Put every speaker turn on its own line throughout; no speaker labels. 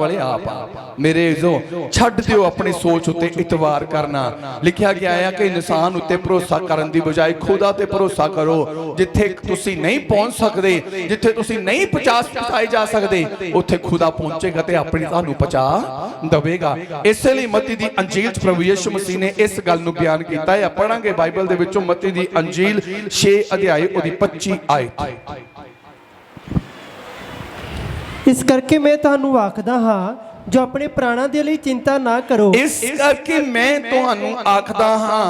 वाले आप आ। मेरे जो छड्ड दिओ अपनी सोच उत्ते इतवार करना। लिखिया गया है कि इंसान उत्ते भरोसा करन दी बजाय खुदा ते भरोसा करो। जिथे तुसी नहीं पहुंच सकते, जिथे तुसी नहीं पहुंचाए जा सकते, उत्थे खुदा पहुंचेगा ते अपनी तुहानू पहुंचा देवेगा। इसलिए मत्ती दी अंजील च प्रभु यीशु मसीह ने इस गल नू बयान कीता है। पढ़ांगे बाइबल दे विचों मत्ती दी अंजील 6 अध्याय ओदी 25 आयत।
इस करके मैं तुहानू आखदा हां, जो अपने प्राणां दे लई चिंता ना करो।
इस करके मैं तुहानू आखदा हां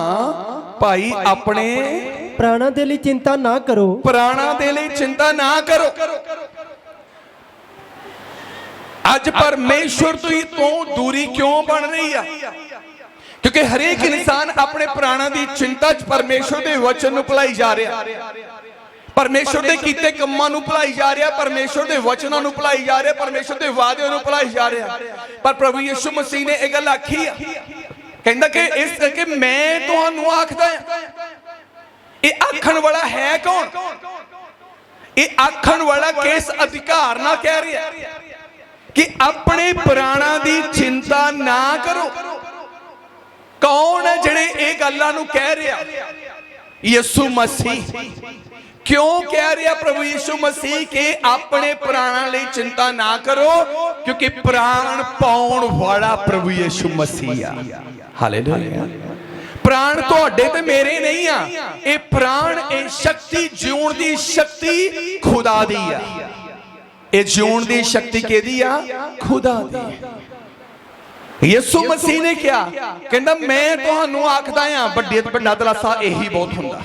भाई, अपने
प्राणां दे लई चिंता ना करो।
प्राणां दे लई चिंता ना करो। अज परमेश्वर तो दूरी क्यों बन रही है? क्योंकि हरेक इंसान अपने प्राणां दी चिंता च परमेश्वर दे वचन नू भुलाई जा रहा, परमेश्वर दे कीते कम्मां नू भुलाई जा रहा, परमेश्वर दे वचनां नू भुलाई जा रहा, परमेश्वर दे वादे नू भुलाई जा रहा। पर प्रभु यीशु मसीह ने यह गल आखी है, कहंदा कि इस करके मैं तुहानू आखदा हां। ये आखण वाला है कौन? ये आखण वाला किस अधिकार ना कह रहा कि अपने प्राणां दी चिंता ना करो? कौन है जिहड़े ये गल्लां नू कह रहा? यीशु मसीह। क्यों कह रहा प्रभु यीशु मसीह के अपने प्राणों लिए चिंता ना करो? क्योंकि प्राण पाउण वाला प्रभु यीशु मसीह है। हालेलुया। प्राण तुहाडे ते मेरे नहीं आ, ये प्राण ये शक्ति जीउण दी शक्ति खुदा दी आ। ये जीउण दी शक्ति किहदी आ? खुदा दी। यीशु मसीह ने क्या कहंदा, मैं तुहानू आखदा हां, वड्डा दलासा यही बहुत हुंदा।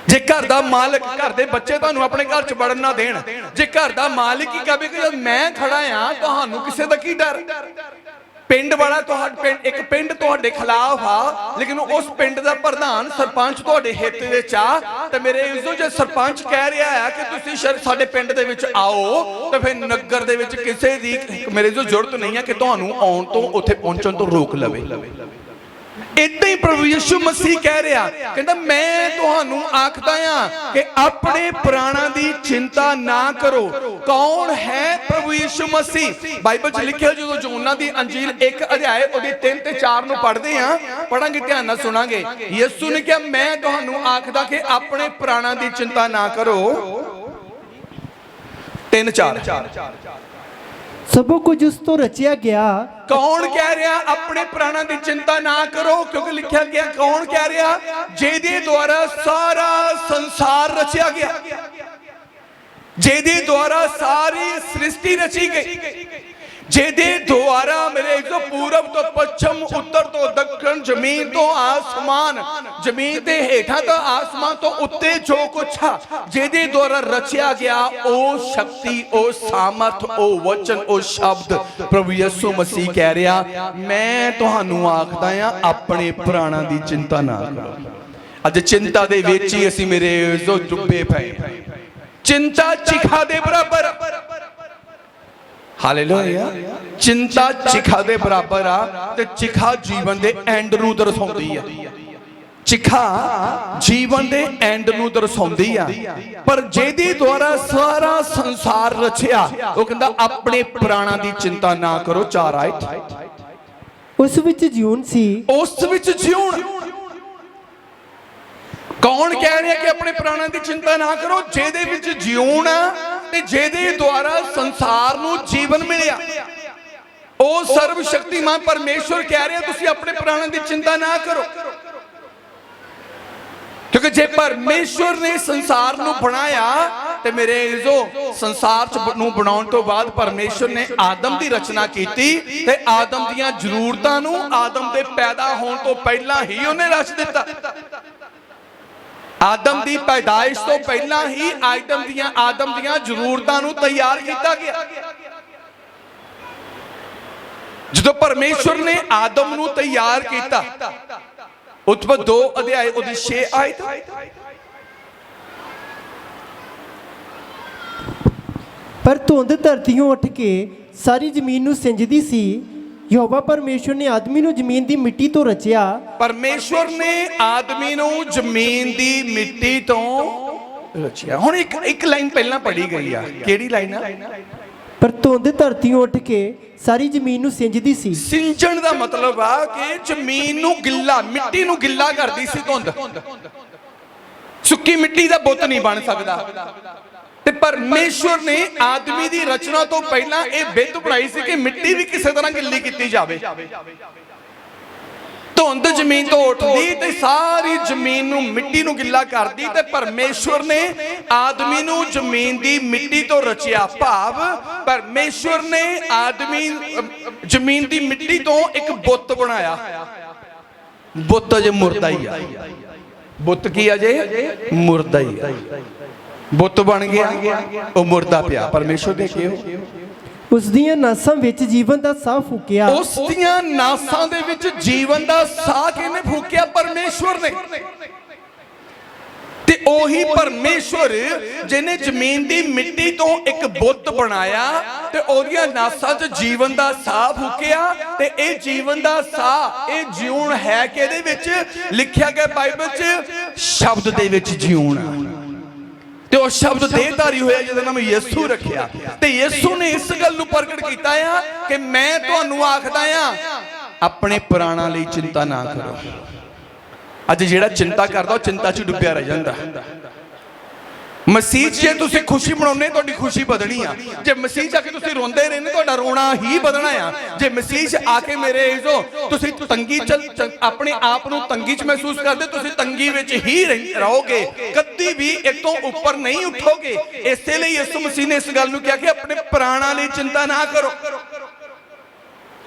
जे घर दा मालिक घर दे बच्चे तुहानू अपने घर च वड़न ना देण, जे घर दा मालिक ही कहे कि मैं खड़ा हां, तुहानू किसे दा की डर? पिंड वाला एक पिंड तुहाडे खिलाफ आ, लेकिन उस पिंड दा प्रधान सरपंच तुहाडे हित विच आ, ते मेरे इज्जो जे सरपंच कह रहा है कि तुसीं साडे पिंड दे विच आओ, तो फिर नगर दे विच किसे दी मेरे इज्जो जरूरत नहीं है कि तुहानू आउण तो उत्थे पहुंचण तो रोक लवे। इदां ही प्रभु यीशु मसीह कह रहा, कहंदा मैं तुहानू आखदा हां कि अपने प्राणां दी चिंता ना करो। कौन है प्रभु यीशु मसीह? बाइबल च लिखिया, जो यूहन्ना दी अंजील 1 अध्याय ओदी 3 ते 4 नू पढ़दे हां, पढ़ांगे ध्यान नाल सुनांगे। यीशु ने कहा, मैं तुहानू आखदा कि अपने प्राणां दी चिंता ना करो। 3-4
सब कुछ उस तो रचिया गया।
कौन कह रहा अपने प्राणों की चिंता ना करो? क्योंकि लिखा गया, कौन कह रहा? जेदे द्वारा सारा संसार रचिया गया, जेदे द्वारा सारी सृष्टि रची गई, जेदे द्वारा मेरे जो पूरब तो पश्चिम, उत्तर तो दक्षिण, जमीन तो आसमान, जमीन के हेठा तो आसमान तो उत्ते जो कुछ है, जेदे द्वारा रचिया गया, ओ शक्ति, ओ सामर्थ, ओ वचन, ओ शब्द प्रभु यीशु मसीह कह रहा, मैं तुहानू आखदा हां अपने प्राणां दी चिंता ना करो। अज चिंता दे विच ही असीं मेरे जो डुब्बे पए, चिंता चिखा दे बराबर। हालेलुया। चिंता चिखा दे बराबर आ, ते चिखा जीवन दे एंड नू दर्शाउंदी है। चिखा जीवन दे एंड नू दर्शाउंदी आ, पर जेदी द्वारा सारा संसार रचिया, वो कहंदा अपने प्राणां दी चिंता ना करो। 4 आयत।
उस विच जीवन सी,
उस विच जीवन। कौन कह रहा कि अपने प्राणों की चिंता ना करो? जेदे विच जीवन ते जेदे द्वारा संसार नू जीवन मिलिया, ओ सर्वशक्तिमान परमेश्वर कह रहे तुसी अपने प्राणों की चिंता ना करो। क्योंकि जे परमेश्वर ने संसार नू बनाया, ते मेरे जो संसार नू बनाउण तो बाद परमेश्वर ने आदम की रचना की, ते आदम दीयां जरूरतां नू आदम दे पैदा होण तो पहला ही उन्हें रच दिता। आदम की पैदाइश तो पहला ही आदम दियां जरूरतां नू तैयार किया गया। जो परमेश्वर ने आदम नू तैयार किया, उत्पत्ति 2 अध्याय 6 आयत।
पर धुंध धरतीयों उठ के सारी जमीन नू सिंजदी सी। यहोवा परमेश्वर ने आदमी नू जमीन दी मिट्टी तो रचिया। परमेश्वर ने आदमी नू जमीन दी मिट्टी तो रचिया। हुण एक लाइन पहला पढ़ी गई है, केड़ी लाइन है? ਪਰ ਧੁੰਦ ਧਰਤੀਓਂ ਉੱਠ ਕੇ ਸਾਰੀ ਜ਼ਮੀਨ ਨੂੰ ਸਿੰਜਦੀ ਸੀ।
ਸਿੰਜਣ ਦਾ ਮਤਲਬ ਆ ਕਿ ਜ਼ਮੀਨ ਨੂੰ ਗਿੱਲਾ, ਮਿੱਟੀ ਨੂੰ ਗਿੱਲਾ ਕਰਦੀ ਸੀ ਧੁੰਦ। ਸੁੱਕੀ ਮਿੱਟੀ ਦਾ ਬੁੱਤ ਨਹੀਂ ਬਣ ਸਕਦਾ। ਤੇ ਪਰਮੇਸ਼ਵਰ ਨੇ ਆਦਮੀ ਦੀ ਰਚਨਾ ਤੋਂ ਪਹਿਲਾਂ ਇਹ ਬਿੱਤ ਬਣਾਈ ਸੀ ਕਿ ਮਿੱਟੀ ਵੀ ਕਿਸੇ ਤਰ੍ਹਾਂ ਗਿੱਲੀ ਕੀਤੀ ਜਾਵੇ। ਧੁੰਦ ਜ਼ਮੀਨ ਤੋਂ ਉੱਠਦੀ ਤੇ ਸਾਰੀ ਜ਼ਮੀਨ ਨੂੰ, ਮਿੱਟੀ ਨੂੰ ਗਿੱਲਾ ਕਰਦੀ, ਤੇ ਪਰਮੇਸ਼ਵਰ ਨੇ ਆਦਮੀ ਨੂੰ ਜ਼ਮੀਨ ਦੀ ਮਿੱਟੀ ਤੋਂ ਰਚਿਆ। ਭਾਵ ਪਰਮੇਸ਼ਵਰ ਨੇ ਆਦਮੀ ਜ਼ਮੀਨ ਦੀ ਮਿੱਟੀ ਤੋਂ ਇੱਕ ਬੁੱਤ ਬਣਾਇਆ। ਬੁੱਤ ਅਜੇ ਮੁਰਦਾ ਹੀ ਆ। ਬੁੱਤ ਕੀ ਅਜੇ ਮੁਰਦਾ ਹੀ ਆ। ਬੁੱਤ ਬਣ ਗਿਆ, ਉਹ ਮੁਰਦਾ ਪਿਆ। ਪਰਮੇਸ਼ਵਰ ਦੇ ਕਿਉਂ
ਉਸ ਦੀਆਂ ਨਾਸਾਂ ਵਿੱਚ ਜੀਵਨ ਦਾ ਸਾਹ ਫੂਕਿਆ।
ਉਸ ਦੀਆਂ ਨਾਸਾਂ ਦੇ ਵਿੱਚ ਜੀਵਨ ਦਾ ਸਾਹ ਕਿਹਨੇ ਫੂਕਿਆ? ਪਰਮੇਸ਼ਵਰ ਨੇ। ਤੇ ਉਹੀ ਪਰਮੇਸ਼ਵਰ ਜਿਹਨੇ ਜ਼ਮੀਨ ਦੀ ਮਿੱਟੀ ਤੋਂ ਇੱਕ ਬੁੱਤ ਬਣਾਇਆ ਤੇ ਉਹਦੀਆਂ ਨਾਸਾਂ 'ਚ ਜੀਵਨ ਦਾ ਸਾਹ ਫੂਕਿਆ। ਤੇ ਇਹ ਜੀਵਨ ਦਾ ਸਾਹ, ਇਹ ਜਿਉਣ ਹੈ ਕਿ ਇਹਦੇ ਵਿੱਚ ਲਿਖਿਆ ਗਿਆ ਬਾਈਬਲ 'ਚ ਸ਼ਬਦ ਦੇ ਵਿੱਚ ਜਿਉਣ। ਤੇ ਉਹ ਸ਼ਬਦ ਦੇਹਧਾਰੀ ਹੋਇਆ ਜਿਹਦਾ ਨਾਮ ਯਿਸੂ ਰੱਖਿਆ। ਤੇ ਯਿਸੂ ਨੇ ਇਸ ਗੱਲ ਨੂੰ ਪ੍ਰਗਟ ਕੀਤਾ ਆ ਕਿ ਮੈਂ ਤੁਹਾਨੂੰ ਆਖਦਾ ਆ, ਆਪਣੇ ਪ੍ਰਾਣਾਂ ਲਈ ਚਿੰਤਾ ਨਾ ਕਰੋ। ਅੱਜ ਜਿਹੜਾ ਚਿੰਤਾ ਕਰਦਾ ਉਹ ਚਿੰਤਾ 'ਚ ਡੁੱਬਿਆ ਰਹਿ ਜਾਂਦਾ। ਮਸੀਹ 'ਚ ਜੇ ਤੁਸੀਂ ਖੁਸ਼ੀ ਮਨਾਉਂਦੇ, ਤੁਹਾਡੀ ਖੁਸ਼ੀ ਵਧਣੀ ਆ। ਜੇ ਮਸੀਹ 'ਚ ਆ ਕੇ ਤੁਸੀਂ ਰੋਂਦੇ ਰਹਿੰਦੇ, ਤੁਹਾਡਾ ਰੋਣਾ ਹੀ ਵਧਣਾ ਆ। ਜੇ ਮਸੀਹ 'ਚ ਆ ਕੇ ਮੇਰੇ ਇਜ਼ੋ ਤੁਸੀਂ ਤੰਗੀ ਆਪਣੇ ਆਪ ਨੂੰ ਤੰਗੀ 'ਚ ਮਹਿਸੂਸ ਕਰਦੇ, ਤੁਸੀਂ ਤੰਗੀ ਵਿੱਚ ਹੀ ਰਹੋਗੇ, ਕਦੀ ਵੀ ਇਸ ਤੋਂ ਉੱਪਰ ਨਹੀਂ ਉੱਠੋਗੇ। ਇਸੇ ਲਈ ਯਿਸੂ ਮਸੀਹ ਨੇ ਇਸ ਗੱਲ ਨੂੰ ਕਿਹਾ ਕਿ ਆਪਣੇ ਪ੍ਰਾਣਾਂ ਲਈ ਚਿੰਤਾ ਨਾ ਕਰੋ।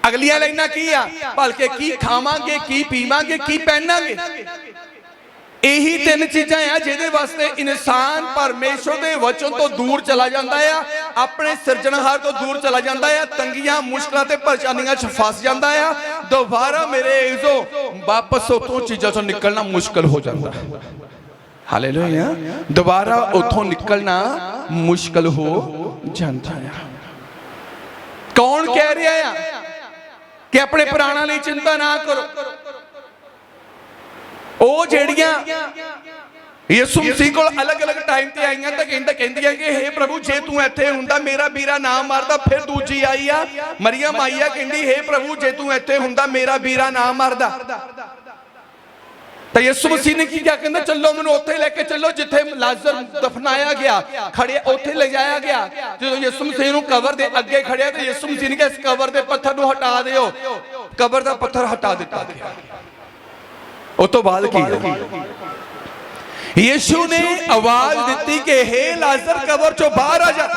ਅਗਲੀਆਂ ਲਾਈਨਾਂ ਕੀ ਆ? ਭਲਕੇ ਕੀ ਖਾਵਾਂਗੇ, ਕੀ ਪੀਵਾਂਗੇ, ਕੀ ਪਹਿਨਾਂਗੇ। ਇਹੀ ਤਿੰਨ ਚੀਜ਼ਾਂ ਆ ਜਿਹਦੇ ਵਾਸਤੇ ਇਨਸਾਨ ਪਰਮੇਸ਼ਵਰ ਦੇ ਵਚਨ ਤੋਂ ਦੂਰ ਚਲਾ ਜਾਂਦਾ ਆ, ਆਪਣੇ ਸਿਰਜਣਹਾਰ ਤੋਂ ਦੂਰ ਚਲਾ ਜਾਂਦਾ ਆ, ਤੰਗੀਆਂ, ਮੁਸ਼ਕਲਾਂ ਤੇ ਪਰੇਸ਼ਾਨੀਆਂ 'ਚ ਫਸ ਜਾਂਦਾ ਆ। ਦੁਬਾਰਾ ਮੇਰੇ ਇਜ਼ੋ ਵਾਪਸ ਉਥੋਂ ਚੀਜ਼ਾਂ ਤੋਂ ਨਿਕਲਣਾ ਮੁਸ਼ਕਲ ਹੋ ਜਾਂਦਾ। ਹਾਲੇਲੂਇਆ। ਦੁਬਾਰਾ ਉਥੋਂ ਨਿਕਲਣਾ ਮੁਸ਼ਕਲ ਹੋ ਜਾਂਦਾ ਆ। ਕੌਣ ਕਹਿ ਰਿਹਾ ਆ ਕਿ ਆਪਣੇ ਪ੍ਰਾਣਾਂ ਲਈ ਚਿੰਤਾ ਨਾ ਕਰੋ? ਉਹ ਜਿਹੜੀਆਂ ਯਿਸੂ ਮਸੀਹ ਕੋਲ ਅਲੱਗ-ਅਲੱਗ ਟਾਈਮ ਤੇ ਆਈਆਂ ਤਾਂ ਕਹਿੰਦੀਆਂ ਕਿ ਹੇ ਪ੍ਰਭੂ, ਜੇ ਤੂੰ ਇੱਥੇ ਹੁੰਦਾ, ਮੇਰਾ ਵੀਰਾ ਨਾ ਮਰਦਾ। ਫਿਰ ਦੂਜੀ ਆਈ ਆ, ਮਰੀਅਮ ਆਈ ਆ, ਕਹਿੰਦੀ ਹੇ ਪ੍ਰਭੂ, ਜੇ ਤੂੰ ਇੱਥੇ ਹੁੰਦਾ, ਮੇਰਾ ਵੀਰਾ ਨਾ ਮਰਦਾ। ਤਾਂ ਯਿਸੂ ਮਸੀਹ ਨੇ ਕੀ ਕਿਹਾ? ਕਹਿੰਦਾ ਚਲੋ ਮੈਨੂੰ ਉੱਥੇ ਲੈ ਕੇ ਚੱਲੋ ਜਿੱਥੇ ਲਾਜ਼ਰ ਦਫਨਾਇਆ ਗਿਆ, ਖੜਿਆ, ਉੱਥੇ ਲੈ ਜਾਇਆ ਗਿਆ। ਜਦੋਂ ਯਿਸੂ ਮਸੀਹ ਨੂੰ ਕਬਰ ਦੇ ਅੱਗੇ ਖੜਿਆ ਤੇ ਯਿਸੂ ਮਸੀਹ ਨੇ ਕਿਹਾ ਇਸ ਕਬਰ ਦੇ ਪੱਥਰ ਨੂੰ ਹਟਾ ਦਿਓ। ਕਬਰ ਦਾ ਪੱਥਰ ਹਟਾ ਦਿੱਤਾ ਗਿਆ। ਉਸ ਤੋਂ ਬਾਅਦ ਕੀ ਹੈ? ਯਿਸੂ ਨੇ ਆਵਾਜ਼ ਦਿੱਤੀ ਕਿ ਹੇ ਲਾਜ਼ਰ, ਕਬਰ ਚੋਂ ਬਾਹਰ ਆ ਜਾ।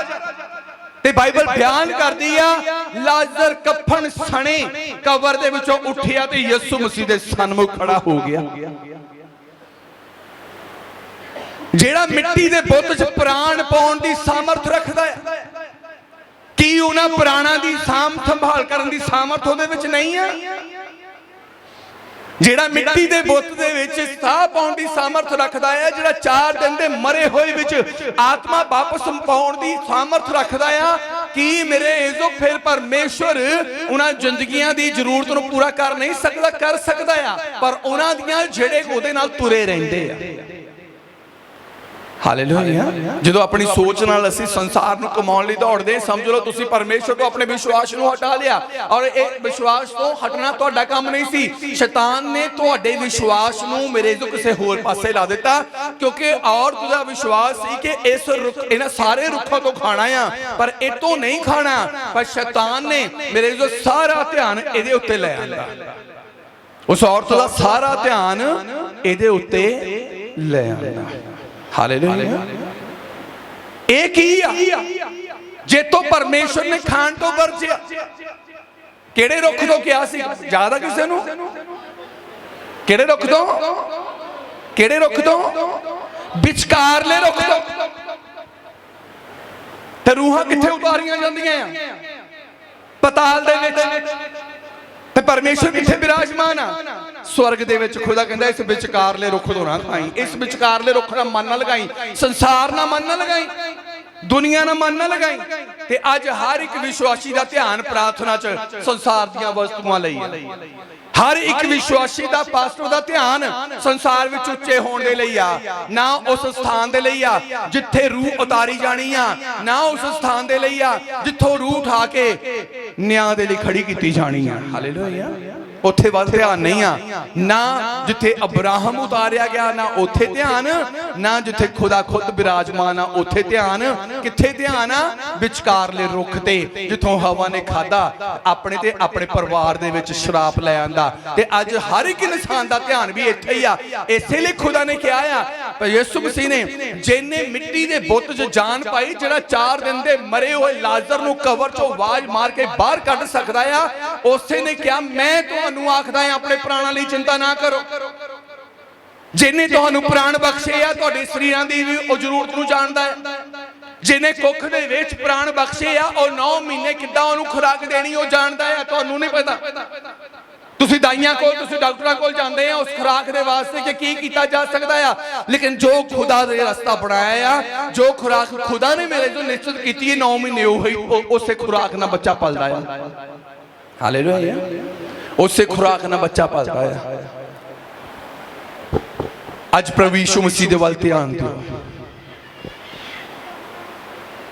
ਤੇ ਬਾਈਬਲ ਬਿਆਨ ਕਰਦੀ ਆ ਲਾਜ਼ਰ ਕਫਨ ਸਣੇ ਕਬਰ ਦੇ ਵਿੱਚੋਂ ਉੱਠਿਆ ਤੇ ਯਿਸੂ ਮਸੀਹ ਦੇ ਸਾਹਮਣੇ ਖੜਾ ਹੋ ਗਿਆ। ਜਿਹੜਾ ਮਿੱਟੀ ਦੇ ਬੁੱਤ 'ਚ ਪ੍ਰਾਣ ਪਾਉਣ ਦੀ ਸਾਮਰਥ ਰੱਖਦਾ ਹੈ, ਕੀ ਉਹਨਾਂ ਪ੍ਰਾਣਾਂ ਦੀ ਸਾਂਭ ਸੰਭਾਲ ਕਰਨ ਦੀ ਸਾਮਰਥ ਉਹਦੇ ਵਿੱਚ ਨਹੀਂ ਆ? ਜਿਹੜਾ ਮਿੱਟੀ ਦੇ ਬੁੱਤ ਦੇ ਵਿੱਚ ਸਾਹ ਪਾਉਣ ਦੀ ਸਾਮਰਥ ਰੱਖਦਾ ਹੈ, ਜਿਹੜਾ 4 ਦਿਨ ਦੇ ਮਰੇ ਹੋਏ ਵਿੱਚ ਆਤਮਾ ਵਾਪਸ ਪਾਉਣ ਦੀ ਸਾਮਰਥ ਰੱਖਦਾ ਆ, ਕੀ ਮੇਰੇ ਇਜ਼ੋ ਫਿਰ ਪਰਮੇਸ਼ਵਰ ਉਹਨਾਂ ਜ਼ਿੰਦਗੀਆਂ ਦੀ ਜ਼ਰੂਰਤ ਨੂੰ ਪੂਰਾ ਕਰ ਨਹੀਂ ਸਕਦਾ? ਕਰ ਸਕਦਾ ਆ, ਪਰ ਉਹਨਾਂ ਦੀਆਂ ਜਿਹੜੇ ਉਹਦੇ ਨਾਲ ਤੁਰੇ ਰਹਿੰਦੇ ਆ। ਹਾਲੇਲੂਇਆ। ਜਦੋਂ ਆਪਣੀ ਸੋਚ ਨਾਲ ਅਸੀਂ ਸੰਸਾਰ ਨੂੰ ਕਮਾਉਣ ਲਈ ਦੌੜਦੇ, ਸਮਝ ਲਓ ਤੁਸੀਂ ਪਰਮੇਸ਼ਵਰ ਤੋਂ ਆਪਣੇ ਵਿਸ਼ਵਾਸ ਨੂੰ ਹਟਾ ਲਿਆ। ਔਰ ਇਹ ਵਿਸ਼ਵਾਸ ਤੋਂ ਹਟਣਾ ਤੁਹਾਡਾ ਕੰਮ ਨਹੀਂ ਸੀ। ਸ਼ੈਤਾਨ ਨੇ ਤੁਹਾਡੇ ਵਿਸ਼ਵਾਸ ਨੂੰ ਮੇਰੇ ਜੋ ਕਿਸੇ ਹੋਰ ਪਾਸੇ ਲਾ ਦਿੱਤਾ, ਕਿਉਂਕਿ ਔਰ ਤੁਹਾਡਾ ਵਿਸ਼ਵਾਸ ਸੀ ਕਿ ਇਸ ਇਹਨਾਂ ਸਾਰੇ ਰੁੱਖਾਂ ਤੋਂ ਖਾਣਾ ਆ, ਪਰ ਇਹ ਤੋਂ ਨਹੀਂ ਖਾਣਾ। ਪਰ ਸ਼ੈਤਾਨ ਨੇ ਮੇਰੇ ਜੋ ਸਾਰਾ ਧਿਆਨ ਇਹਦੇ ਉੱਤੇ ਲੈ ਆਂਦਾ। ਉਸ ਔਰਤ ਦਾ ਸਾਰਾ ਧਿਆਨ ਇਹਦੇ ਉੱਤੇ ਲੈ ਆਂਦਾ। ਹਾਲੇਲੂਇਆ। ਇਹ ਕੀ ਆ? ਜੇ ਤੋਂ ਪਰਮੇਸ਼ਵਰ ਨੇ ਖਾਣ ਤੋਂ ਵਰਜਿਆ। ਕਿਹੜੇ ਰੁੱਖ ਤੋਂ ਕਿਹਾ ਸੀ? ਜ਼ਿਆਦਾ ਕਿਸੇ ਨੂੰ? ਕਿਹੜੇ ਰੁੱਖ ਤੋਂ? ਕਿਹੜੇ ਰੁੱਖ ਤੋਂ? ਵਿਚਕਾਰਲੇ ਰੁੱਖ ਤੋਂ। ਤੇ ਰੂਹਾਂ ਕਿੱਥੇ ਉਤਾਰੀਆਂ ਜਾਂਦੀਆਂ ਆ? ਪਤਾਲ ਦੇ ਵਿੱਚ। ਤੇ ਪਰਮੇਸ਼ਵਰ ਕਿੱਥੇ ਬਿਰਾਜਮਾਨ ਆ? ਸਵਰਗ ਦੇ ਵਿੱਚ। ਖੁਦਾ ਕਹਿੰਦਾ ਇਸ ਵਿਚਕਾਰਲੇ ਰੁੱਖ ਤੋਂ ਨਾ ਖਾਈ, ਇਸ ਵਿਚਕਾਰਲੇ ਰੁੱਖ ਦਾ ਮਨ ਨਾ ਲਗਾਈ, ਸੰਸਾਰ ਨਾਲ ਮਨ ਨਾ ਲਗਾਈ। दुनिया ना मन ना लगाई। ते अज हर एक विश्वासी का ध्यान प्रार्थना च संसार दीयां वस्तुआं लई है। हर एक विश्वासी का पास्टर का ध्यान संसार विच उच्चे होने दे लई आ, ना उस स्थान दे लई आ जिथे रूह उतारी जानी आ, ना उस स्थान दे लई आ जिथों रूह उठा के न्याय दे लई खड़ी कीती जानी आ। हालेलुया। उत्थे वल ध्यान नहीं आ, ना जिथे अब्राहम उतारिया गया ना उत्थे ध्यान, ना जिथे खुदा खुद विराजमान आ उत्थे ध्यान। किथे ध्यान आ? विचकारले रुख ते जिथों हवा ने खादा अपने ते अपने परिवार दे विच शराप ले आंदा। ते अज हर एक इंसान दा ध्यान भी इत्थे ही आ। इसे लिए खुदा ने कहा आ, पर यीशु मसीह ने जिन्ने मिट्टी दे बुत च जान पाई, जिहड़ा 4 दिन दे मरे हुए लाजर नूं कबर चों आवाज मार के बाहर कढ सकदा आ, उसे ने कहा मैं तुहानूं आखदा हां अपने प्राणां लई चिंता ना करो। जिन्ने तुहानूं प्राण बख्शे आ तुहाडे शरीरां दी भी ओ जरूरत नूं जाणदा है। जिन्ने कुख दे विच प्राण बख्शे आ ओ 9 महीने किद्दां ओनूं खुराक देनी ओ जाणदा है। तुहानूं नहीं पता, तुसीं दाइयां कोल तुसीं डॉक्टरां कोल जांदे आ उस खुराक दे वास्ते कि की कीता जा सकदा आ, लेकिन जो खुदा ने रास्ता बनाया आ, जो खुराक खुदा ने मेरे जो निश्चित कीती है 9 महीने ओही उसे खुराक ना बच्चा पलदा है। हालेलुया। उसे खुराक ना बच्चा पलदा है। अज प्रभु यीशु मसीह दे वल ध्यान दिओ।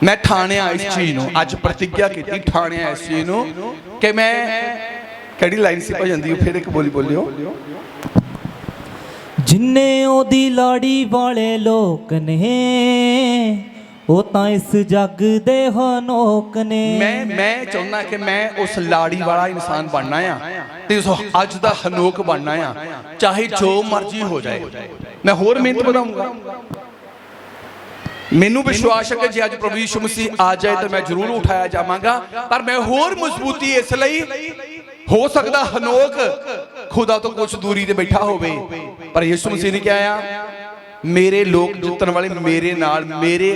मैं ठाणिया इस चीज नूं अज प्रतिज्ञा कीती, ठाणिया इस चीज नूं कि मैं ਕਿਹੜੀ ਲਾਈਨ ਸੀ ਭਜਨ ਦੀ ਫਿਰ ਇੱਕ ਬੋਲੀ ਬੋਲਿਓ।
ਜਿੰਨੇ ਉਹਦੀ ਲਾੜੀ ਵਾਲੇ ਲੋਕ ਨੇ ਉਹ ਤਾਂ ਇਸ ਜੱਗ ਦੇ ਹਨੋਕ ਨੇ।
ਮੈਂ ਚਾਹੁੰਦਾ ਕਿ ਮੈਂ ਉਸ ਲਾੜੀ ਵਾਲਾ ਇਨਸਾਨ ਬਣਨਾ ਆ ਤੇ ਉਸ ਅੱਜ ਦਾ ਹਨੋਕ ਬਣਨਾ ਆ, ਚਾਹੇ ਜੋ ਮਰਜ਼ੀ ਹੋ ਜਾਏ। ਮੈਂ ਹੋਰ ਮਿਹਨਤ ਵਧਾਉਂਗਾ। ਮੈਨੂੰ ਵਿਸ਼ਵਾਸ ਹੈ ਕਿ ਜੇ ਅੱਜ ਪ੍ਰਭੂ ਯਿਸੂ ਮਸੀਹ ਆ ਜਾਏ ਤਾਂ ਮੈਂ ਜ਼ਰੂਰ ਉਠਾਇਆ ਜਾਵਾਂਗਾ, ਪਰ ਮੈਂ ਹੋਰ ਮਜ਼ਬੂਤੀ ਇਸ ਲਈ हो सकता हनोक खुदा तो कुछ दूरी ते बैठा होवे, पर यीशु मसीह ने क्या मेरे लोग जितन वाले मेरे नाल मेरे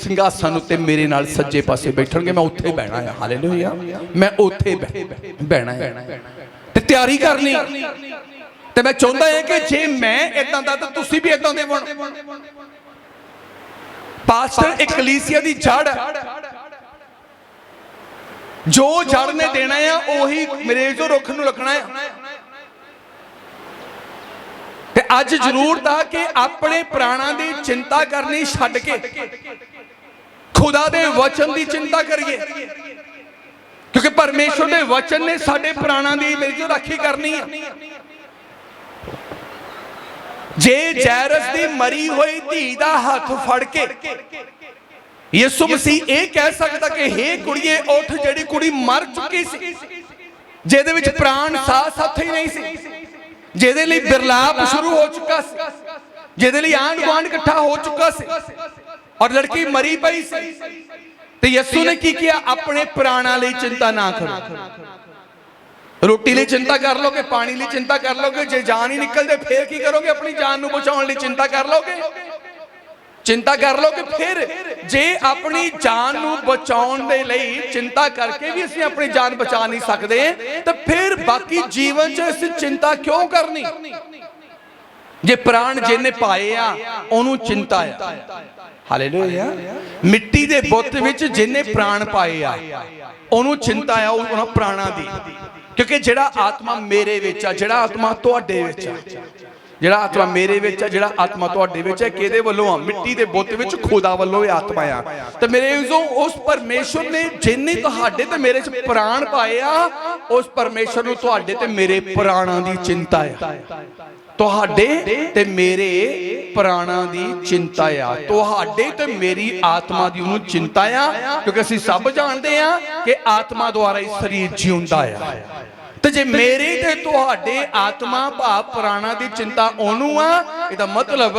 सिंघासन उत्ते मेरे नाल सज्जे पासे बैठणगे, मैं उत्थे बहना है। हालेलुया। मैं उत्थे बहना है ते तैयारी करनी ते मैं चाहुंदा है कि जे मैं इदां दा तां तुसीं भी इदां दे बनो। पास्टर एक कलीसिया दी जड़ जो जड़ ने देना है ओही मेरे जो रुख नूं लगना है। ते अज जरूरत आ कि अपने प्राणां दी चिंता करनी छड्ड के खुदा दे वचन दी चिंता करिए, क्योंकि परमेश्वर दे वचन ने साडे प्राणां दी मेरी जो राखी करनी है। जे जैरस दी मरी हुई धी दा हथ फड़ के यीशु मसीह ये कह सकता कि हे कुड़िए उठ, जेड़ी कुड़ी मर चुकी सी, जिहदे विच प्राण साह साथ ही नहीं सी, जिहदे लई बिरलाप शुरू हो चुका सी, जिहदे लई आंढ गुआंढ इकट्ठा हो चुका सी और लड़की मरी पई सी, ते यीशु ने की किया? अपने प्राणां लई चिंता ना करो। रोटी लई चिंता कर लोगे, पानी लई चिंता कर लोगे, जे जान ही निकल जाए फिर की करोगे? अपनी जान नूं बचाउण लई चिंता कर लोगे, चिंता कर लो कि फिर जे अपनी जान नूं बचाउण दे लई चिंता करके भी असीं अपनी जान बचा नहीं सकते, तो फिर बाकी जीवन च असीं चिंता क्यों करनी? जे प्राण जिन्ने पाए आ ओनू चिंता आ। हालेलुया। मिट्टी दे बुत विच जिन्ने प्राण पाए आ ओनू चिंता आ उन्हां प्राणां दी, क्योंकि जिहड़ा आत्मा मेरे विच आ, जिहड़ा आत्मा तुहाडे विच आ, जिहड़ा आत्मा मेरे विच है, जिहड़ा आत्मा तुहाडे विच है, किहदे वल्लों आ? मिट्टी दे बुत विच खुदा वल्लों आत्मा आ। ते मेरे जो उस परमेश्वर ने जिन्ने तुहाडे ते मेरे च प्राण पाए आ, उस परमेश्वर नूं तुहाडे ते मेरे प्राणां दी चिंता है। तुहाडे ते मेरे प्राणां दी चिंता आ, तुहाडे ते मेरी आत्मा दी उन्होंने चिंता आ, क्योंकि असीं सब जानते हैं कि आत्मा द्वारा ही शरीर जिउंदा आ। तो जे मेरे ते तुहाडे आत्मा भाव प्राणा दी चिंता ओनू आ, इहदा मतलब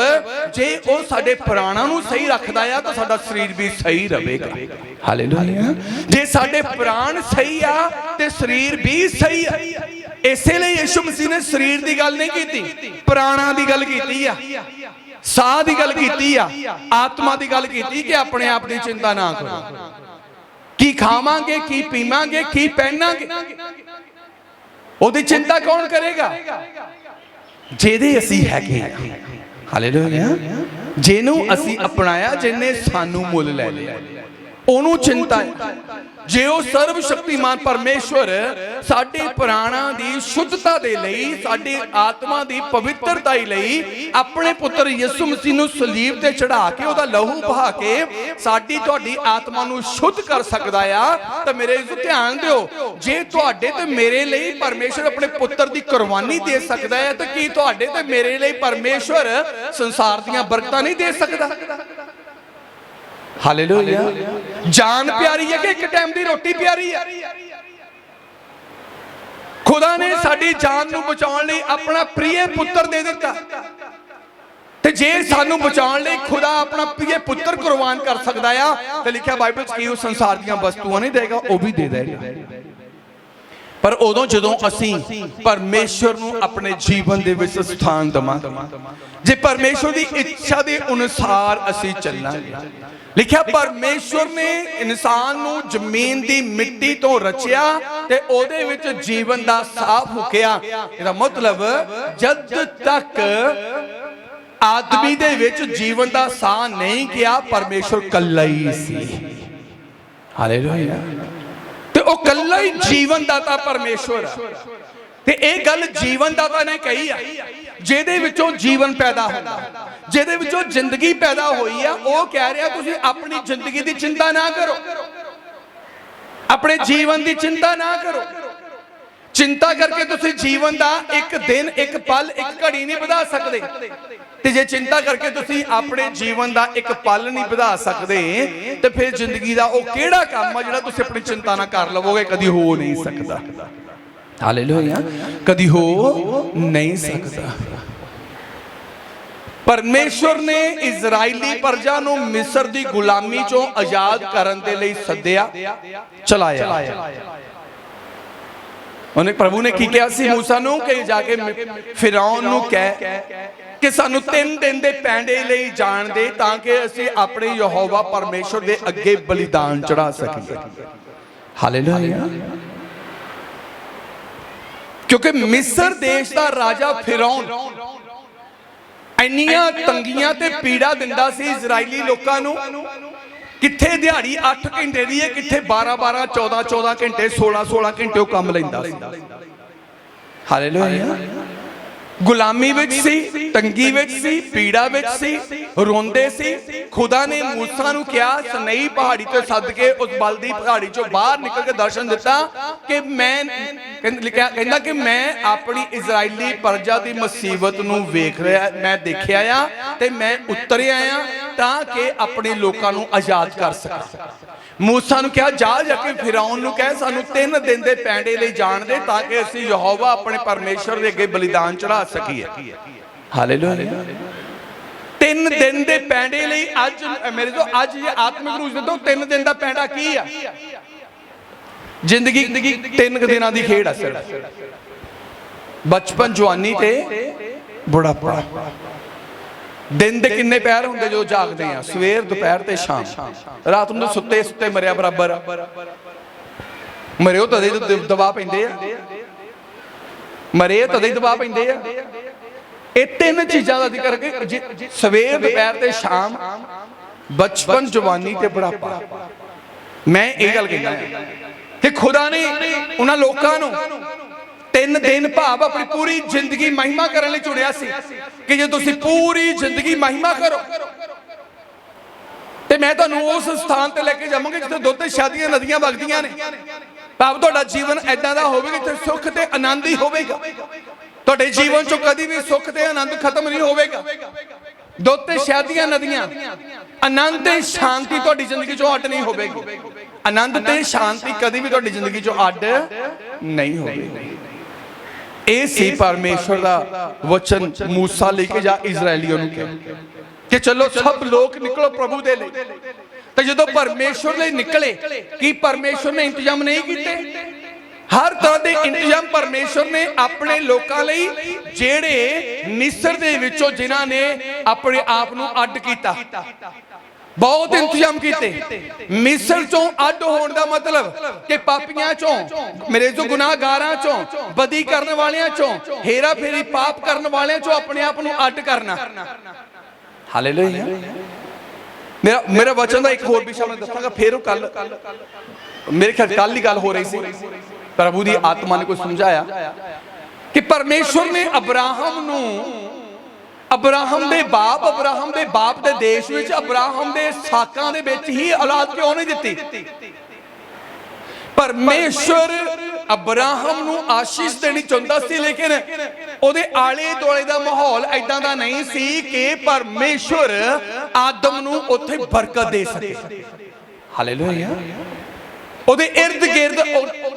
जे ओ साडे प्राणा नूं सही रखदा आ तो साडा शरीर भी सही रहेगा। हालेलुया। जे साडे प्राण सही आ ते शरीर भी सही आ। इसलिए यीशु मसीह ने शरीर की गल नहीं की, प्राणा की गल की, साह की गल की, आत्मा की गल की कि अपने आप की चिंता ना करो। की खावांगे, की पीवांगे, की पहनांगे, ओदी चिंता कौन करेगा? जेदे असी हैगे। हालेलुया। ਜਿਹਨੂੰ ਅਸੀਂ ਅਪਣਾਇਆ, ਜਿਹਨੇ ਸਾਨੂੰ ਮੁੱਲ ਲੈ ਲਿਆ, ਉਹਨੂੰ ਚਿੰਤਾ ਹੈ। ਜੇ ਉਹ ਸਰਵ ਸ਼ਕਤੀਮਾਨ ਪਰਮੇਸ਼ਵਰ ਸਾਡੇ ਪ੍ਰਾਣਾਂ ਦੀ ਸ਼ੁੱਧਤਾ ਦੇ ਲਈ, ਸਾਡੀ ਆਤਮਾ ਦੀ ਪਵਿੱਤਰਤਾ ਲਈ ਆਪਣੇ ਪੁੱਤਰ ਯਿਸੂ ਮਸੀਹ ਨੂੰ ਸਲੀਬ ਤੇ ਚੜਾ ਕੇ ਉਹਦਾ ਲਹੂ ਬਹਾ ਕੇ ਸਾਡੀ ਤੁਹਾਡੀ ਆਤਮਾ ਨੂੰ ਸ਼ੁੱਧ ਕਰ ਸਕਦਾ ਆ, ਤਾਂ ਮੇਰੇ ਇਸ ਧਿਆਨ ਦਿਓ, ਜੇ ਤੁਹਾਡੇ ਤੇ ਮੇਰੇ ਲਈ ਪਰਮੇਸ਼ਵਰ ਆਪਣੇ ਪੁੱਤਰ ਦੀ ਕੁਰਬਾਨੀ ਦੇ ਸਕਦਾ ਹੈ, ਤਾਂ ਕੀ ਤੁਹਾਡੇ ਤੇ ਮੇਰੇ ਲਈ ਪਰਮੇਸ਼ਵਰ ਸੰਸਾਰ ਦੀਆਂ ਬਰਕਤਾਂ ਨਹੀਂ ਦੇ ਸਕਦਾ? ਹਾਲੇਲੂਇਆ। ਜਾਨ ਪਿਆਰੀ ਹੈ ਕਿ ਇੱਕ ਟਾਈਮ ਦੀ ਰੋਟੀ ਪਿਆਰੀ ਹੈ? ਖੁਦਾ ਨੇ ਸਾਡੀ ਜਾਨ ਨੂੰ ਬਚਾਉਣ ਲਈ ਆਪਣਾ ਪ੍ਰਿਯ ਪੁੱਤਰ ਦੇ ਦਿੱਤਾ, ਤੇ ਜੇ ਸਾਨੂੰ ਬਚਾਉਣ ਲਈ ਖੁਦਾ ਆਪਣਾ ਪ੍ਰਿਯ ਪੁੱਤਰ ਕੁਰਬਾਨ ਕਰ ਸਕਦਾ ਆ, ਤੇ ਲਿਖਿਆ ਬਾਈਬਲ 'ਚ ਕਿ ਉਹ ਸੰਸਾਰ ਦੀਆਂ ਵਸਤੂਆਂ ਨਹੀਂ ਦੇਗਾ, ਉਹ ਵੀ ਦੇ ਦੇਗਾ। ਪਰ ਉਦੋਂ ਜਦੋਂ ਅਸੀਂ ਪਰਮੇਸ਼ਵਰ ਨੂੰ ਆਪਣੇ ਜੀਵਨ ਦੇ ਵਿੱਚ ਸਥਾਨ ਦੇਵਾਂਗੇ, ਜੇ ਪਰਮੇਸ਼ਵਰ ਦੀ ਇੱਛਾ ਦੇ ਅਨੁਸਾਰ ਅਸੀਂ ਚੱਲਾਂਗੇ। ਲਿਖਿਆ ਪਰਮੇਸ਼ਵਰ ਨੇ ਇਨਸਾਨ ਨੂੰ ਜ਼ਮੀਨ ਦੀ ਮਿੱਟੀ ਤੋਂ ਰਚਿਆ ਤੇ ਉਹਦੇ ਵਿੱਚ ਜੀਵਨ ਦਾ ਸਾਹ ਫੂਕਿਆ। ਇਹਦਾ ਮਤਲਬ ਜਦ ਤੱਕ ਆਦਮੀ ਦੇ ਵਿੱਚ ਜੀਵਨ ਦਾ ਸਾਹ ਨਹੀਂ ਗਿਆ, ਪਰਮੇਸ਼ਵਰ ਇਕੱਲਾ ਹੀ ਸੀ। ਹਾਲੇਲੂਇਆ। ਤੇ ਉਹ ਇਕੱਲਾ ਹੀ ਜੀਵਨ ਦਾਤਾ ਪਰਮੇਸ਼ਵਰ ਆ। ਤੇ ਇਹ ਗੱਲ ਜੀਵਨ ਦਾਤਾ ਨੇ ਕਹੀ ਆ, ਜਿਹਦੇ ਵਿੱਚੋਂ ਜੀਵਨ ਪੈਦਾ ਹੁੰਦਾ, ਜਿਹਦੇ ਵਿੱਚੋਂ ਜ਼ਿੰਦਗੀ ਪੈਦਾ ਹੋਈ ਆ। ਉਹ ਕਹਿ ਰਿਹਾ ਤੁਸੀਂ ਆਪਣੀ ਜ਼ਿੰਦਗੀ ਦੀ ਚਿੰਤਾ ਨਾ ਕਰੋ, ਆਪਣੇ ਜੀਵਨ ਦੀ ਚਿੰਤਾ ਨਾ ਕਰੋ। ਚਿੰਤਾ ਕਰਕੇ ਤੁਸੀਂ ਜੀਵਨ ਦਾ ਇੱਕ ਦਿਨ, ਇੱਕ ਪਲ, ਇੱਕ ਘੜੀ ਨਹੀਂ ਵਧਾ ਸਕਦੇ। ਤੇ ਜੇ ਚਿੰਤਾ ਕਰਕੇ ਤੁਸੀਂ ਆਪਣੇ ਜੀਵਨ ਦਾ ਇੱਕ ਪਲ ਨਹੀਂ ਵਧਾ ਸਕਦੇ, ਤੇ ਫਿਰ ਜ਼ਿੰਦਗੀ ਦਾ ਉਹ ਕਿਹੜਾ ਕੰਮ ਆ ਜਿਹੜਾ ਤੁਸੀਂ ਆਪਣੀ ਚਿੰਤਾ ਨਾ ਕਰ ਲਵੋਗੇ? ਕਦੀ ਹੋ ਨਹੀਂ ਸਕਦਾ। ਹਾਲੇਲੂਇਆ। ਕਦੀ ਹੋ ਨਹੀਂ ਸਕਦਾ। ਪਰਮੇਸ਼ਵਰ ਨੇ ਇਜ਼ਰਾਈਲੀ ਪ੍ਰਜਾ ਨੂੰ ਮਿਸਰ ਦੀ ਗੁਲਾਮੀ ਚੋਂ ਆਜ਼ਾਦ ਕਰਨ ਦੇ ਲਈ ਸੱਦਿਆ, ਚਲਾਇਆ। ਉਹਨੇ ਪ੍ਰਭੂ ਨੇ ਕੀ ਕਿਹਾ ਸੀ ਮੂਸਾ ਨੂੰ ਕਿ ਜਾ ਕੇ ਫਿਰੌਨ ਨੂੰ ਕਹਿ ਕਿ ਸਾਨੂੰ 3 ਦਿਨ ਦੇ ਪੈਂਡੇ ਲਈ ਜਾਣ ਦੇ, ਤਾਂ ਕਿ ਅਸੀਂ ਆਪਣੇ ਯਹੋਵਾ ਪਰਮੇਸ਼ਵਰ ਦੇ ਅੱਗੇ ਬਲੀਦਾਨ ਚੜਾ ਸਕੀਏ। ਹਾਲੇਲੂਇਆ। ਕਿਉਂਕਿ ਮਿਸਰ ਦੇਸ਼ ਦਾ ਰਾਜਾ ਫਿਰੌਨ ਇੰਨੀਆਂ ਤੰਗੀਆਂ ਤੇ ਪੀੜਾ ਦਿੰਦਾ ਸੀ ਇਜ਼ਰਾਈਲੀ ਲੋਕਾਂ ਨੂੰ। ਕਿੱਥੇ ਦਿਹਾੜੀ 8 ਘੰਟੇ ਦੀ ਹੈ, ਕਿੱਥੇ 12-12, 14-14 ਘੰਟੇ, 16-16 ਘੰਟੇ ਉਹ ਕੰਮ ਲੈਂਦਾ ਸੀ। ਹਾਲੇਲੂਇਆ। ਗੁਲਾਮੀ ਵਿੱਚ ਸੀ, ਤੰਗੀ ਵਿੱਚ ਸੀ, ਪੀੜਾ ਵਿੱਚ ਸੀ, ਰੋਂਦੇ ਸੀ। ਖੁਦਾ ਨੇ ਮੂਸਾ ਨੂੰ ਕਿਹਾ, ਸਨਈ ਪਹਾੜੀ ਤੋਂ ਸੱਦ ਕੇ ਉਸ ਬਲਦੀ ਪਹਾੜੀ ਚੋਂ ਬਾਹਰ ਨਿਕਲ ਕੇ ਦਰਸ਼ਨ ਦਿੱਤਾ ਕਿ ਕਹਿੰਦਾ ਕਿ ਮੈਂ ਆਪਣੀ ਇਜ਼ਰਾਈਲੀ ਪ੍ਰਜਾ ਦੀ ਮੁਸੀਬਤ ਨੂੰ ਵੇਖ ਰਿਹਾ, ਮੈਂ ਦੇਖਿਆ ਆ, ਤੇ ਮੈਂ ਉਤਰਿਆ ਆ ਤਾਂ ਕਿ ਆਪਣੇ ਲੋਕਾਂ ਨੂੰ ਆਜ਼ਾਦ ਕਰ ਸਕਾਂ। ਮੂਸਾ ਨੂੰ ਕਿਹਾ ਜਾ ਕੇ ਫਿਰੌਨ ਨੂੰ ਕਹਿ ਸਾਨੂੰ 3 ਦਿਨ ਦੇ ਪੈਂਡੇ ਲਈ ਜਾਣ ਦੇ, ਤਾਂ ਕਿ ਅਸੀਂ ਯਹੋਵਾ ਆਪਣੇ ਪਰਮੇਸ਼ਵਰ ਦੇ ਅੱਗੇ ਬਲੀਦਾਨ ਚੜਾ ਸਕੀਏ। ਹਾਲੇਲੂਇਆ। 3 ਦਿਨ ਦੇ ਪੈਂਡੇ ਲਈ ਅੱਜ ਮੇਰੇ ਤੋਂ ਅੱਜ ਇਹ ਆਤਮਿਕ ਰੂਪ ਦੇ ਤੋਂ 3 ਦਿਨ ਦਾ ਪੈਂਡਾ ਕੀ ਆ? ਜ਼ਿੰਦਗੀ 3 ਦਿਨਾਂ ਦੀ ਖੇਡ ਆ ਸਿਰਫ। ਬਚਪਨ, ਜਵਾਨੀ ਤੇ ਬੁਢਾਪਾ। ਦਿਨ ਦੇ ਕਿੰਨੇ ਪੈਰ ਹੁੰਦੇ ਜੋ ਜਾਗਦੇ ਆ? ਸਵੇਰ, ਦੁਪਹਿਰ ਤੇ ਸ਼ਾਮ। ਰਾਤ ਨੂੰ ਸੁੱਤੇ ਮਰਿਆ ਬਰਾਬਰ। ਮਰਿਓ ਤਦੇ ਦਬਾਅ ਪੈਂਦੇ ਆ, ਮਰੇ ਤਦੇ ਦਬਾਅ ਪੈਂਦੇ ਆ। ਇਹ 3 ਚੀਜ਼ਾਂ ਦਾ ਜ਼ਿਕਰ ਕਰਕੇ ਸਵੇਰ, ਦੁਪਹਿਰ ਤੇ ਸ਼ਾਮ, ਬਚਪਨ, ਜਵਾਨੀ ਤੇ ਬੁਢਾਪਾ। ਮੈਂ ਇਹ ਗੱਲ ਕਹਿੰਦਾ ਕਿ ਖੁਦਾ ਨੇ ਉਹਨਾਂ ਲੋਕਾਂ ਨੂੰ 3 ਦਿਨ ਭਾਵ ਆਪਣੀ ਪੂਰੀ ਜ਼ਿੰਦਗੀ ਮਹਿਮਾ ਕਰਨ ਲਈ ਚੁਣਿਆ ਸੀ ਕਿ ਜੇ ਤੁਸੀਂ ਪੂਰੀ ਜ਼ਿੰਦਗੀ ਮਹਿਮਾ ਕਰੋ, ਤੇ ਮੈਂ ਤੁਹਾਨੂੰ ਉਸ ਸਥਾਨ ਤੇ ਲੈ ਕੇ ਜਾਵਾਂਗਾ ਜਿੱਥੇ ਦੁੱਧ ਤੇ ਸ਼ਹਿਦ ਦੀਆਂ ਨਦੀਆਂ ਵਗਦੀਆਂ ਨੇ। ਭਾਵ ਤੁਹਾਡਾ ਜੀਵਨ ਐਦਾਂ ਦਾ ਹੋਵੇਗਾ ਜਿੱਥੇ ਸੁੱਖ ਤੇ ਆਨੰਦ ਹੀ ਹੋਵੇਗਾ। ਤੁਹਾਡੇ ਜੀਵਨ ਚੋਂ ਕਦੀ ਵੀ ਸੁੱਖ ਤੇ ਆਨੰਦ ਖਤਮ ਨਹੀਂ ਹੋਵੇਗਾ। ਦੁੱਧ ਤੇ ਸ਼ਹਿਦ ਦੀਆਂ ਨਦੀਆਂ, ਆਨੰਦ ਤੇ ਸ਼ਾਂਤੀ ਤੁਹਾਡੀ ਜ਼ਿੰਦਗੀ ਚੋਂ ਅੱਡ ਨਹੀਂ ਹੋਵੇਗੀ। ਆਨੰਦ ਤੇ ਸ਼ਾਂਤੀ ਕਦੀ ਵੀ ਤੁਹਾਡੀ ਜ਼ਿੰਦਗੀ ਚੋਂ ਅੱਡ ਨਹੀਂ ਹੋਵੇਗੀ। ਇਹ ਸੀ ਪਰਮੇਸ਼ਵਰ ਦਾ ਵਚਨ ਮੂਸਾ ਲੈ ਕੇ ਜਾ ਇਜ਼ਰਾਈਲੀਆਂ ਨੂੰ ਕਿ ਚਲੋ ਸਭ ਲੋਕ ਨਿਕਲੋ ਪ੍ਰਭੂ ਦੇ ਲਈ। ਤੇ ਜਦੋਂ ਪਰਮੇਸ਼ਵਰ ਲਈ ਨਿਕਲੇ, ਕੀ ਪਰਮੇਸ਼ਵਰ ਨੇ ਇੰਤਜ਼ਾਮ ਨਹੀਂ ਕੀਤੇ? ਹਰ ਤਰ੍ਹਾਂ ਦੇ ਇੰਤਜ਼ਾਮ ਪਰਮੇਸ਼ਵਰ ਨੇ ਆਪਣੇ ਲੋਕਾਂ ਲਈ, ਜਿਹੜੇ ਮਿਸਰ ਦੇ ਵਿੱਚੋਂ ਜਿਨ੍ਹਾਂ ਨੇ ਆਪਣੇ ਆਪ ਨੂੰ ਅੱਡ ਕੀਤਾ, ਬਹੁਤ ਇੰਤਜ਼ਾਮ ਕੀਤੇ। ਮਿਸਰ ਚੋਂ ਅੱਡ ਹੋਣ ਦਾ ਮਤਲਬ ਕਿ ਪਾਪੀਆਂ ਚੋਂ, ਮੇਰੇ ਤੋਂ ਗੁਨਾਹਗਾਰਾਂ ਚੋਂ, ਬਦੀ ਕਰਨ ਵਾਲਿਆਂ ਚੋਂ, ਹੇਰਾ ਫੇਰੀ ਪਾਪ ਕਰਨ ਵਾਲਿਆਂ ਚੋਂ ਆਪਣੇ ਆਪ ਨੂੰ ਅੱਡ ਕਰਨਾ। हालेलुया। मेरा मेरा वचन का एक होर विषय मैं दसांगा, फिर कल मेरे ख्याल कल ही गल हो रही सी, प्रभु की आत्मा ने कोई समझाया कि परमेश्वर ने अब्राहम नू, अब्राहम दे बाप दे देश विच, अब्राहम दे साकां दे विच ही औलाद क्यों नहीं दिती? परमेश्वर अब्राहम नू आशीष देनी चाहता सी, लेकिन ओदे आले दुआले दा माहौल इदां दा नहीं सी कि परमेश्वर आदम नू उत्थे बरकत दे सके। हालेलुया। ओदे इर्द गिर्द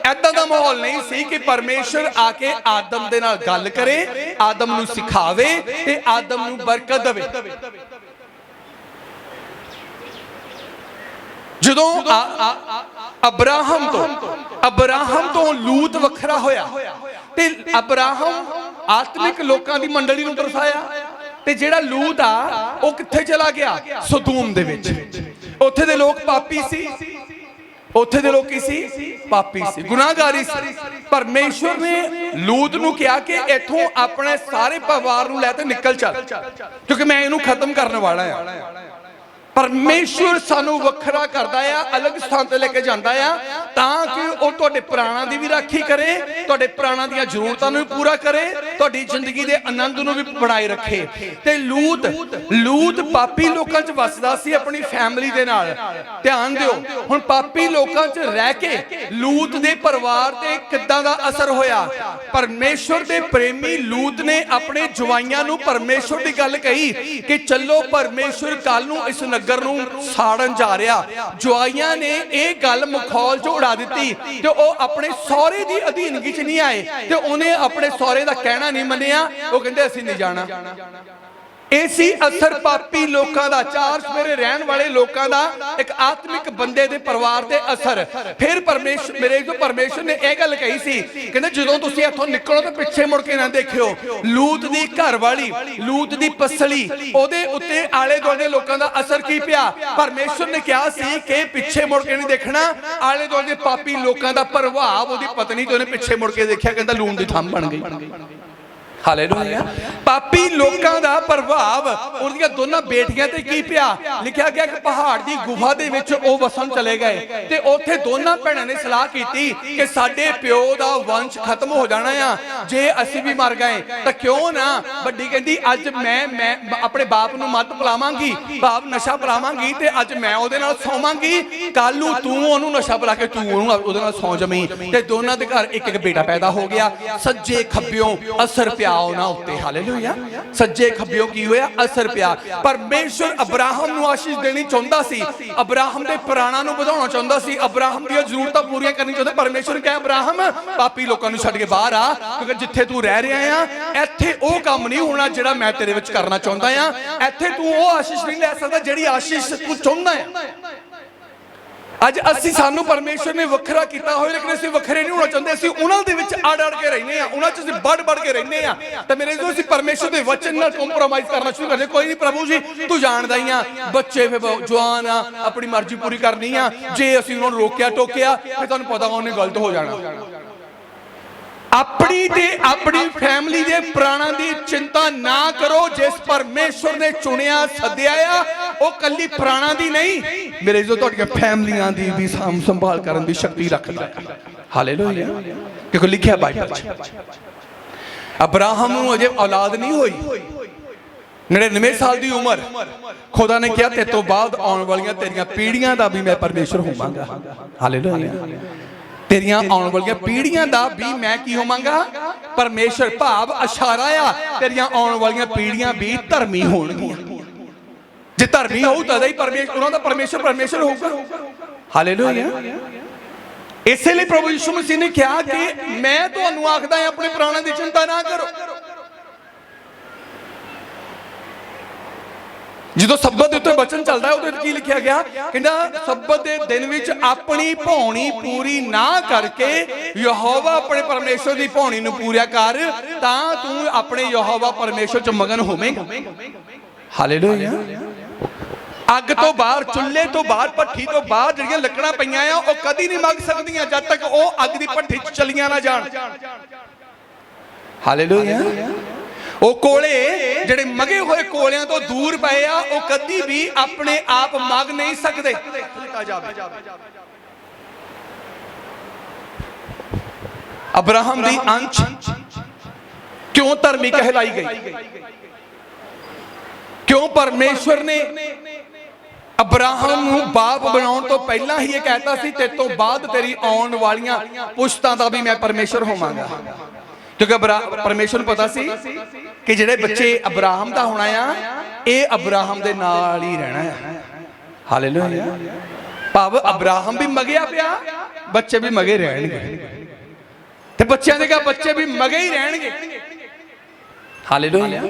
ऐदा दा माहौल नहीं सी कि परमेश्वर आके आदम दे नाल गल करे, आदम नू सिखावे ते आदम नू बरकत देवे। जदों अब्राहम तो लूत वखरा होया ते अब्राहम आत्मिक लोकां दी मंडली नू दर्शाया, ते जेड़ा लूत आ वो कित्थे चला गया? सदूम दे विच। उत्थे दे लोग पापी सी, उत्थे दे लोग की सी? पापी सी, गुनाहगारी सी। परमेश्वर ने लूत नू कहा कि इथों अपने सारे परिवार नू लैके निकल चल, क्योंकि मैं इनू खत्म करने वाला है। परमेश्वर सानू वखरा करदा है, अलग स्थान ते लेके जांदा है ताकि वो तुहाडे प्राणां दी भी राखी करे, तुहाडे प्राणां दीयां जरूरतां नू भी पूरा करे, तुहाडी जिंदगी दे आनंद नू भी बनाए रखे। ते लूत पापी लोकां च वसदा सी अपनी फैमिली दे नाल। ध्यान दिओ, हुण पापी लोकां च रह के लूत दे परिवार ते किद्दां दा असर होया? परमेश्वर दे प्रेमी लूत ने अपने जवाइयां नू परमेश्वर दी गल कही कि चलो परमेश्वर कल नू इस नगर नू साड़न जा रहा। जवाइयां ने यह गल मखौल च उड़ा दी ते वो अपने सौरे की अधीनगी च नहीं आए, ते उन्हें अपने सौरे का कहना नहीं मनिया। वो कहते असीं नहीं जाना। ऐसी असर पापी लोकां दा, चार सवेरे रहन वाले लोकां दा, एक आत्मिक बंदे दे परिवार ते असर। फिर परमेश्वर मेरे जो परमेश्वर ने यह गल कही सी, कहंदे जदों तुसीं इत्थों निकलो तो पिछे मुड़ के ना देखियो। लूत दी घर वाली, लूत दी पसली, ओदे उत्ते आले दुआले लोकां दा असर की पिया? परमेश्वर ने कहा सी कि पिछे मुड़ के नहीं देखना। आले दुआले पापी लोकां दा प्रभाव ओदी पत्नी ते उहने पिछे मुड़ के देखिया, कहंदा लून दी थंम बन गई। हालेलुया। पापी लोकां दा प्रभाव उहदियां दोनों बेटियां ते की पिया? लिखिया गया कि पहाड़ दी गुफा दे विच ओ वसन चले गए ते उत्थे दोनों भैणां ने सलाह कीती कि साडे प्यो दा वंश खत्म हो जाना आ, जे असीं भी मर गए तां क्यों ना वड्डी कहंदी अज मैं अपने बाप नूं मत पिलावांगी, बाप नशा पिलावांगी ते अज मैं ओहदे नाल सौवांगी, कल नूं तूं ओहनूं नशा पिला के तूं ओहदे नाल सौ जमी। ते दोनों दे घर एक एक बेटा पैदा हो गया। सज्जे खब्बियों असर पिया उन्हां उत्ते। हालेलुया। सज्जे खब्बियों की होया? असर पिया। परमेश्वर अब्राहम नूं आशीष देनी चाहुंदा सी, अब्राहम दे प्राणां नूं वधाउणा चाहुंदा सी, अब्राहम दी जरूरतां पूरीआं करनी चाहुंदा। परमेश्वर कहे अब्राहम पापी लोकां नूं छड्ड के बाहर आ, क्योंकि जिथे तू रह रहा आ इत्थे ओ काम नहीं होना जिहड़ा मैं तेरे विच करना चाहुंदा आ। इत्थे तू ओ आशीष नहीं लै सकदा जिहड़ी आशीष तू चाहुंदा है। अज असी सानू परमेश्वर ने वखरा किया हो, लेकिन असीं वखरे नहीं होना चाहते। असीं उन्हां दे विच अड़ के रहने आ, उन्हां च असीं बढ़ के रहने आ। ते मेरे जो असीं परमेश्वर दे वचन नाल कंप्रोमाइज करना शुरू कर दे। कोई नहीं प्रभु जी तू जानदा ही आ, बच्चे फिर जवान आ, अपनी मर्जी पूरी करनी आ, जे असीं उन्हां नूं रोकिया टोकिया फिर तुहानूं पता उन्हें गलत हो जाना। अपनी ते अपनी फैमिली दे प्राणां दी चिंता ना करो। जिस परमेश्वर ने चुनिया सद्या आ वो कल्ली प्राणां दी नहीं, मेरे जो तुहाडीआं फैमिलियां दी भी साम संभाल करन दी शक्ति रखदा है। हालेलुया। क्योंकि लिखिया बाइबल च अब्राहम नूं अजे औलाद नहीं होई, 99 साल दी उम्र, खुदा ने कहा ते तो बाद आने वालियां तेरियां पीढ़ियां दा भी मैं परमेश्वर होवांगा। हालेलुया। तेरियां आने वाली पीढ़ियां दा भी मैं की होवांगा परमेश्वर। भाव इशारा आ तेरियां आने वाली पीढ़ियां भी धर्मी होणगियां। जे धर्मी होऊ तद ही परमेश्वर उन्हां दा परमेश्वर होऊगा। हालेलुया। इसलिए प्रभु यीशु मसीह ने कहा कि मैं तुहानूं आखदा हां अपने प्राणां दी चिंता ना करो। जो सब्बत के उत्ते वचन चलता है उहदे की लिखा गया, कहंदा सब्बत के दिन विच अपनी भौणी पूरी ना करके यहोवा अपने परमेश्वर की भौणी नूं पूरा कर, तां तू अपने यहोवा परमेश्वर च मगन होवेगा। हालेलुया। अग तो बाहर, चुल्हे तो बाहर, भट्ठी तो बाहर जिहड़ियां लकड़ां पईआं आ ओह कदी नहीं मग सकदियां जद तक ओह अग दी भट्ठी च चलियां ना जाण। हालेलुया। ਉਹ ਕੋਲੇ ਜਿਹੜੇ ਮਗੇ ਹੋਏ ਕੋਲਿਆਂ ਤੋਂ ਦੂਰ ਪਏ ਆ, ਉਹ ਕਦੀ ਵੀ ਆਪਣੇ ਆਪ ਮੰਗ ਨਹੀਂ ਸਕਦੇ। ਅਬਰਾਹਮ ਦੀ ਅੰਸ਼ ਕਿਉਂ ਧਰਮੀ ਕਹਿਲਾਈ ਗਈ? ਕਿਉਂ ਪਰਮੇਸ਼ਵਰ ਨੇ ਅਬਰਾਹਮ ਨੂੰ ਬਾਪ ਬਣਾਉਣ ਤੋਂ ਪਹਿਲਾਂ ਹੀ ਇਹ ਕਹਿਤਾ ਸੀ, ਤੇ ਤੋਂ ਬਾਅਦ ਤੇਰੀ ਆਉਣ ਵਾਲੀਆਂ ਪੁਸ਼ਤਾਂ ਦਾ ਵੀ ਮੈਂ ਪਰਮੇਸ਼ਵਰ ਹੋਵਾਂਗਾ। ਕਿਉਂਕਿ ਪਰਮੇਸ਼ਵਰ ਨੂੰ ਪਤਾ ਸੀ ਕਿ ਜਿਹੜੇ ਬੱਚੇ ਅਬਰਾਹਮ ਦਾ ਹੋਣਾ ਆ, ਇਹ ਅਬਰਾਹਮ ਦੇ ਨਾਲ ਹੀ ਰਹਿਣਾ ਆ। ਹਾਲੇਲੂਇਆ। ਭਾਵ ਅਬਰਾਹਮ ਵੀ ਮਗਿਆ ਪਿਆ, ਬੱਚੇ ਵੀ ਮਗੇ ਰਹਿਣਗੇ, ਤੇ ਬੱਚਿਆਂ ਦੇ ਬੱਚੇ ਵੀ ਮਗੇ ਹੀ ਰਹਿਣਗੇ। ਹਾਲੇਲੂਇਆ।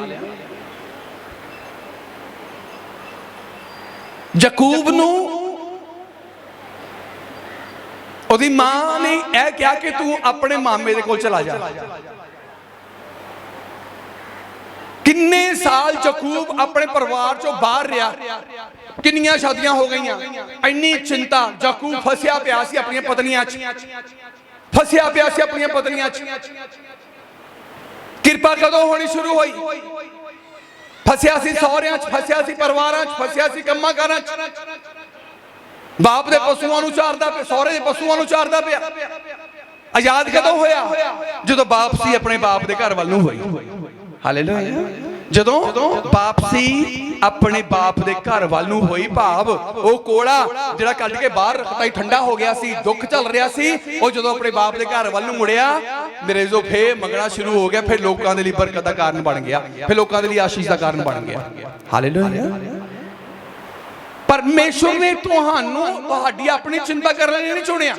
ਯਾਕੂਬ ਨੂੰ ਉਹਦੀ ਮਾਂ ਨੇ ਇਹ ਕਿਹਾ ਕਿ ਤੂੰ ਆਪਣੇ ਮਾਮੇ ਦੇ ਕੋਲ ਚਲਾ ਜਾ। ਕਿੰਨੇ ਸਾਲ ਯਾਕੂਬ ਆਪਣੇ ਪਰਿਵਾਰ ਚੋਂ ਬਾਹਰ ਰਿਹਾ, ਕਿੰਨੀਆਂ ਸ਼ਾਦੀਆਂ ਹੋ ਗਈਆਂ, ਇੰਨੀ ਚਿੰਤਾ। ਯਾਕੂਬ ਫਸਿਆ ਪਿਆ ਸੀ ਆਪਣੀਆਂ ਪਤਨੀਆਂ 'ਚ, ਫਸਿਆ ਪਿਆ ਸੀ ਆਪਣੀਆਂ ਪਤਨੀਆਂ 'ਚ। ਕਿਰਪਾ ਕਦੋਂ ਹੋਣੀ ਸ਼ੁਰੂ ਹੋਈ? ਫਸਿਆ ਸੀ ਸਹੁਰਿਆਂ 'ਚ, ਫਸਿਆ ਸੀ ਪਰਿਵਾਰਾਂ 'ਚ, ਫਸਿਆ ਸੀ ਕੰਮਾਂ ਕਾਰਾਂ 'ਚ। ਬਾਪ ਦੇ ਪਸ਼ੂਆਂ ਨੂੰ ਚਾਰਦਾ ਪਿਆ, ਸਹੁਰੇ ਦੇ ਪਸ਼ੂਆਂ ਨੂੰ ਚਾਰਦਾ ਪਿਆ। ਆਜ਼ਾਦ ਕਦੋਂ ਹੋਇਆ? ਜਦੋਂ ਵਾਪਸੀ ਆਪਣੇ ਬਾਪ ਦੇ ਘਰ ਵੱਲ ਨੂੰ ਹੋਈ। ਹਾਲੇਲੂਇਆ। ਜਦੋਂ ਵਾਪਸੀ ਆਪਣੇ ਬਾਪ ਦੇ ਘਰ ਵੱਲ ਨੂੰ ਹੋਈ, ਭਾਵ ਉਹ ਕੋਲਾ ਜਿਹੜਾ ਕੱਢ ਕੇ ਬਾਹਰ ਰੱਖਤਾ ਹੀ ਠੰਡਾ ਹੋ ਗਿਆ ਸੀ, ਦੁੱਖ ਚੱਲ ਰਿਹਾ ਸੀ, ਉਹ ਜਦੋਂ ਆਪਣੇ ਬਾਪ ਦੇ ਘਰ ਵੱਲ ਨੂੰ ਮੁੜਿਆ, ਮੇਰੇ ਜੋ ਫੇਰ ਮੰਗਣਾ ਸ਼ੁਰੂ ਹੋ ਗਿਆ। ਫਿਰ ਲੋਕਾਂ ਦੇ ਲਈ ਬਰਕਤ ਦਾ ਕਾਰਨ ਬਣ ਗਿਆ, ਫਿਰ ਲੋਕਾਂ ਦੇ ਲਈ ਆਸ਼ੀਸ਼ ਦਾ ਕਾਰਨ ਬਣ ਗਿਆ। ਹਾਲੇਲੂਇਆ। ਪਰਮੇਸ਼ਵਰ ਨੇ ਤੁਹਾਨੂੰ ਤੁਹਾਡੀ ਆਪਣੀ ਚਿੰਤਾ ਕਰਨ ਲਈ ਨਹੀਂ ਚੁਣਿਆ।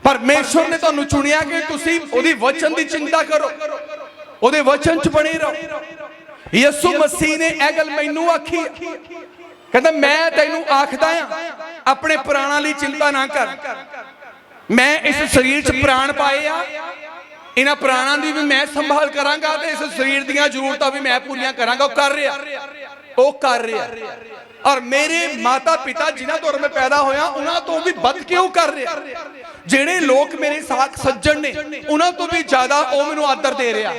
ਪਰਮੇਸ਼ਵਰ ਨੇ ਤੁਹਾਨੂੰ ਚੁਣਿਆ ਕਿ ਤੁਸੀਂ ਉਹਦੀ ਵਚਨ ਦੀ ਚਿੰਤਾ ਕਰੋ, ਉਹਦੇ ਵਚਨ 'ਚ ਬਣੇ ਰਹੋ। ਯਿਸੂ ਮਸੀਹ ਨੇ ਇਹ ਗੱਲ ਮੈਨੂੰ ਆਖੀ, ਕਹਿੰਦਾ ਮੈਂ ਤੈਨੂੰ ਆਖਦਾ ਆ, ਆਪਣੇ ਪ੍ਰਾਣਾਂ ਲਈ ਚਿੰਤਾ ਨਾ ਕਰ। ਮੈਂ ਇਸ ਸਰੀਰ 'ਚ ਪ੍ਰਾਣ ਪਾਏ ਆ, ਇਹਨਾਂ ਪ੍ਰਾਣਾਂ ਦੀ ਵੀ ਮੈਂ ਸੰਭਾਲ ਕਰਾਂਗਾ, ਤੇ ਇਸ ਸਰੀਰ ਦੀਆਂ ਜ਼ਰੂਰਤਾਂ ਵੀ ਮੈਂ ਪੂਰੀਆਂ ਕਰਾਂਗਾ। ਉਹ ਕਰ ਰਿਹਾ, ਉਹ ਕਰ ਰਿਹਾ। ਔਰ ਮੇਰੇ ਮਾਤਾ ਪਿਤਾ ਜਿਨ੍ਹਾਂ ਤੋਂ ਮੈਂ ਪੈਦਾ ਹੋਇਆ, ਉਹਨਾਂ ਤੋਂ ਵੀ ਵੱਧ ਕੇ ਉਹ ਕਰ ਰਿਹਾ। ਜਿਹੜੇ ਲੋਕ ਮੇਰੇ ਸਾਥ ਸੱਜਣ ਨੇ, ਉਹਨਾਂ ਤੋਂ ਵੀ ਜ਼ਿਆਦਾ ਉਹ ਮੈਨੂੰ ਆਦਰ ਦੇ ਰਿਹਾ।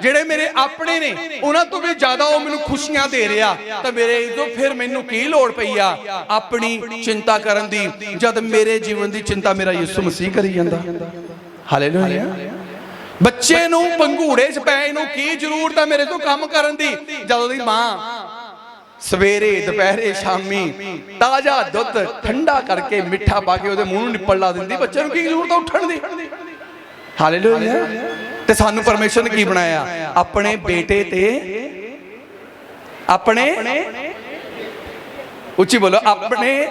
ਜਿਹੜੇ ਮੇਰੇ ਆਪਣੇ ਨੇ, ਉਹਨਾਂ ਤੋਂ ਵੀ ਜ਼ਿਆਦਾ ਉਹ ਮੈਨੂੰ ਖੁਸ਼ੀਆਂ ਦੇ ਰਿਹਾ। ਤਾਂ ਮੇਰੇ ਇਦੋਂ ਫਿਰ ਮੈਨੂੰ ਕੀ ਲੋੜ ਪਈ ਆ ਆਪਣੀ ਚਿੰਤਾ ਕਰਨ ਦੀ, ਜਦ ਮੇਰੇ ਜੀਵਨ ਦੀ ਚਿੰਤਾ ਮੇਰਾ ਯਿਸੂ ਮਸੀਹ ਕਰੀ ਜਾਂਦਾ। ਹਾਲੇਲੂਇਆ। ਬੱਚੇ ਨੂੰ ਪੰਘੂੜੇ 'ਚ ਪੈ ਇਹਨੂੰ ਕੀ ਜ਼ਰੂਰਤ ਹੈ ਮੇਰੇ ਤੋਂ ਕੰਮ ਕਰਨ ਦੀ, ਜਦੋਂ ਦੀ ਮਾਂ ਸਵੇਰੇ ਦੁਪਹਿਰੇ ਸ਼ਾਮੀ ਤਾਜ਼ਾ ਦੁੱਧ ਠੰਡਾ ਕਰਕੇ ਮਿੱਠਾ ਪਾ ਕੇ ਉਹਦੇ ਮੂੰਹ ਨੂੰ ਨਿੱਪਲ ਲਾ ਦਿੰਦੀ। ਬੱਚੇ ਨੂੰ ਕੀ ਜ਼ਰੂਰਤ ਹੈ ਉੱਠਣ ਦੀ? ਹਾਲੇਲੂਇਆ। ਤੇ ਸਾਨੂੰ ਪਰਮੇਸ਼ਰ ਨੇ ਕੀ ਬਣਾਇਆ? ਆਪਣੇ ਬੇਟੇ ਤੇ ਆਪਣੇ, ਉੱਚੀ ਬੋਲੋ, ਆਪਣੇ,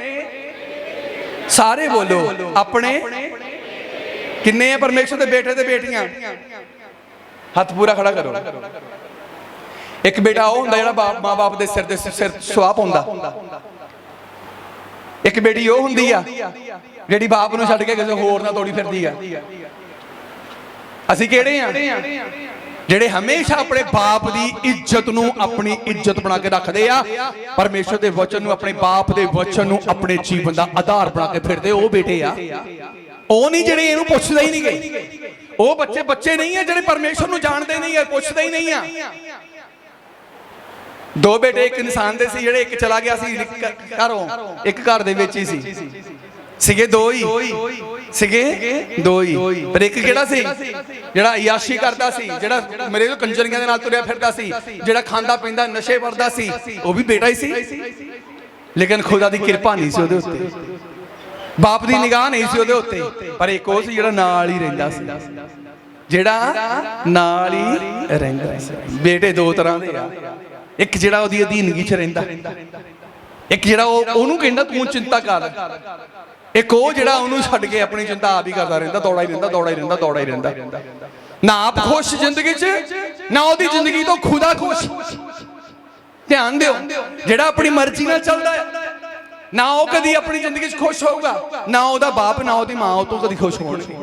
ਸਾਰੇ ਬੋਲੋ, ਆਪਣੇ। ਕਿੰਨੇ ਆ ਪਰਮੇਸ਼ਰ ਦੇ ਬੇਟੇ ਤੇ ਬੇਟੀਆਂ? ਹੱਥ ਪੂਰਾ ਖੜਾ ਕਰੋ। ਇੱਕ ਬੇਟਾ ਉਹ ਹੁੰਦਾ ਜਿਹੜਾ ਮਾਂ ਬਾਪ ਦੇ ਸਿਰ ਸੁਆਹ ਪਾਉਂਦਾ। ਇੱਕ ਬੇਟੀ ਉਹ ਹੁੰਦੀ ਆ ਜਿਹੜੀ ਬਾਪ ਨੂੰ ਛੱਡ ਕੇ ਕਿਸੇ ਹੋਰ ਨਾਲ ਤੋੜੀ ਫਿਰਦੀ ਆ। ਅਸੀਂ ਕਿਹੜੇ ਆ? ਜਿਹੜੇ ਹਮੇਸ਼ਾ ਆਪਣੇ ਬਾਪ ਦੀ ਇੱਜ਼ਤ ਨੂੰ ਆਪਣੀ ਇੱਜ਼ਤ ਬਣਾ ਕੇ ਰੱਖਦੇ ਆ, ਪਰਮੇਸ਼ਰ ਦੇ ਵਚਨ ਨੂੰ, ਆਪਣੇ ਬਾਪ ਦੇ ਵਚਨ ਨੂੰ ਆਪਣੇ ਜੀਵਨ ਦਾ ਆਧਾਰ ਬਣਾ ਕੇ ਫਿਰਦੇ। ਉਹ ਬੇਟੇ ਆ, ਉਹ ਨਹੀਂ ਜਿਹੜੇ ਇਹਨੂੰ ਪੁੱਛਦੇ ਹੀ ਨਹੀਂ ਗਏ। ਉਹ ਬੱਚੇ ਨਹੀਂ ਆ ਜਿਹੜੇ ਪਰਮੇਸ਼ਰ ਨੂੰ ਜਾਣਦੇ ਨਹੀਂ ਆ, ਪੁੱਛਦੇ ਹੀ ਨਹੀਂ ਆ। ਦੋ ਬੇਟੇ ਇੱਕ ਇਨਸਾਨ ਦੇ ਸੀ, ਜਿਹੜੇ ਇੱਕ ਚਲਾ ਗਿਆ ਸੀ ਘਰੋਂ, ਇੱਕ ਘਰ ਦੇ ਵਿੱਚ ਹੀ ਸੀਗੇ ਦੋ ਹੀ ਸੀਗੇ, ਦੋ ਹੀ। ਪਰ ਇੱਕ ਕਿਹੜਾ ਸੀ? ਜਿਹੜਾ ਅਯਾਸ਼ੀ ਕਰਦਾ ਸੀ, ਜਿਹੜਾ ਮੇਰੇ ਤੋਂ ਕੰਜਰੀਆਂ ਦੇ ਨਾਲ ਤੁਰਿਆ ਫਿਰਦਾ ਸੀ, ਜਿਹੜਾ ਖਾਂਦਾ ਪੀਂਦਾ ਨਸ਼ੇ ਕਰਦਾ ਸੀ, ਉਹ ਵੀ ਬੇਟਾ ਹੀ ਸੀ। ਲੇਕਿਨ ਖੁਦਾ ਦੀ ਕਿਰਪਾ ਨਹੀਂ ਸੀ ਉਹਦੇ ਉੱਤੇ, ਬਾਪ ਦੀ ਨਿਗਾਹ ਨਹੀਂ ਸੀ ਉਹਦੇ ਉੱਤੇ। ਪਰ ਇੱਕ ਉਹ ਸੀ ਜਿਹੜਾ ਨਾਲ ਹੀ ਰਹਿੰਦਾ ਸੀ, ਜਿਹੜਾ ਨਾਲ ਹੀ ਰਹਿੰਦਾ ਸੀ। ਬੇਟੇ ਦੋ ਤਰ੍ਹਾਂ ਦੇ ਆ, ਇੱਕ ਜਿਹੜਾ ਉਹਦੀ ਅਧੀਨਗੀ 'ਚ ਰਹਿੰਦਾ, ਇੱਕ ਜਿਹੜਾ ਉਹਨੂੰ ਕਹਿੰਦਾ ਤੂੰ ਚਿੰਤਾ ਕਰ, ਇੱਕ ਉਹ ਜਿਹੜਾ ਉਹਨੂੰ ਛੱਡ ਕੇ ਆਪਣੀ ਚਿੰਤਾ ਆਪ ਹੀ ਕਰਦਾ ਰਹਿੰਦਾ, ਦੌੜਾ ਹੀ ਰਹਿੰਦਾ, ਦੌੜਾ ਹੀ ਰਹਿੰਦਾ, ਦੌੜਾ ਹੀ ਰਹਿੰਦਾ। ਨਾ ਆਪ ਖੁਸ਼ ਜ਼ਿੰਦਗੀ 'ਚ, ਨਾ ਉਹਦੀ ਜ਼ਿੰਦਗੀ ਤੋਂ ਖੁਦਾ ਖੁਸ਼। ਧਿਆਨ ਦਿਓ, ਜਿਹੜਾ ਆਪਣੀ ਮਰਜ਼ੀ ਨਾਲ ਚੱਲਦਾ ਹੈ, ਨਾ ਉਹ ਕਦੀ ਆਪਣੀ ਜ਼ਿੰਦਗੀ 'ਚ ਖੁਸ਼ ਹੋਊਗਾ, ਨਾ ਉਹਦਾ ਬਾਪ, ਨਾ ਉਹਦੀ ਮਾਂ ਉਹ ਤੋਂ ਕਦੀ ਖੁਸ਼ ਹੋਣਗੇ।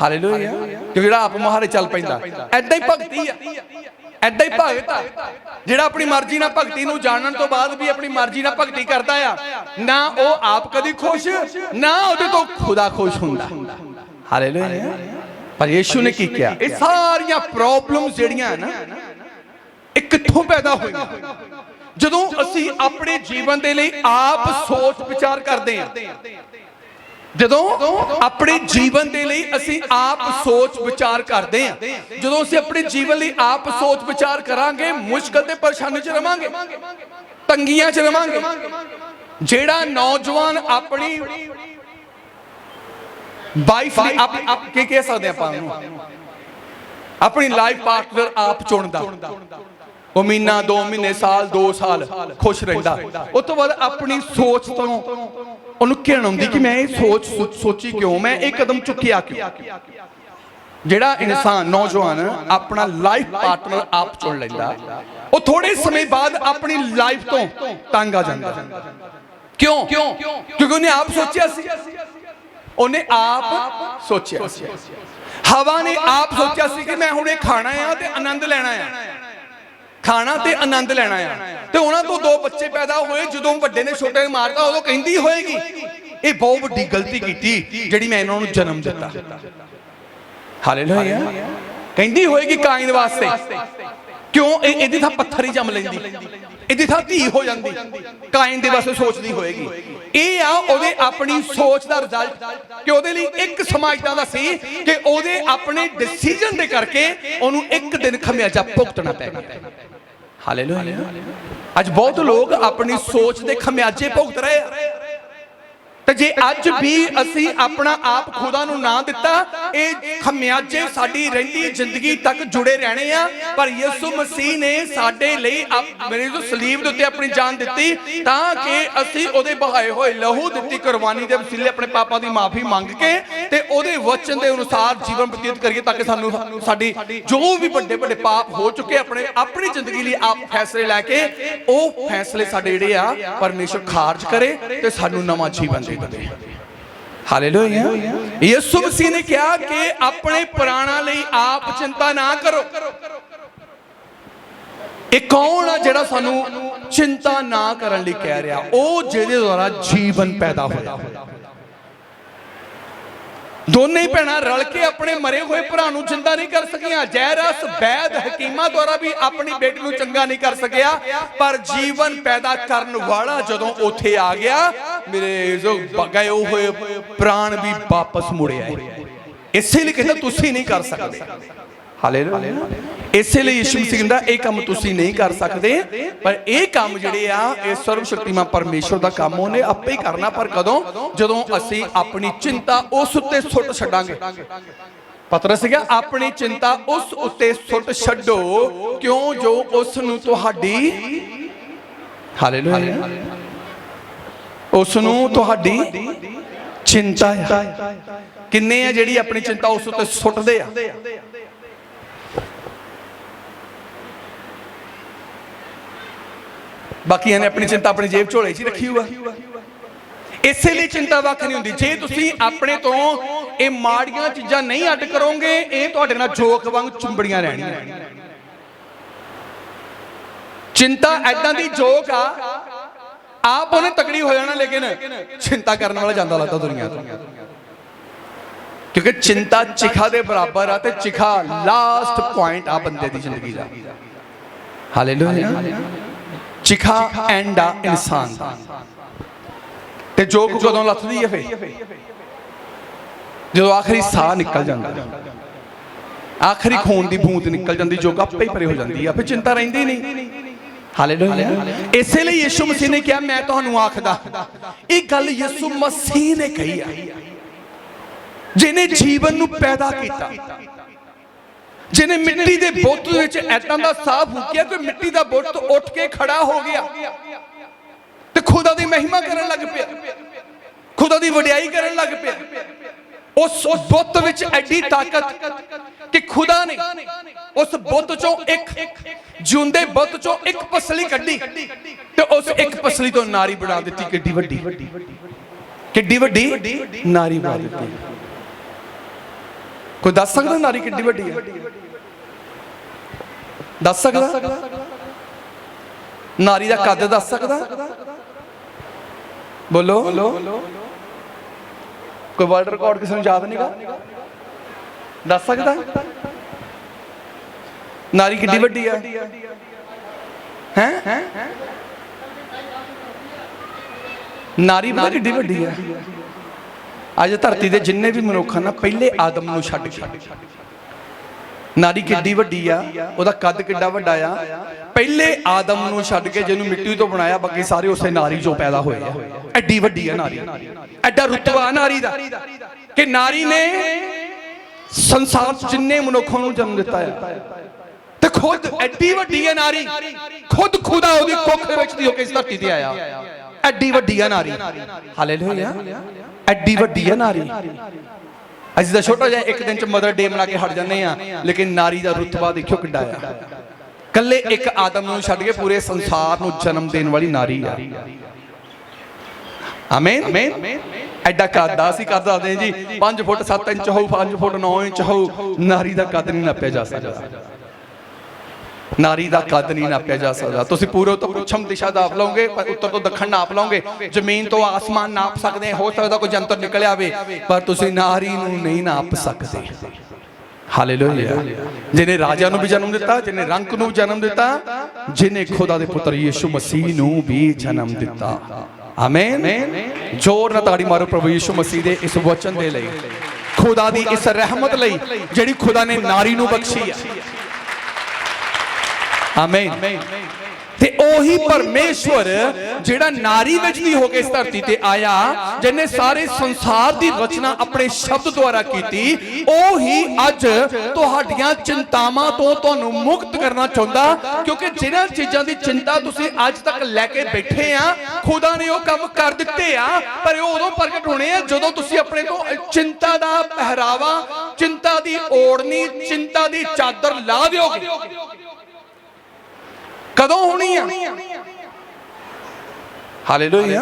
ਹਾਲੇਲੂਇਆ। ਕਿਉਂਕਿ ਜਿਹੜਾ ਆਪ ਮੁਹਾਰੇ ਚੱਲ ਪੈਂਦਾ, ਐਦਾਂ ਹੀ ਭਗਤੀ ਆ, ਐਦਾਂ ਹੀ ਭਗਤ ਆ ਜਿਹੜਾ ਆਪਣੀ ਮਰਜ਼ੀ ਨਾਲ ਭਗਤੀ ਨੂੰ ਜਾਣਨ ਤੋਂ ਬਾਅਦ ਵੀ ਆਪਣੀ ਮਰਜ਼ੀ ਨਾਲ ਭਗਤੀ ਕਰਦਾ ਆ। ਨਾ ਉਹ ਆਪ ਕਦੀ ਖੁਸ਼, ਨਾ ਉਹਦੇ ਤੋਂ ਖੁਦਾ ਖੁਸ਼ ਹੁੰਦਾ। ਹਾਲੇਲੂਇਆ। ਪਰ ਯਿਸੂ ਨੇ ਕੀ ਕਿਹਾ? ਇਹ ਸਾਰੀਆਂ ਪ੍ਰੋਬਲਮਸ ਜਿਹੜੀਆਂ ਨਾ, ਇਹ ਕਿੱਥੋਂ ਪੈਦਾ ਹੋਈਆਂ? ਜਦੋਂ ਅਸੀਂ ਆਪਣੇ ਜੀਵਨ ਦੇ ਲਈ ਆਪ ਸੋਚ ਵਿਚਾਰ ਕਰਦੇ ਹਾਂ, ਜਦੋਂ ਆਪਣੇ ਜੀਵਨ ਦੇ ਲਈ ਅਸੀਂ ਆਪ ਸੋਚ ਵਿਚਾਰ ਕਰਦੇ ਹਾਂ, ਜਦੋਂ ਅਸੀਂ ਆਪਣੇ ਜੀਵਨ ਲਈ ਆਪ ਸੋਚ ਵਿਚਾਰ ਕਰਾਂਗੇ, ਮੁਸ਼ਕਲ ਤੇ ਪਰੇਸ਼ਾਨੀ 'ਚ ਰਵਾਂਗੇ, ਤੰਗੀਆਂ 'ਚ ਰਵਾਂਗੇ। ਜਿਹੜਾ ਨੌਜਵਾਨ ਆਪਣੀ ਵਾਈਫ ਦੀ ਆਪ ਕੀ ਕਹਿ ਸਕਦੇ ਆਪਾਂ ਉਹਨੂੰ, ਆਪਣੀ ਲਾਈਫ ਪਾਰਟਨਰ ਆਪ ਚੁਣਦਾ, ਉਹ ਮਹੀਨਾ 2 ਮਹੀਨੇ ਸਾਲ 2 ਸਾਲ ਖੁਸ਼ ਰਹਿੰਦਾ, ਉਸ ਤੋਂ ਬਾਅਦ ਆਪਣੀ ਸੋਚ ਤੋਂ ਉਹਨੂੰ ਘਿਣ ਆਉਂਦੀ ਕਿ ਮੈਂ ਇਹ ਸੋਚੀ ਕਿਉਂ, ਮੈਂ ਇਹ ਕਦਮ ਚੁੱਕਿਆ ਕਿਉਂ। ਜਿਹੜਾ ਇਨਸਾਨ ਨੌਜਵਾਨ ਆਪਣਾ ਲਾਈਫ ਪਾਰਟਨਰ ਆਪ ਚੁਣ ਲੈਂਦਾ, ਉਹ ਥੋੜੇ ਸਮੇਂ ਬਾਅਦ ਆਪਣੀ ਲਾਈਫ ਤੋਂ ਤੰਗ ਆ ਜਾਂਦਾ। ਕਿਉਂ? ਕਿਉਂਕਿ ਉਹਨੇ ਆਪ ਸੋਚਿਆ ਸੀ, ਉਹਨੇ ਆਪ ਸੋਚਿਆ ਸੀ। ਹਵਾ ਨੇ ਆਪ ਸੋਚਿਆ ਸੀ ਕਿ ਮੈਂ ਹੁਣ ਇਹ ਖਾਣਾ ਆ ਤੇ ਆਨੰਦ ਲੈਣਾ ਆ, ਖਾਣਾ ਤੇ ਆਨੰਦ ਲੈਣਾ ਆ, ਤੇ ਉਹਨਾਂ ਤੋਂ 2 ਬੱਚੇ ਪੈਦਾ ਹੋਏ। ਜਦੋਂ ਵੱਡੇ ਨੇ ਛੋਟੇ ਨੂੰ ਮਾਰਤਾ, ਉਦੋਂ ਕਹਿੰਦੀ ਹੋਏਗੀ ਇਹ ਬਹੁਤ ਵੱਡੀ ਗਲਤੀ ਕੀਤੀ ਜਿਹੜੀ ਮੈਂ ਇਹਨਾਂ ਨੂੰ ਜਨਮ ਦਿੱਤਾ। ਹਾਲੇਲੂਇਆ। ਕਹਿੰਦੀ ਹੋਏਗੀ ਕਾਇਨ ਵਾਸਤੇ, ਕਿਉਂ ਇਹਦੀ ਥਾਂ ਪੱਥਰ ਹੀ ਜੰਮ ਲੈਂਦੀ, ਇਹਦੀ ਥਾਂ ਧੀ ਹੋ ਜਾਂਦੀ। ਕਾਇਨ ਦੇ ਵਾਸਤੇ ਸੋਚਦੀ ਹੋਏਗੀ। ਇਹ ਆ ਉਹਦੇ ਆਪਣੀ ਸੋਚ ਦਾ ਰਿਜ਼ਲਟ, ਕਿ ਉਹਦੇ ਲਈ ਇੱਕ ਸਮਾਂ ਇਦਾਂ ਦਾ ਸੀ ਕਿ ਉਹਦੇ ਆਪਣੇ ਡਿਸੀਜਨ ਦੇ ਕਰਕੇ ਉਹਨੂੰ ਇੱਕ ਦਿਨ ਖਮਿਆਜਾ ਭੁਗਤਣਾ ਪੈ ਗਿਆ। ਹਾਲੇਲੂਇਆ। ਅੱਜ ਬਹੁਤ ਲੋਕ ਆਪਣੀ ਸੋਚ ਦੇ ਖਮਿਆਜੇ ਭੁਗਤ ਰਹੇ ਆ, ਤੇ ਜੇ ਅੱਜ ਵੀ ਅਸੀਂ ਆਪਣਾ ਆਪ ਖੁਦਾ ਨੂੰ ਨਾ ਦਿੱਤਾ, ਇਹ ਖਮਿਆਜੇ ਸਾਡੀ ਰਹਿੰਦੀ ਜ਼ਿੰਦਗੀ ਤੱਕ ਜੁੜੇ ਰਹਿਣੇ ਆ। ਪਰ ਯਿਸੂ ਮਸੀਹ ਨੇ ਸਾਡੇ ਲਈ ਮੇਰੇ ਜੋ ਸਲੀਬ ਦੇ ਉੱਤੇ ਆਪਣੀ ਜਾਨ ਦਿੱਤੀ, ਤਾਂ ਕਿ ਅਸੀਂ ਉਹਦੇ ਬਹਾਏ ਹੋਏ ਲਹੂ ਦਿੱਤੀ ਕੁਰਬਾਨੀ ਦੇ ਵਸੀਲੇ ਆਪਣੇ ਪਾਪਾਂ ਦੀ ਮਾਫੀ ਮੰਗ ਕੇ ਤੇ ਉਹਦੇ ਵਚਨ ਦੇ ਅਨੁਸਾਰ ਜੀਵਨ ਬਤੀਤ ਕਰੀਏ, ਤਾਂ ਕਿ ਸਾਨੂੰ ਸਾਡੀ ਜੋ ਵੀ ਵੱਡੇ ਵੱਡੇ ਪਾਪ ਹੋ ਚੁੱਕੇ ਆਪਣੀ ਜ਼ਿੰਦਗੀ ਲਈ ਆਪ ਫੈਸਲੇ ਲੈ ਕੇ ਉਹ ਫੈਸਲੇ ਸਾਡੇ ਜਿਹੜੇ ਆ ਪਰਮੇਸ਼ਰ ਖਾਰਜ ਕਰੇ ਤੇ ਸਾਨੂੰ ਨਵਾਂ ਜੀਵਨ ਦੇ। ਹਾਲੇਲੂਇਆ। ਯਿਸੂ ਮਸੀਹ ਨੇ ਕਿਹਾ ਕਿ ਆਪਣੇ ਪ੍ਰਾਣਾਂ ਲਈ ਆਪ ਚਿੰਤਾ ਨਾ ਕਰੋ। ਇਹ ਕੌਣ ਆ ਜਿਹੜਾ ਸਾਨੂੰ ਚਿੰਤਾ ਨਾ ਕਰਨ ਲਈ ਕਹਿ ਰਿਹਾ? ਉਹ ਜਿਹਦੇ ਦੁਆਰਾ ਜੀਵਨ ਪੈਦਾ ਹੋਇਆ। ਦੋਨੇ ਭੈਣਾਂ ਰਲ ਕੇ ਆਪਣੇ ਮਰੇ ਹੋਏ ਭਰਾ ਨੂੰ ਚਿੰਤਾ ਨਹੀਂ ਕਰ ਸਕੀਆਂ। ਜੈਰਸ ਵੈਦ ਹਕੀਮਾਂ ਦੁਆਰਾ ਵੀ ਆਪਣੀ ਬੇਟੀ ਨੂੰ ਚੰਗਾ ਨਹੀਂ ਕਰ ਸਕਿਆ, ਪਰ ਜੀਵਨ ਪੈਦਾ ਕਰਨ ਵਾਲਾ ਜਦੋਂ ਉੱਥੇ ਆ ਗਿਆ, ਮੇਰੇ ਜੋ ਗਏ ਹੋਏ ਪ੍ਰਾਣ ਵੀ ਵਾਪਸ ਮੁੜ ਆਏ। ਇਸੇ ਲਈ ਕਹਿੰਦਾ ਤੁਸੀਂ ਨਹੀਂ ਕਰ ਸਕਦੇ। ਹਾਲੇਲੂਇਆ। ਇਸੇ ਲਈ ਯਿਸੂ ਮਸੀਹ ਕਹਿੰਦਾ ਇਹ ਕੰਮ ਤੁਸੀਂ ਨਹੀਂ ਕਰ ਸਕਦੇ, ਪਰ ਇਹ ਕੰਮ ਜਿਹੜੇ ਆ ਇਹ ਸਰਵ ਸ਼ਕਤੀਮਾਨ ਪਰਮੇਸ਼ਰ ਦਾ ਕੰਮ, ਉਹਨੇ ਆਪੇ ਹੀ ਕਰਨਾ। ਪਰ ਕਦੋਂ? ਜਦੋਂ ਅਸੀਂ ਆਪਣੀ ਚਿੰਤਾ ਉਸ ਉੱਤੇ ਸੁੱਟ ਛੱਡਾਂਗੇ। ਪਤਰਸ ਕਿਹਾ ਆਪਣੀ ਚਿੰਤਾ ਉਸ ਉੱਤੇ ਸੁੱਟ ਛੱਡੋ, ਕਿਉਂ ਜੋ ਉਸ ਨੂੰ ਤੁਹਾਡੀ ਹਾਲੇਲੂਇਆ ਉਸ ਨੂੰ ਤੁਹਾਡੀ ਚਿੰਤਾ ਹੈ। ਕਿੰਨੇ ਆ ਜਿਹੜੀ ਆਪਣੀ ਚਿੰਤਾ ਉਸ ਉੱਤੇ ਸੁੱਟਦੇ ਆ? ਬਾਕੀਆਂ ਨੇ ਆਪਣੀ ਚਿੰਤਾ ਆਪਣੀ ਜੇਬ ਝੋਲੇ 'ਚ ਰੱਖੀ ਹੋਆ। ਇਸੇ ਲਈ ਚਿੰਤਾ ਵੱਖ ਨਹੀਂ ਹੁੰਦੀ। ਜੇ ਤੁਸੀਂ ਆਪਣੇ ਤੋਂ ਇਹ ਮਾੜੀਆਂ ਚੀਜ਼ਾਂ ਨਹੀਂ ਅੱਡ ਕਰੋਗੇ, ਇਹ ਤੁਹਾਡੇ ਨਾਲ ਜੋਕ ਵਾਂਗ ਚੁੰਬੜੀਆਂ ਰਹਿਣੀਆਂ। ਚਿੰਤਾ ਐਦਾਂ ਦੀ ਜੋਕ ਆ, ਆਪ ਉਹਨੇ ਤਕੜੀ ਹੋ ਜਾਣਾ, ਲੇਕਿਨ ਚਿੰਤਾ ਕਰਨ ਵਾਲਾ ਜਾਂਦਾ ਲੱਗਦਾ ਦੁਨੀਆ ਤੋਂ। ਕਿਉਂਕਿ ਚਿੰਤਾ ਚਿਖਾ ਦੇ ਬਰਾਬਰ ਆ, ਤੇ ਚਿਖਾ ਲਾਸਟ ਪੁਆਇੰਟ ਆ ਬੰਦੇ ਦੀ ਜ਼ਿੰਦਗੀ ਦਾ। ਹਾਲੇਲੂਇਆ। ਚਿਖਾ ਐਂਡ ਆ ਇਨਸਾਨ ਦਾ। ਤੇ ਜੋਕ ਕਦੋਂ ਲੱਥਦੀ ਹੈ? ਫੇ ਜਦੋਂ ਆਖਰੀ ਸਾਹ ਨਿਕਲ ਜਾਂਦਾ, ਆਖਰੀ ਖੂਨ ਦੀ ਬੂੰਦ ਨਿਕਲ ਜਾਂਦੀ, ਜੋਕ ਆਪੇ ਹੀ ਪਰੇ ਹੋ ਜਾਂਦੀ ਆ, ਫਿਰ ਚਿੰਤਾ ਰਹਿੰਦੀ ਨਹੀਂ। ਹਾਲੇਲੂਇਆ। ਇਸੇ ਲਈ ਯਿਸੂ ਮਸੀਹ ਨੇ ਕਿਹਾ ਮੈਂ ਤੁਹਾਨੂੰ ਆਖਦਾ, ਇਹ ਗੱਲ ਯਿਸੂ ਮਸੀਹ ਨੇ ਕਹੀ ਆ, ਜਿਹਨੇ ਜੀਵਨ ਨੂੰ ਪੈਦਾ ਕੀਤਾ, ਜਿਹਨੇ ਮਿੱਟੀ ਦੇ ਬੁੱਤ ਵਿੱਚ ਐਦਾਂ ਦਾ ਸਾਹ ਫੂਕਿਆ ਕਿ ਮਿੱਟੀ ਦਾ ਬੁੱਤ ਉੱਠ ਕੇ ਖੜਾ ਹੋ ਗਿਆ ਤੇ ਖੁਦਾ ਦੀ ਮਹਿਮਾ ਕਰਨ ਲੱਗ ਪਿਆ, ਖੁਦਾ ਦੀ ਵਡਿਆਈ ਕਰਨ ਲੱਗ ਪਿਆ। ਉਸ ਬੁੱਤ ਵਿੱਚ ਐਡੀ ਤਾਕਤ ਕਿ ਖੁਦਾ ਨੇ ਉਸ ਬੁੱਤ ਚੋਂ ਇੱਕ ਜਿਉਂਦੇ ਬੁੱਤ ਚੋਂ ਇੱਕ ਪਸਲੀ ਕੱਢੀ ਤੇ ਉਸ ਇੱਕ ਪਸਲੀ ਤੋਂ ਨਾਰੀ ਬਣਾ ਦਿੱਤੀ। ਕਿੱਡੀ ਵੱਡੀ ਨਾਰੀ ਬਣਾ ਦਿੱਤੀ। ਕੋਈ ਦੱਸ ਸਕਦਾ ਨਾਰੀ ਕਿੱਡੀ ਵੱਡੀ ਹੈ? ਦੱਸ ਸਕਦਾ? ਨਾਰੀ ਦਾ ਕੱਦ ਦੱਸ ਸਕਦਾ? ਬੋਲੋ। ਕੋਈ ਵਰਲਡ ਰਿਕਾਰਡ ਕਿਸੇ ਨੂੰ ਯਾਦ ਨਹੀਂਗਾ? ਦੱਸ ਸਕਦਾ ਨਾਰੀ ਕਿੱਡੀ ਵੱਡੀ ਹੈ? हैं नारी पता किड्डी वड्डी है अज धरती दे जिन्ने भी मनुख ना पहले आदम नूं छड्ड के नारी किड्डी वड्डी आ ओहदा कद किड्डा वड्डा आ पहले आदम नूं छड्ड के जिन्हों मिट्टी तो बनाया बाकी सारे उसे नारी चों पैदा होए आ एड्डी वड्डी आ नारी एड्डा रुतबा नारी दा कि नारी ने संसार च जिन्ने मनुखों नूं जन्म दिता है ते खुद एड्डी वड्डी है नारी खुद खुदा ओहदी कुख विच दी होके इस धरती ते आया एड्डी वड्डी है नारी हालेलुया एड्डी वड्डी है नारी असीं तां छोटा जिहा एक दिन च मदर डे मना के हट जाने आ लेकिन नारी दा रुतबा देखियो किड्डा आ कल्ले एक आदम नूं छड्ड के पूरे संसार नूं जन्म देण वाली नारी आ आमीन एड्डा कद असीं कर सकदे जी 5 फुट 7 इंच हो 5 फुट 9 इंच हो नारी दा कद नहीं नापिया जा सकदा नारी दा कद नहीं नापिया जा सकदा तुसीं पूर्व तो पश्चिम दिशा नाप लओगे उत्तर तो दक्षिण नाप लओगे जमीन तो आसमान नाप सकदे हो सकदा कोई जंतर निकल आवे पर तुसीं नारी नूं नहीं नाप सकदे हालेलुया जिन्हें राजा नूं भी जन्म दिता जिन्हें रंग नूं जन्म दिता जिन्हें खुदा दे पुत्र यीशु मसीह नूं भी जन्म दिता आमीन जोर नाल ताड़ी मारो प्रभु यीशु मसीह दे इस वचन दे लई खुदा दी इस रहमत लई जिहड़ी खुदा ने नारी नूं बख्शी है आमीन ते ओही परमेश्वर जेड़ा नारी विच दी होके इस धरती ते आया जिन्हें सारे संसार दी रचना अपने शब्द द्वारा कीती ओही अज तुहाडियां चिंतावां तो तुहानूं मुक्त करना चाहुंदा क्योंकि जिन्हां चीज़ां दी चिंता तुसीं अज तक लैके बैठे आ खुदा ने ओह काम कर दित्ते आ पर ओह उदों प्रगट होने आ जदों तुसीं अपने तो चिंता दा पहरावा चिंता दी ओढ़नी चिंता दी चादर ला दिओगे कदों होनी है हालेलुया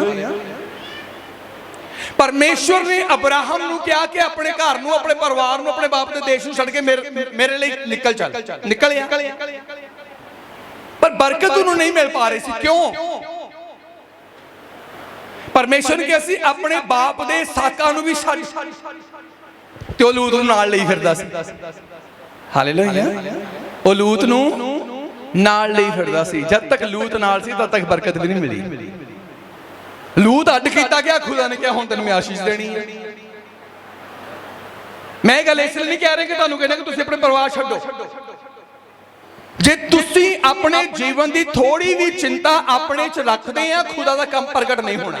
परमेश्वर ने अब्राहम नूं कहा कि अपने घर नूं अपने परिवार नूं अपने बाप दे देश नूं छड्ड के मेरे लिए निकल चल निकलिया पर बरकत उन्होंने नहीं मिल पा रही सी क्यों परमेश्वर ने कहा सी अपने बाप दे साका नूं भी छड्ड ते ओह लूत नूं नाल लई फिरदा सी हालेलुया ओह लूत नूं नाल नहीं फिरदा सी जब तक लूत नाल सी तब तक बरकत भी नहीं मिली लूत अड्ड कीता गया खुदा ने कहा हुण तैनूं मैं आशीष देनी है मैं गल इसलिए नहीं कह रहा कि तुहानूं कहना कि तुसीं अपने परिवार छड्डो जे तुसीं अपने जीवन की थोड़ी भी चिंता अपने च रखदे आ खुदा दा काम प्रगट नहीं होना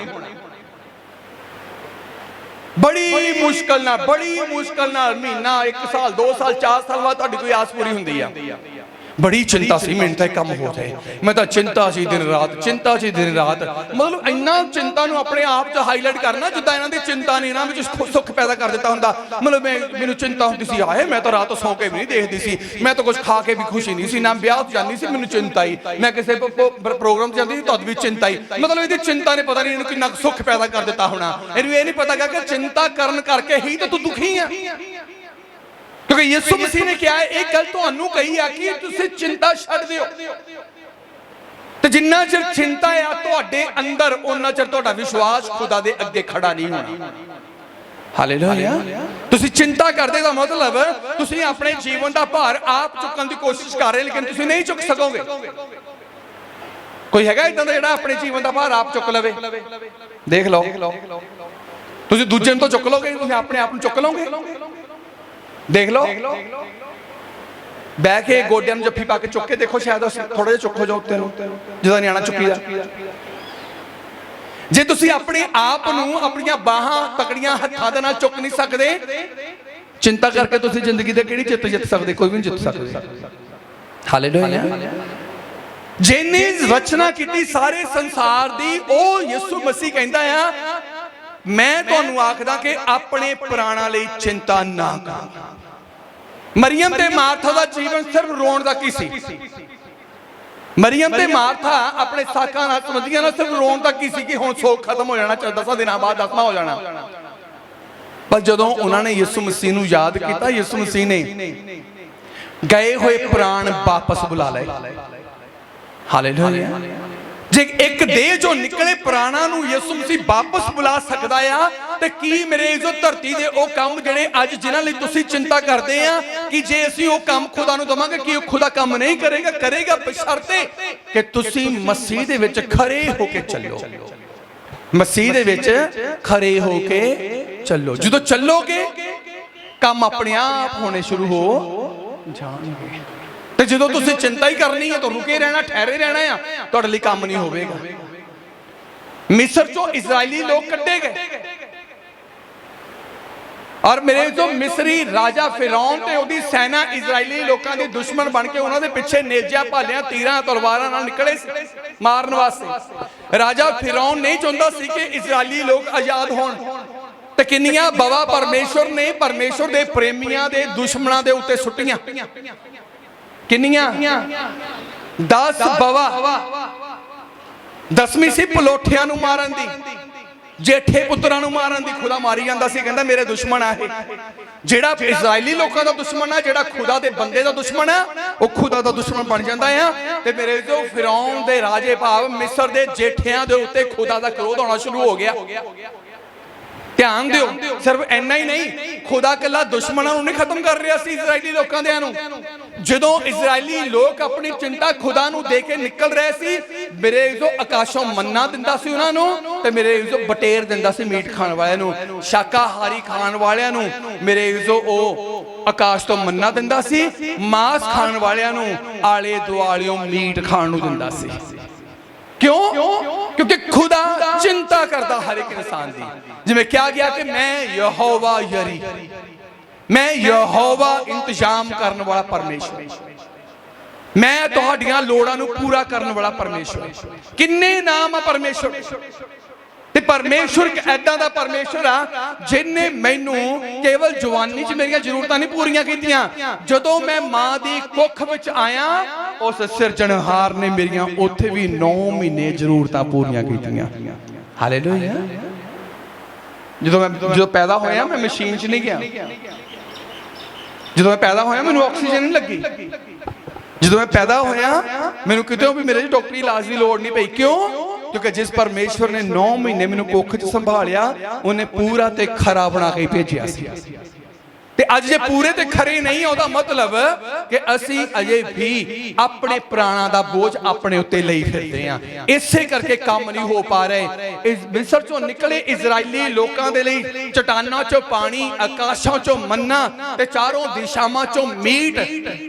बड़ी मुश्किल नाल महीना 1 साल 2 साल 4 साल बाद तुहाडी कोई आस पूरी हुंदी आ बड़ी चिंता सी मिनट तक कम हो जाए मैं तो चिंता सी दिन रात मतलब इन्ना चिंता नूं अपने आप च हाईलाइट करना जिद्दां इन्हां दी चिंता नहीं ना विच सुख पैदा कर दिता हुंदा मतलब मैनूं चिंता हुंदी सी आए मैं तो रात सौ के भी नहीं देखदी सी मैं तो कुछ खा के भी खुशी नहीं सी ना ब्याह जांदी सी मैनूं चिंता ही मैं किसी प्रोग्राम जांदी सी तद भी चिंता ही मतलब इहदी चिंता ने पता नहीं इहनूं किन्ना सुख पैदा कर दिता होना इहनूं ये नहीं पता कि चिंता करन करके ही तो तू दुखी है क्योंकि यीशु मसीह ने क्या है एक गल तुहानूं कही आ कि तुसीं चिंता छड्ड दिओ ते जिन्ना चिर चिंता आ तुहाडे अंदर उन्ना चिर तुहाडा विश्वास खुदा दे अगे खड़ा नहीं होना हालेलुया तुसीं चिंता करदे दा मतलब तुसीं अपने जीवन दा भार आप चुकण दी कोशिश कर रहे लेकिन तुसीं नहीं चुक सकोगे कोई हैगा इदां दा जिहड़ा अपने जीवन दा भार आप चुक लवे देख लो तुसीं दूजे नूं तो चुक लोगे तुसीं अपने आप नूं चुक लोगे देख लो बह के गोडियां नूं जफ्फी पा के चुक के देखो शायद थोड़ा जिहा चुक हो जाओ उत्ते नूं जिद्दां नियाणा चुकीदा जे तुसीं अपने आप नूं अपणियां बाहां तकड़ियां हत्थां दे नाल चुक नहीं सकदे चिंता करके तुसीं जिंदगी दे किहड़ी जित सकदे कोई भी नहीं जित सकदे हालेलुया जिन्ने रचना कीती सारे संसार दी ओ यीशु मसीह कहंदा आ मैं तुहानूं आखदा कि अपने प्राणां लई चिंता ना करो मरियम ते मार्था दा जीवन सिर्फ रोण दा की सी मरियम ते मार्था अपने साकां नाल संबंधियां नाल सिर्फ रोण दा की सी कि हुण सोख खत्म हो जाना 10 दिनां बाद 10वां हो जाना पर जदों उन्होंने यीशु मसीह नूं याद किया यीशु मसीह ने गए हुए प्राण वापस बुला लए हालेलुया ਜੇ ਇੱਕ ਦੇਹ ਜੋ ਨਿਕਲੇ ਪ੍ਰਾਣਾ ਨੂੰ ਯਿਸੂ ਮਸੀਹ ਵਾਪਸ ਬੁਲਾ ਸਕਦਾ ਆ, ਤੇ ਕੀ ਮੇਰੇ ਜੋ ਧਰਤੀ ਦੇ ਉਹ ਕੰਮ ਜਿਹੜੇ ਅੱਜ ਜਿਨ੍ਹਾਂ ਲਈ ਤੁਸੀਂ ਚਿੰਤਾ ਕਰਦੇ ਆ ਕਿ ਜੇ ਅਸੀਂ ਉਹ ਕੰਮ ਖੁਦਾ ਨੂੰ ਦਵਾਂਗੇ ਕਿ ਉਹ ਖੁਦਾ ਕੰਮ ਨਹੀਂ ਕਰੇਗਾ? ਕਰੇਗਾ, ਬਸ਼ਰਤੇ ਕਿ ਤੁਸੀਂ ਮਸੀਹ ਦੇ ਵਿੱਚ ਖਰੇ ਹੋ ਕੇ ਚੱਲੋ। ਮਸੀਹ ਦੇ ਵਿੱਚ ਖਰੇ ਹੋ ਕੇ ਚੱਲੋ। ਜਦੋਂ ਚੱਲੋਗੇ ਕੰਮ ਆਪਣੇ ਆਪ ਹੋਣੇ ਸ਼ੁਰੂ ਹੋ ਜਾਣਗੇ। ਤੇ ਜਦੋਂ ਤੁਸੀਂ ਚਿੰਤਾ ਹੀ ਕਰਨੀ ਹੈ ਤਾਂ ਰੁਕੇ ਰਹਿਣਾ, ਠਹਿਰੇ ਰਹਿਣਾ ਆ, ਤੁਹਾਡੇ ਲਈ ਕੰਮ ਨਹੀਂ ਹੋਵੇਗਾ। ਮਿਸਰ ਚੋਂ ਇਜ਼ਰਾਈਲੀ ਲੋਕ ਕੱਢੇ ਗਏ, ਔਰ ਮੇਰੇ ਜੋ ਮਿਸਰੀ ਰਾਜਾ ਫਿਰੌਨ ਤੇ ਉਹਦੀ ਸੈਨਾ ਇਜ਼ਰਾਈਲੀ ਲੋਕਾਂ ਦੇ ਦੁਸ਼ਮਣ ਬਣ ਕੇ ਉਹਨਾਂ ਦੇ ਪਿੱਛੇ ਨੇਜਿਆਂ ਭਾਲਿਆਂ ਤੀਰਾਂ ਤਲਵਾਰਾਂ ਨਾਲ ਨਿਕਲੇ ਮਾਰਨ ਵਾਸਤੇ। ਰਾਜਾ ਫਿਰੌਨ ਨਹੀਂ ਚਾਹੁੰਦਾ ਸੀ ਕਿ ਇਜ਼ਰਾਈਲੀ ਲੋਕ ਆਜ਼ਾਦ ਹੋਣ। ਤੇ ਕਿੰਨੀਆਂ ਬਵਾ ਪਰਮੇਸ਼ਵਰ ਨੇ ਪਰਮੇਸ਼ਵਰ ਦੇ ਪ੍ਰੇਮੀਆਂ ਦੇ ਦੁਸ਼ਮਣਾਂ ਦੇ ਉੱਤੇ ਸੁੱਟੀਆਂ। ਕਿੰਨੀਆਂ? 10 ਬਵਾ। 10ਵੀਂ ਸੀ ਪਲੋਠਿਆਂ ਨੂੰ ਮਾਰਨ ਦੀ, ਜੇਠੇ ਪੁੱਤਰਾਂ ਨੂੰ ਮਾਰਨ ਦੀ। ਖੁਦਾ ਮਾਰੀ ਜਾਂਦਾ ਸੀ, ਕਹਿੰਦਾ ਮੇਰੇ ਦੁਸ਼ਮਣ ਆ ਇਹ। ਜਿਹੜਾ ਇਜ਼ਰਾਈਲੀ ਲੋਕਾਂ ਦਾ ਦੁਸ਼ਮਣ ਆ, ਜਿਹੜਾ ਖੁਦਾ ਦੇ ਬੰਦੇ ਦਾ ਦੁਸ਼ਮਣ ਆ, ਉਹ ਖੁਦਾ ਦਾ ਦੁਸ਼ਮਣ ਬਣ ਜਾਂਦਾ ਆ। ਤੇ ਮੇਰੇ ਜੋ ਫਿਰੌਨ ਦੇ ਰਾਜੇ ਭਾਵ ਮਿਸਰ ਦੇ ਜੇਠਿਆਂ ਦੇ ਉੱਤੇ ਖੁਦਾ ਦਾ ਕ੍ਰੋਧ ਹੋਣਾ ਸ਼ੁਰੂ ਹੋ ਗਿਆ। ਧਿਆਨ ਦਿਓ, ਸਿਰਫ ਇੰਨਾ ਹੀ ਨਹੀਂ, ਖੁਦਾ ਕੱਲਾ ਦੁਸ਼ਮਣਾਂ ਨੂੰ ਨਹੀਂ ਖਤਮ ਕਰ ਰਿਹਾ ਸੀ ਇਜ਼ਰਾਈਲੀ ਲੋਕਾਂ ਦੇ ਨੂੰ। ਜਦੋਂ ਇਜ਼ਰਾਈਲੀ ਲੋਕ ਆਪਣੀ ਚਿੰਤਾ ਖੁਦਾ ਨੂੰ ਦੇ ਕੇ ਨਿਕਲ ਰਹੇ ਸੀ, ਮੇਰੇ ਜੋ ਆਕਾਸ਼ੋਂ ਮੰਨਾ ਦਿੰਦਾ ਸੀ ਉਹਨਾਂ ਨੂੰ, ਤੇ ਮੇਰੇ ਜੋ ਬਟੇਰ ਦਿੰਦਾ ਸੀ ਮੀਟ ਖਾਣ ਵਾਲਿਆਂ ਨੂੰ, ਸ਼ਾਕਾਹਾਰੀ ਖਾਣ ਵਾਲਿਆਂ ਨੂੰ। ਮੇਰੇ ਜੋ ਉਹ ਆਕਾਸ਼ ਤੋਂ ਮੰਨਾ ਦਿੰਦਾ ਸੀ, ਮਾंस ਖਾਣ ਵਾਲਿਆਂ ਨੂੰ ਆਲੇ ਦੁਆਲਿਓਂ ਮੀਟ ਖਾਣ ਨੂੰ ਦਿੰਦਾ ਸੀ। ਕਿਉਂ? ਕਿਉਂਕਿ ਖੁਦਾ ਚਿੰਤਾ ਕਰਦਾ ਹਰ ਇੱਕ ਇਨਸਾਨ ਦੀ। ਜਿਵੇਂ ਕਿਹਾ ਗਿਆ ਕਿ ਮੈਂ ਯਹੋਵਾ ਯਰੀ, ਮੈਂ ਯਹੋਵਾ ਇੰਤਜ਼ਾਮ ਕਰਨ ਵਾਲਾ ਪਰਮੇਸ਼ਵਰ, ਮੈਂ ਤੁਹਾਡੀਆਂ ਲੋੜਾਂ ਨੂੰ ਪੂਰਾ ਕਰਨ ਵਾਲਾ ਪਰਮੇਸ਼ਵਰ। ਕਿੰਨੇ ਨਾਮ ਆ ਪਰਮੇਸ਼ਵਰ ਤੇ ਪਰਮੇਸ਼ਵਰ ਇੱਕ ਐਦਾਂ ਦਾ ਪਰਮੇਸ਼ਵਰ ਆ ਜਿਨੇ ਮੈਨੂੰ ਕੇਵਲ ਜਵਾਨੀ 'ਚ ਮੇਰੀਆਂ ਜ਼ਰੂਰਤਾਂ ਨਹੀਂ ਪੂਰੀਆਂ ਕੀਤੀਆਂ। ਜਦੋਂ ਮੈਂ ਮਾਂ ਦੀ ਕੁੱਖ ਵਿੱਚ ਆਇਆ, ਉਸ ਸਿਰਜਣਹਾਰ ਨੇ ਮੇਰੀਆਂ ਉੱਥੇ ਵੀ 9 ਮਹੀਨੇ ਜ਼ਰੂਰਤਾਂ ਪੂਰੀਆਂ ਕੀਤੀਆਂ। ਹਾਲੇਲੂਇਆ। ਜਦੋਂ ਪੈਦਾ ਹੋਇਆ ਮੈਂ ਮਸ਼ੀਨ 'ਚ ਨਹੀਂ ਗਿਆ। ਜਦੋਂ ਮੈਂ ਪੈਦਾ ਹੋਇਆ ਮੈਨੂੰ ਆਕਸੀਜਨ ਨਹੀਂ ਲੱਗੀ। ਜਦੋਂ ਮੈਂ ਪੈਦਾ ਹੋਇਆ ਮੈਨੂੰ ਕਿਤੇ ਵੀ ਮੇਰੇ ਡਾਕਟਰੀ ਇਲਾਜ ਦੀ ਲੋੜ ਨਹੀਂ ਪਈ। ਕਿਉਂ? ਕਿਉਂਕਿ ਜਿਸ ਪਰਮੇਸ਼ਵਰ ਨੇ 9 ਮਹੀਨੇ ਮੈਨੂੰ ਕੁੱਖ 'ਚ ਸੰਭਾਲਿਆ, ਉਹਨੇ ਪੂਰਾ ਤੇ ਖਰਾ ਬਣਾ ਕੇ ਭੇਜਿਆ ਸੀ। ਤੇ ਅੱਜ ਜੇ ਪੂਰੇ ਤੇ ਖਰੇ ਨਹੀਂ, ਉਹਦਾ ਮਤਲਬ ਕਿ ਅਸੀਂ ਅਜੇ ਵੀ ਆਪਣੇ ਪ੍ਰਾਣਾਂ ਦਾ ਬੋਝ ਆਪਣੇ ਉੱਤੇ ਲਈ ਫਿਰਦੇ ਹਾਂ। ਇਸੇ ਕਰਕੇ ਕੰਮ ਨਹੀਂ ਹੋ ਪਾ ਰਹੇ। ਇਸ ਮਿਸਰ ਚੋਂ ਨਿਕਲੇ ਇਜ਼ਰਾਈਲੀ ਲੋਕਾਂ ਦੇ ਲਈ ਚਟਾਨਾਂ ਚੋਂ ਪਾਣੀ, ਆਕਾਸ਼ਾਂ ਚੋਂ ਮੰਨਾ ਤੇ ਚਾਰੋਂ ਦਿਸ਼ਾਵਾਂ ਚੋਂ ਮੀਟ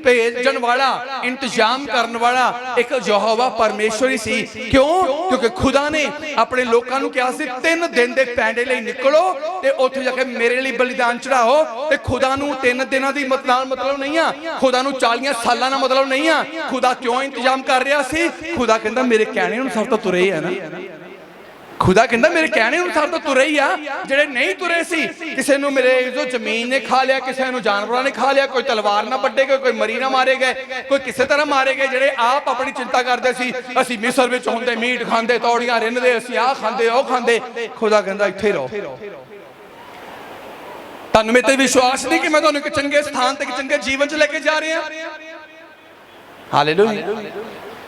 ਭੇਜਣ ਵਾਲਾ, ਇੰਤਜ਼ਾਮ ਕਰਨ ਵਾਲਾ ਇੱਕ ਯਹੋਵਾ ਪਰਮੇਸ਼ਵਰ ਹੀ ਸੀ। ਕਿਉਂ? ਕਿਉਂਕਿ ਖੁਦਾ ਨੇ ਆਪਣੇ ਲੋਕਾਂ ਨੂੰ ਕਿਹਾ ਸੀ 3 ਦਿਨ ਦੇ ਪੈਂਡੇ ਲਈ ਨਿਕਲੋ ਤੇ ਉੱਥੇ ਜਾ ਕੇ ਮੇਰੇ ਲਈ ਬਲੀਦਾਨ ਚੜਾਓ। ਤੇ ਖੁਦਾ ਨੂੰ 3 ਦਿਨਾਂ ਦੀ ਮਤਲਬ ਨਹੀਂ ਆ, ਖੁਦਾ ਨੂੰ 40 ਸਾਲਾਂ ਦਾ ਮਤਲਬ ਨਹੀਂ ਆ। ਖੁਦਾ ਕਿਉਂ ਇੰਤਜ਼ਾਮ ਕਰ ਰਿਹਾ ਸੀ? ਖੁਦਾ ਕਹਿੰਦਾ ਮੇਰੇ ਕਹਿਣੇ ਅਨੁਸਾਰ ਤਾਂ ਤੁਰੇ ਹੀ ਆ ਨਾ। ਖੁਦਾ ਕਹਿੰਦਾ ਮੇਰੇ ਕਹਿਣੇ ਅਨੁਸਾਰ ਤਾਂ ਤੁਰੇ ਹੀ ਆ। ਜਿਹੜੇ ਨਹੀਂ ਤੁਰੇ ਸੀ, ਕਿਸੇ ਨੂੰ ਮੇਰੇ ਜੋ ਜ਼ਮੀਨ ਨੇ ਖਾ ਲਿਆ, ਕਿਸੇ ਨੂੰ ਜਾਨਵਰਾਂ ਨੇ ਖਾ ਲਿਆ, ਕੋਈ ਤਲਵਾਰ ਨਾਲ ਵੱਢੇ ਗਏ, ਕੋਈ ਮਰੀ ਨਾਲ ਮਾਰੇ ਗਏ, ਕੋਈ ਕਿਸੇ ਤਰ੍ਹਾਂ ਮਾਰੇ ਗਏ। ਜਿਹੜੇ ਆਪ ਆਪਣੀ ਚਿੰਤਾ ਕਰਦੇ ਸੀ, ਅਸੀਂ ਮਿਸਰ ਵਿੱਚ ਹੁੰਦੇ ਮੀਟ ਖਾਂਦੇ, ਤੌੜੀਆਂ ਰਿੰਨਦੇ, ਅਸੀਂ ਆਹ ਖਾਂਦੇ ਉਹ ਖਾਂਦੇ। ਖੁਦਾ ਕਹਿੰਦਾ ਇੱਥੇ ਰਹੋ। ਤੁਹਾਨੂੰ ਮੇਰੇ ਤੇ ਵਿਸ਼ਵਾਸ ਨਹੀਂ ਕਿ ਮੈਂ ਤੁਹਾਨੂੰ ਇੱਕ ਚੰਗੇ ਸਥਾਨ ਤੇ ਇੱਕ ਚੰਗੇ ਜੀਵਨ 'ਚ ਲੈ ਕੇ ਜਾ ਰਿਹਾ। ਹਾਲੇਲੂਇਆ।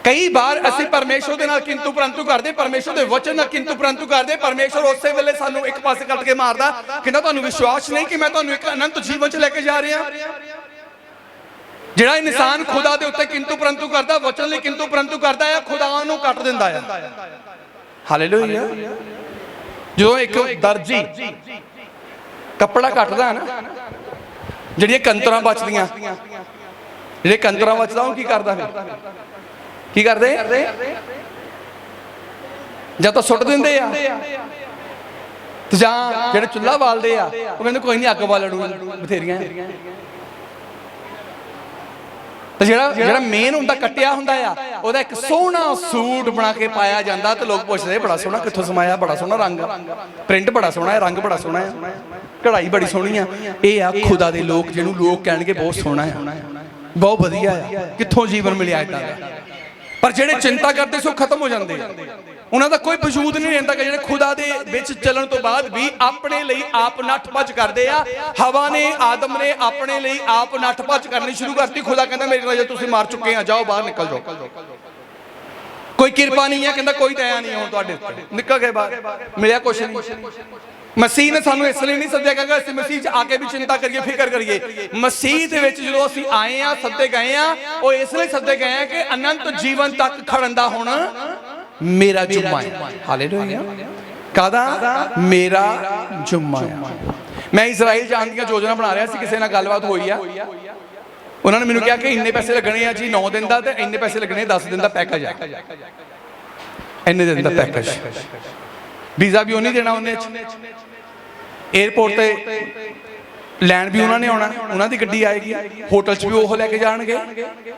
ਕਈ ਵਾਰ ਅਸੀਂ ਪਰਮੇਸ਼ਵਰ ਦੇ ਨਾਲ ਕਿੰਤੂ ਪਰੰਤੂ ਕਰਦੇ, ਪਰਮੇਸ਼ਵਰ ਦੇ ਵਚਨ ਨਾਲ ਕਿੰਤੂ ਪਰੰਤੂ ਕਰਦੇ। ਪਰਮੇਸ਼ਵਰ ਉਸੇ ਵੇਲੇ ਸਾਨੂੰ ਇੱਕ ਪਾਸੇ ਕੱਟ ਕੇ ਮਾਰਦਾ, ਕਹਿੰਦਾ ਤੁਹਾਨੂੰ ਵਿਸ਼ਵਾਸ ਨਹੀਂ ਕਿ ਮੈਂ ਤੁਹਾਨੂੰ ਇੱਕ ਅਨੰਤ ਜੀਵਨ 'ਚ ਲੈ ਕੇ ਜਾ ਰਿਹਾ। ਜਿਹੜਾ ਇਨਸਾਨ ਖੁਦਾ ਦੇ ਉੱਤੇ ਕਿੰਤੂ ਪਰੰਤੂ ਕਰਦਾ, ਵਚਨ ਲਈ ਕਿੰਤੂ ਪਰੰਤੂ ਕਰਦਾ ਹੈ, ਖੁਦਾ ਉਹਨੂੰ ਕੱਟ ਦਿੰਦਾ ਹੈ। ਹਾਲੇਲੂਇਆ। ਜਦੋਂ ਇੱਕ ਦਰਜੀ ਕੱਪੜਾ ਕੱਟਦਾ ਹੈ ਨਾ, ਜਿਹੜੀਆਂ ਕੰਤਰਾਂ ਬਚਦੀਆਂ, ਜਿਹੜੇ ਕੰਤਰਾਂ ਬਚਦਾ ਉਹ ਕੀ ਕਰਦਾ? ਫਿਰ ਕੀ ਕਰਦੇ? ਜਾਂ ਤਾਂ ਸੁੱਟ ਦਿੰਦੇ ਆ, ਤੇ ਜਾਂ ਜਿਹੜੇ ਚੁੱਲ੍ਹਾ ਬਾਲਦੇ ਆ ਉਹ ਕਹਿੰਦੇ ਕੋਈ ਨਹੀਂ, ਅੱਗ ਬਾਲਣੂ ਬਥੇਰੀਆਂ। ਤੇ ਜਿਹੜਾ ਮੇਨ ਹੁੰਦਾ ਕੱਟਿਆ ਹੁੰਦਾ ਆ, ਉਹਦਾ ਇੱਕ ਸੋਹਣਾ ਸੂਟ ਬਣਾ ਕੇ ਪਾਇਆ ਜਾਂਦਾ। ਤੇ ਲੋਕ ਪੁੱਛਦੇ ਬੜਾ ਸੋਹਣਾ ਕਿੱਥੋਂ ਸਮਾਇਆ, ਬੜਾ ਸੋਹਣਾ ਰੰਗ, ਪ੍ਰਿੰਟ ਬੜਾ ਸੋਹਣਾ ਹੈ, ਰੰਗ ਬੜਾ ਸੋਹਣਾ ਹੈ, ਕਢਾਈ ਬੜੀ ਸੋਹਣੀ ਆ। ਇਹ ਆ ਖੁਦਾ ਦੇ ਲੋਕ, ਜਿਹਨੂੰ ਲੋਕ ਕਹਿਣਗੇ ਬਹੁਤ ਸੋਹਣਾ ਹੈ, ਬਹੁਤ ਵਧੀਆ ਆ, ਕਿੱਥੋਂ ਜੀਵਨ ਮਿਲਿਆ ਏਦਾਂ ਦਾ। ਪਰ ਜਿਹੜੇ ਚਿੰਤਾ ਕਰਦੇ ਸੋ ਖਤਮ ਹੋ ਜਾਂਦੇ ਆ। ਉਹਨਾਂ ਦਾ ਕੋਈ ਵਜੂਦ ਨਹੀਂ ਰਹਿੰਦਾ ਕਿ ਜਿਹੜੇ ਖੁਦਾ ਦੇ ਵਿੱਚ ਚੱਲਣ ਤੋਂ ਬਾਅਦ ਵੀ ਆਪਣੇ ਲਈ ਆਪ ਨੱਠ ਭੱਜ ਕਰਦੇ ਆ। ਹਵਾ ਨੇ, ਆਦਮ ਨੇ ਆਪਣੇ ਲਈ ਆਪ ਨੱਠ ਭੱਜ ਕਰਨੀ ਸ਼ੁਰੂ ਕਰਤੀ। ਖੁਦਾ ਕਹਿੰਦਾ ਮੇਰੇ ਰਾਜਾ ਤੁਸੀਂ ਮਾਰ ਚੁੱਕੇ ਆ, ਜਾਓ ਬਾਹਰ ਨਿਕਲ ਜਾਓ। कोई किरपा नहीं है, कहता कोई दया नहीं है हुण तुहाडे उत्ते। निकल गए बाहर, मिलिया कुछ नहीं। मसीह ने सानू इसलिए नहीं सद्दिया कि ਅਸੀਂ ਮਸੀਹ 'ਚ ਆ ਕੇ ਵੀ ਚਿੰਤਾ ਕਰੀਏ, ਫਿਕਰ ਕਰੀਏ। ਮਸੀਹ ਦੇ ਵਿੱਚ ਜਦੋਂ ਅਸੀਂ ਆਏ ਆ, ਸੱਦੇ ਗਏ ਆ, ਉਹ ਇਸ ਲਈ ਸੱਦੇ ਗਏ ਆ ਕਿ ਅਨੰਤ ਜੀਵਨ ਤੱਕ ਖੜਨ ਦਾ ਹੁਣ ਮੇਰਾ ਜੁਮਾ ਹੈ। ਹਾਲੇਲੂਇਆ। ਕਾਹਦਾ? ਮੇਰਾ ਜੁਮਾ ਹੈ। ਮੈਂ ਇਜ਼ਰਾਈਲ ਜਾਣ ਦੀਆਂ ਯੋਜਨਾ ਬਣਾ ਰਿਹਾ ਸੀ, ਕਿਸੇ ਨਾਲ ਗੱਲਬਾਤ ਹੋਈ ਆ। ਉਹਨਾਂ ਨੇ ਮੈਨੂੰ ਕਿਹਾ ਕਿ ਇੰਨੇ ਪੈਸੇ ਲੱਗਣੇ ਆ ਜੀ 9 ਦਿਨ ਦਾ, ਤੇ ਇੰਨੇ ਪੈਸੇ ਲੱਗਣੇ 10 ਦਿਨ ਦਾ ਪੈਕੇਜ ਆ। ਇੰਨੇ ਦਿਨ ਦਾ ਪੈਕੇਜ, ਵੀਜ਼ਾ ਵੀ ਉਹਨੇ ਦੇਣਾ, ਉਹਨੇ एयरपोर्ट ते लैंड भी उन्होंने आना, उन्होंने गड्डी आएगी, होटल च भी वो लैके जाएंगे,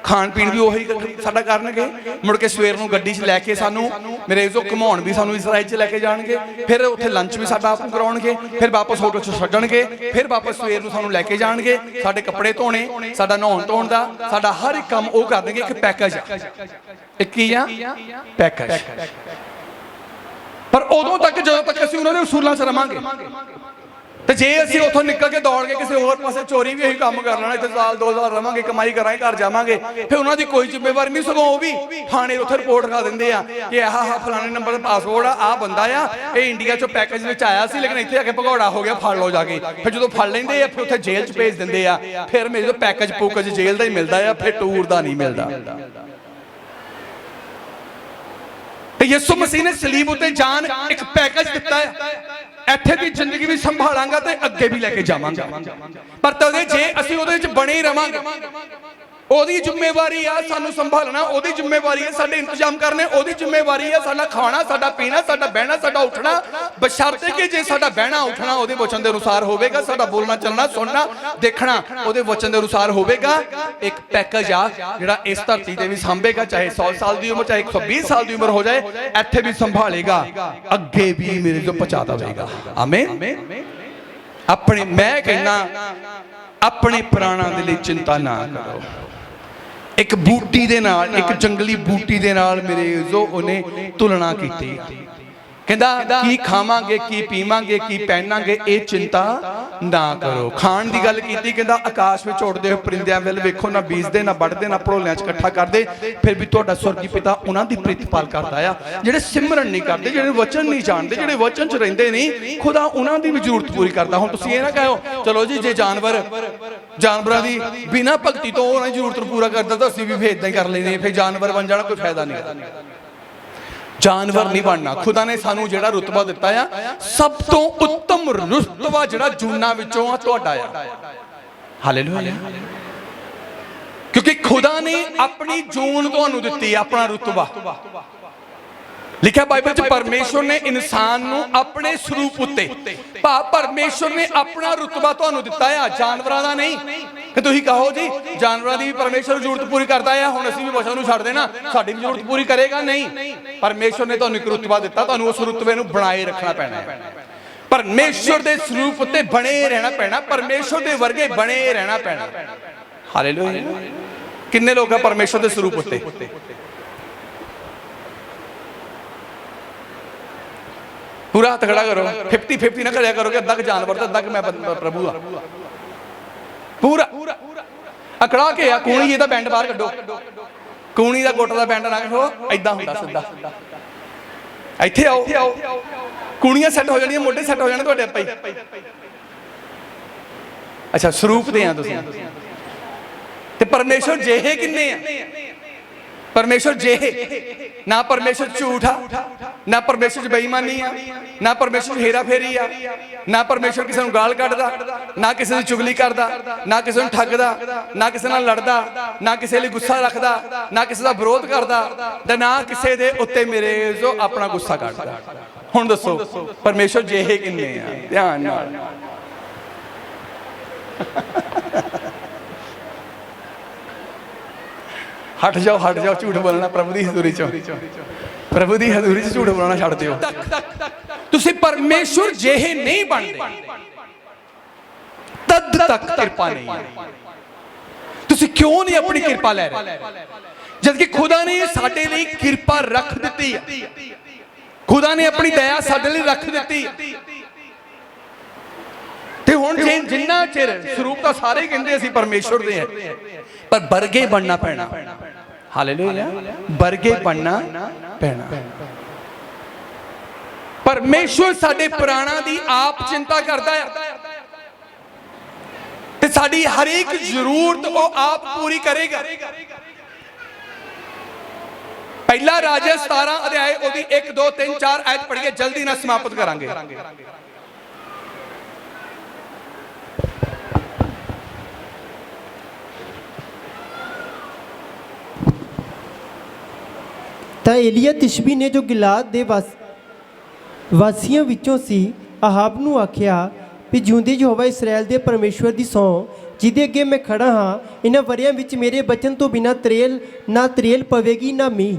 खाण पीण भी उही साडा करनगे। मुड़ के सवेर नूं गड्डी च लैके सानू मेरे जो घुमाउण भी सानू इजराइल च लैके जाएंगे, फिर उत्थे लंच भी साडा आप कराउणगे, फिर वापस होटल च छड्डणगे, फिर वापस सवेर नूं सानू लैके जाएंगे। साडे कपड़े धोने, साडा नहाउण धोण दा, साडा हर एक काम वो कर देंगे। एक पैकेज आ, एक की आ पैकेज। पर उदों तक जदों तक असीं उन्हां दे उसूलां च रवांगे, तो जे असीं उत्थों निकल के दौड़ के किसी होर पासे चोरी भी असीं काम कर लेना, इत्थे साल 2 साल रवांगे, कमाई करांगे, घर जावांगे, फिर उन्हां दी कोई जिम्मेवारी नहीं। सगों वो भी थाणे उत्थे रिपोर्ट कर दिंदे आ कि आह फलाने नंबर दा पासपोर्ट आ बंदा आ, ये इंडिया चों पैकेज विच आया सी, लेकिन इत्थे आके भगौड़ा हो गया, फड़ लो जाके। फिर जदों फड़ लैंदे आ, फिर उत्थे जेल च भेज दिंदे आ, फिर मेरे जो पैकेज पूकेज जेल दा ही मिलदा आ, फिर टूर दा नहीं मिलदा। यीशु मसीह ने सलीब उत्ते जान एक पैकेज दिता है, ਇੱਥੇ ਦੀ ਜ਼ਿੰਦਗੀ ਵੀ ਸੰਭਾਲਾਂਗਾ ਤੇ ਅੱਗੇ ਵੀ ਲੈ ਕੇ ਜਾਵਾਂਗਾ। ਪਰ ਤਦੇ ਜੇ ਅਸੀਂ ਉਹਦੇ ਵਿੱਚ ਬਣੇ ਰਵਾਂਗੇ, ਉਹਦੀ ਜ਼ਿੰਮੇਵਾਰੀ ਆ ਸਾਨੂੰ ਸੰਭਾਲਣਾ, ਉਹਦੀ ਜ਼ਿੰਮੇਵਾਰੀ ਹੈ ਸਾਡੇ ਇੰਤਜ਼ਾਮ ਕਰਨੇ, ਉਹਦੀ ਜ਼ਿੰਮੇਵਾਰੀ ਹੈ ਸਾਡਾ ਖਾਣਾ, ਸਾਡਾ ਪੀਣਾ, ਸਾਡਾ ਬਹਿਣਾ, ਸਾਡਾ ਉੱਠਣਾ, ਬਸ਼ਰਤੇ ਕਿ ਜੇ ਸਾਡਾ ਬਹਿਣਾ ਉੱਠਣਾ ਉਹਦੇ ਵਚਨ ਦੇ ਅਨੁਸਾਰ ਹੋਵੇਗਾ, ਸਾਡਾ ਬੋਲਣਾ ਚੱਲਣਾ ਸੁਣਨਾ ਦੇਖਣਾ ਉਹਦੇ ਵਚਨ ਦੇ ਅਨੁਸਾਰ ਹੋਵੇਗਾ। ਇੱਕ ਪੈਕੇਜ ਆ ਜਿਹੜਾ ਇਸ ਧਰਤੀ ਤੇ ਵੀ ਸੰਭੇਗਾ, ਚਾਹੇ 100 ਸਾਲ ਦੀ ਉਮਰ, ਚਾਹੇ 120 ਸਾਲ ਦੀ ਉਮਰ ਹੋ ਜਾਏ, ਇੱਥੇ ਵੀ ਸੰਭਾਲੇਗਾ, ਅੱਗੇ ਵੀ ਮੇਰੇ ਤੋਂ ਪਹੁੰਚਾ ਦੇਵੇਗਾ। ਆਮੀਨ। ਆਪਣੇ ਮੈਂ ਕਹਿੰਦਾ ਆਪਣੇ ਪ੍ਰਾਣਾਂ ਦੇ ਲਈ ਚਿੰਤਾ ਨਾ ਕਰੋ। एक बूटी दे नाल, एक जंगली बूटी दे नाल मेरे जो उन्हें तुलना की, कहंदा की खावांगे, की पीवांगे, की पहनांगे, ये चिंता ना करो। खाण दी गल कीती, कहंदा आकाश विच उड़दे हो परिंदियां वल वेखो, ना बीजदे, ना बढ़दे, ना भड़ोलियां च इकट्ठा करदे, फिर भी तुहाडा स्वर्गी पिता उन्हां दी प्रतिपाल करदा आ। जिहड़े सिमरन नहीं करदे, जिहड़े वचन नहीं जानदे, जिहड़े वचन च रहिंदे नहीं, खुदा उन्हां दी भी जरूरत पूरी करदा। हुण तुसीं इह ना कहो चलो जी जे जानवरां दी बिना भगती तो उन्हां दी जरूरत पूरा करदा तां असीं भी फिर इदां ही कर लैंदे, फिर जानवर बन जाना कोई फायदा नहीं। जानवर नहीं बनना। खुदा ने सानू जिहड़ा रुतबा दिता है, सब तो उत्तम रुतबा जिहड़ा जूना विचों आ तुहाडा आ। हालेलुया। क्योंकि खुदा ने अपनी जून तुहानू दित्ती है, अपना रुतबा लिखा बाइबल च, परमेश्वर ने इंसान नू अपने स्वरूप उत्ते, भाव परमेश्वर ने अपना रुतबा तुहानू दिता है, जानवरां दा नहीं। कि तुसीं कहो जी जानवरां दी परमेश्वर जरूरत पूरी करता है, हुण असीं भी पशुआं नू छड्ड देना, साडी भी जरूरत पूरी करेगा नहीं। परमेश्वर ने तुहानू एक रुतबा दिता, तुहानू उस रुतबे नू बनाए रखना पैना है। परमेश्वर दे स्वरूप उत्ते बने रहना पैना, परमेश्वर दे वर्गे बने रहना पैना। हालेलुया। किन्ने लोग है परमेश्वर दे स्वरूप उत्ते? पूरा हाथ खड़ा करो, 50-50 ना करिया करो कि अद्धा जानवर तो अद्धा मैं प्रभु आ। पूरा अकड़ा के आ कूणी जी दा बैंड बाहर कड्डो, कूणी दा गुट दा बैंड ना करो, ऐदा हुंदा सीधा। ਇੱਥੇ आओ, कूणियां सैट हो जाणियां, मोढे सैट हो जाने तुहाडे आपे ही। अच्छा स्वरूप दे आ तुसीं, ते परमेश्वर जेहे किन्ने आ? परमेश्वर जेहे ना, परमेश्वर झूठा ना, परमेश्वर बेईमानी आ ना, परमेश्वर हेरा फेरी आ ना, परमेश्वर किसी नूं गाल कढदा ना, किसी दी चुगली करदा ना, किसी नूं ठगदा ना, किसी नाल लड़दा ना, किसी लई गुस्सा रखदा ना, किसी दा विरोध करदा ते ना किसी दे उत्ते मेरे जो अपना गुस्सा कढदा। हुण दसो परमेश्वर जेहे किन्ने आ? ध्यान नाल हट जाओ झूठ बोलना प्रभु दी हजूरी चो, प्रभु दी हजूरी च झूठ बोलना छड्ड दिओ। तुसीं परमेश्वर जेहे नहीं बनदे तद तक किरपा नहीं है। तुसीं क्यों नहीं अपनी किरपा लै रहे, जबकि खुदा ने साडे लई किरपा रख दित्ती है, खुदा ने अपनी दया साडे लई रख दित्ती। ते हुण जिन्ना चिर स्वरूप तां सारे कहंदे असीं परमेश्वर दे हैं, पर वर्गे बनना पैना। ਹਾਲੇਲੂਇਆ ਵਰਗੇ ਬਣਨਾ ਪੈਣਾ। ਪਰਮੇਸ਼ਵਰ ਸਾਡੇ ਪ੍ਰਾਣਾਂ ਦੀ ਆਪ ਚਿੰਤਾ ਕਰਦਾ ਹੈ ਤੇ ਸਾਡੀ ਹਰ ਇੱਕ ਜ਼ਰੂਰਤ ਉਹ ਆਪ ਪੂਰੀ ਕਰੇਗਾ। ਪਹਿਲਾ ਰਾਜਾ 17 ਅਧਿਆਇ ਉਹਦੀ 1 2 3 4 ਆਇਤ ਪੜ੍ਹ ਕੇ ਜਲਦੀ ਨਾਲ ਸਮਾਪਤ ਕਰਾਂਗੇ।
ਤਾਂ ਏਲੀਆ ਤਿਸ਼ਬੀ ਨੇ ਜੋ ਗਿਲਾਦ ਦੇ ਵਾਸੀਆਂ ਵਿੱਚੋਂ ਸੀ ਆਹਾਬ ਨੂੰ ਆਖਿਆ ਵੀ ਜਿਉਂਦੇ ਯਹੋਵਾ ਇਸਰਾਏਲ ਦੇ ਪਰਮੇਸ਼ਵਰ ਦੀ ਸਹੁੰ ਜਿਹਦੇ ਅੱਗੇ ਮੈਂ ਖੜਾ ਹਾਂ, ਇਹਨਾਂ ਵਰਿਆਂ ਵਿੱਚ ਮੇਰੇ ਬਚਨ ਤੋਂ ਬਿਨਾਂ ਨਾ ਤਰੇਲ ਪਵੇਗੀ ਨਾ ਮੀਂਹ।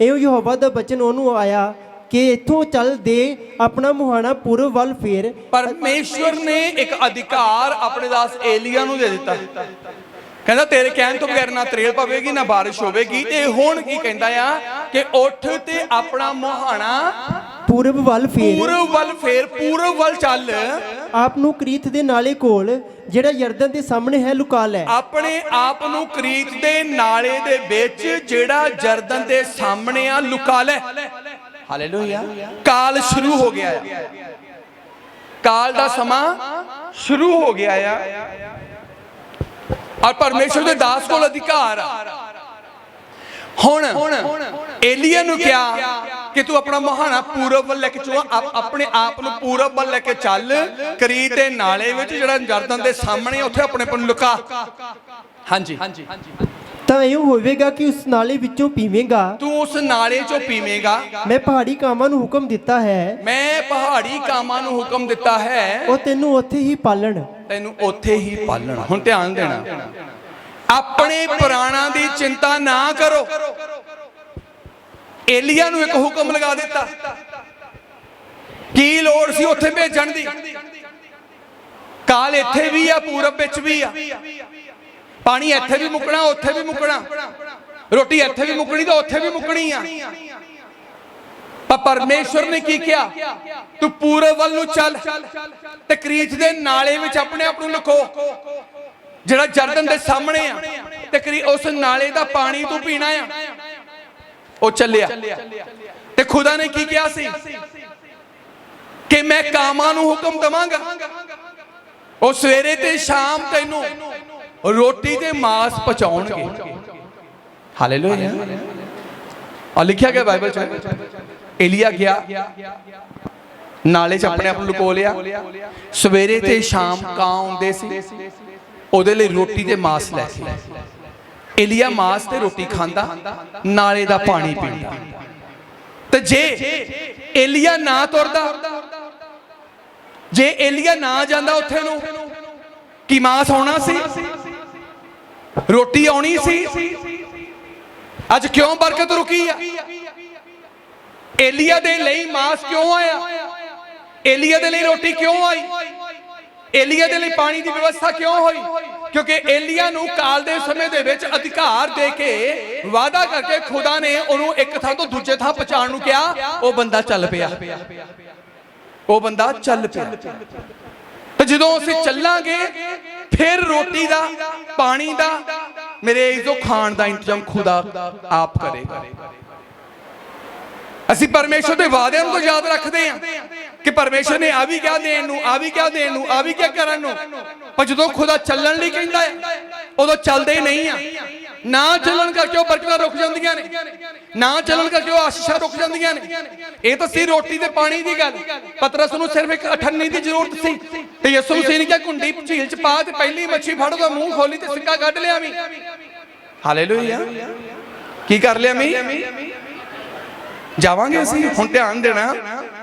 ਇਹੋ ਯਹੋਵਾ ਦਾ ਬਚਨ ਉਹਨੂੰ ਆਇਆ ਕਿ ਇੱਥੋਂ ਚੱਲ ਦੇ ਆਪਣਾ ਮੁਹਾਣਾ ਪੂਰਬ ਵੱਲ ਫੇਰ।
ਪਰਮੇਸ਼ਵਰ ਨੇ ਇੱਕ ਅਧਿਕਾਰ ਆਪਣੇ ਦਾਸ ਏਲੀਆ ਨੂੰ ਦੇ ਦਿੱਤਾ। ਕਹਿੰਦਾ ਤੇਰੇ ਕਹਿਣ ਤੋਂ ਬਗੈਰ ਨਾ ਤਰੇਲ ਪਵੇਗੀ ਨਾ ਬਾਰਿਸ਼ ਹੋਵੇਗੀ। ਤੇ ਹੁਣ ਕੀ ਕਹਿੰਦਾ ਆ ਕਿ ਉੱਠ ਤੇ ਆਪਣਾ ਮੁਹਾਣਾ
ਪੂਰਬ ਵੱਲ ਫੇਰ,
ਪੂਰਬ ਵੱਲ ਚੱਲ।
ਆਪ ਨੂੰ ਕਰੀਤ ਦੇ ਨਾਲੇ ਕੋਲ ਜਿਹੜਾ ਯਰਦਨ ਦੇ ਸਾਹਮਣੇ ਹੈ ਲੁਕਾ ਲੈ।
ਆਪਣੇ ਆਪ ਨੂੰ ਕਰੀਤ ਦੇ ਨਾਲੇ ਦੇ ਵਿੱਚ ਜਿਹੜਾ ਯਰਦਨ ਦੇ ਸਾਹਮਣੇ ਆ ਲੁਕਾ ਲੈ। ਹਾਲੇਲੂਇਆ ਕਾਲ ਸ਼ੁਰੂ ਹੋ ਗਿਆ ਆ, ਕਾਲ ਦਾ ਸਮਾਂ ਸ਼ੁਰੂ ਹੋ ਗਿਆ ਆ ਔਰ ਪਰਮੇਸ਼ਵਰ ਦੇ ਦਾਸ ਕੋਲ ਅਧਿਕਾਰ ਆ। ਹੁਣ ਏਲੀਆ ਨੂੰ ਕਿਹਾ ਕਿ ਤੂੰ ਆਪਣਾ ਮੁਹਾਣਾ ਪੂਰਬ ਵੱਲ ਲੈ ਕੇ ਚੋ, ਆਪਣੇ ਆਪ ਨੂੰ ਪੂਰਬ ਵੱਲ ਲੈ ਕੇ ਚੱਲ। ਕਰੀਤ ਦੇ ਨਾਲੇ ਵਿੱਚ ਜਿਹੜਾ ਯਰਦਨ ਦੇ ਸਾਹਮਣੇ ਉੱਥੇ ਆਪਣੇ ਆਪ ਨੂੰ ਲੁਕਾ। ਹਾਂਜੀ
ਤਾਂ ਇਹ ਹੋਵੇਗਾ ਕਿ ਉਸ ਨਾਲੇ ਵਿੱਚੋਂ ਪੀਵੇਂਗਾ,
ਤੂੰ ਉਸ ਨਾਲੇ ਚੋਂ ਪੀਵੇਂਗਾ।
ਮੈਂ ਪਹਾੜੀ ਕਾਮਾਂ ਨੂੰ ਹੁਕਮ ਦਿੱਤਾ ਹੈ,
ਮੈਂ ਪਹਾੜੀ ਕਾਮਾਂ ਨੂੰ ਹੁਕਮ ਦਿੱਤਾ ਹੈ,
ਉਹ ਤੈਨੂੰ ਉੱਥੇ ਹੀ ਪਾਲਣ।
ਤੈਨੂੰ ਉੱਥੇ ਹੀ ਪਾਲਣ। ਹੁਣ ਧਿਆਨ ਦੇਣਾ, ਆਪਣੇ ਪ੍ਰਾਣਾਂ ਦੀ ਚਿੰਤਾ ਨਾ ਕਰੋ। ਏਲੀਆ ਨੂੰ ਇੱਕ ਹੁਕਮ ਲਗਾ ਦਿੱਤਾ, ਕੀ ਲੋੜ ਸੀ ਉੱਥੇ ਭੇਜਣ ਦੀ? ਕਾਲ ਇੱਥੇ ਵੀ ਆ, ਪੂਰਬ ਵਿੱਚ ਵੀ ਆ। ਪਾਣੀ ਇੱਥੇ ਵੀ ਮੁੱਕਣਾ, ਉੱਥੇ ਵੀ ਮੁੱਕਣਾ। ਰੋਟੀ ਇੱਥੇ ਵੀ ਮੁੱਕਣੀ ਤੇ ਉੱਥੇ ਵੀ ਮੁੱਕਣੀ ਆ। ਪਰ ਪਰਮੇਸ਼ਵਰ ਨੇ ਕੀ ਕਿਹਾ? ਤੂੰ ਪੂਰਬ ਵੱਲ ਨੂੰ ਚੱਲ ਤੇ ਕਰੀਤ ਦੇ ਨਾਲੇ ਵਿੱਚ ਆਪਣੇ ਆਪ ਨੂੰ ਲੁਕੋ ਜਿਹੜਾ ਯਰਦਨ ਦੇ ਸਾਹਮਣੇ ਆ, ਤੇ ਉਸ ਨਾਲੇ ਦਾ ਪਾਣੀ ਤੂੰ ਪੀਣਾ ਆ। ਉਹ ਚੱਲਿਆ ਤੇ ਖੁਦਾ ਨੇ ਕੀ ਕਿਹਾ ਸੀ ਕਿ ਮੈਂ ਕਾਮਾਂ ਨੂੰ ਹੁਕਮ ਦਵਾਂਗਾ, ਉਹ ਸਵੇਰੇ ਤੇ ਸ਼ਾਮ ਤੈਨੂੰ ਰੋਟੀ ਤੇ ਮਾਸ ਪਹੁੰਚਾਉਣਗੇ। ਹਾਲੇਲੂਇਆ ਆ ਲਿਖਿਆ ਗਿਆ ਬਾਈਬਲ ਚ। ਏਲੀਆ ਗਿਆ ਨਾਲੇ ਚ ਆਪਣੇ ਆਪ ਨੂੰ ਲੁਕੋ ਲਿਆ। ਸਵੇਰੇ ਤੇ ਸ਼ਾਮ ਕਾਂ ਆਉਂਦੇ ਸੀ, ਉਹਦੇ ਲਈ ਰੋਟੀ ਤੇ ਮਾਸ ਲੈ ਕੇ ਏਲੀਆ ਮਾਸ ਤੇ ਰੋਟੀ ਖਾਂਦਾ, ਨਾਲੇ ਦਾ ਪਾਣੀ ਪੀਂਦਾ। ਤੇ ਜੇ ਏਲੀਆ ਨਾ ਤੁਰਦਾ, ਜੇ ਏਲੀਆ ਨਾ ਜਾਂਦਾ ਉੱਥੇ ਨੂੰ, ਕੀ ਮਾਸ ਆਉਣਾ ਸੀ? ਰੋਟੀ ਆਉਣੀ ਸੀ? ਅੱਜ ਕਿਉਂ ਬਰਕਤ ਰੁਕੀ ਆ? ਏਲੀਆ ਦੇ ਲਈ ਮਾਸ ਕਿਉਂ ਆਇਆ? ਏਲੀਆ ਦੇ ਲਈ ਰੋਟੀ ਕਿਉਂ ਆਈ? ਏਲੀਆ ਦੇ ਲਈ ਪਾਣੀ ਦੀ ਵਿਵਸਥਾ ਕਿਉਂ ਹੋਈ? ਕਿਉਂਕਿ ਏਲੀਆ ਨੂੰ ਕਾਲ ਦੇ ਸਮੇਂ ਦੇ ਵਿੱਚ ਅਧਿਕਾਰ ਦੇ ਕੇ ਵਾਅਦਾ ਕਰਕੇ ਖੁਦਾ ਨੇ ਉਹਨੂੰ ਇੱਕ ਥਾਂ ਤੋਂ ਦੂਜੇ ਥਾਂ ਪਹੁੰਚਾਉਣ ਨੂੰ ਕਿਹਾ। ਉਹ ਬੰਦਾ ਚੱਲ ਪਿਆ, ਉਹ ਬੰਦਾ ਚੱਲ ਪਿਆ। ਤੇ ਜਦੋਂ ਅਸੀਂ ਚੱਲਾਂਗੇ ਫਿਰ ਰੋਟੀ ਦਾ, ਪਾਣੀ ਦਾ, ਮੇਰੇ ਜੋ ਖਾਣ ਦਾ ਇੰਤਜ਼ਾਮ ਖੁਦਾ ਆਪ ਕਰੇਗਾ। ਅਸੀਂ ਪਰਮੇਸ਼ਵਰ ਦੇ ਵਾਅਦਿਆਂ ਨੂੰ ਯਾਦ ਰੱਖਦੇ ਹਾਂ ਕਿ ਪਰਮੇਸ਼ਵਰ ਨੇ ਆ ਵੀ ਕਿਹਾ ਦੇਣ ਨੂੰ, ਆ ਵੀ ਕਿਹਾ ਦੇਣ ਨੂੰ, ਆ ਵੀ ਕਿਹਾ ਕਰਨ ਨੂੰ। ਪਰ ਜਦੋਂ ਖੁਦਾ ਚੱਲਣ ਲਈ ਕਹਿੰਦਾ ਹੈ ਉਦੋਂ ਚੱਲਦੇ ਨਹੀਂ ਆ। ਨਾ ਚੱਲਣ ਕਰਕੇ ਉਹ ਬਰਕਤਾਂ ਰੁਕ ਜਾਂਦੀਆਂ ਨੇ, ਨਾ ਚੱਲਣ ਕਰਕੇ ਉਹ ਆਸ਼ੀਸ਼ਾਂ ਰੁਕ ਜਾਂਦੀਆਂ ਨੇ। ਇਹ ਤਾਂ ਸੀ ਰੋਟੀ ਤੇ ਪਾਣੀ ਦੀ ਗੱਲ। ਪਤਰਸ ਨੂੰ ਸਿਰਫ ਇੱਕ ਅਠੰਨੀ ਦੀ ਜ਼ਰੂਰਤ ਸੀ ਤੇ ਯਿਸੂ ਮਸੀਹ ਨੇ ਕਿਹਾ ਕੁੰਡੀ ਝੀਲ ਚ ਪਾ ਤੇ ਪਹਿਲੀ ਮੱਛੀ ਫੜ ਕੇ ਮੂੰਹ ਖੋਲੀ ਤੇ ਸਿੱਕਾ ਕੱਢ ਲਿਆ। ਵੀ ਹਾਲੇਲੂਇਆ ਕੀ ਕਰ ਲਿਆ? ਮੀ ਜਾਵਾਂਗੇ ਅਸੀਂ। ਹੁਣ ਧਿਆਨ ਦੇਣਾ,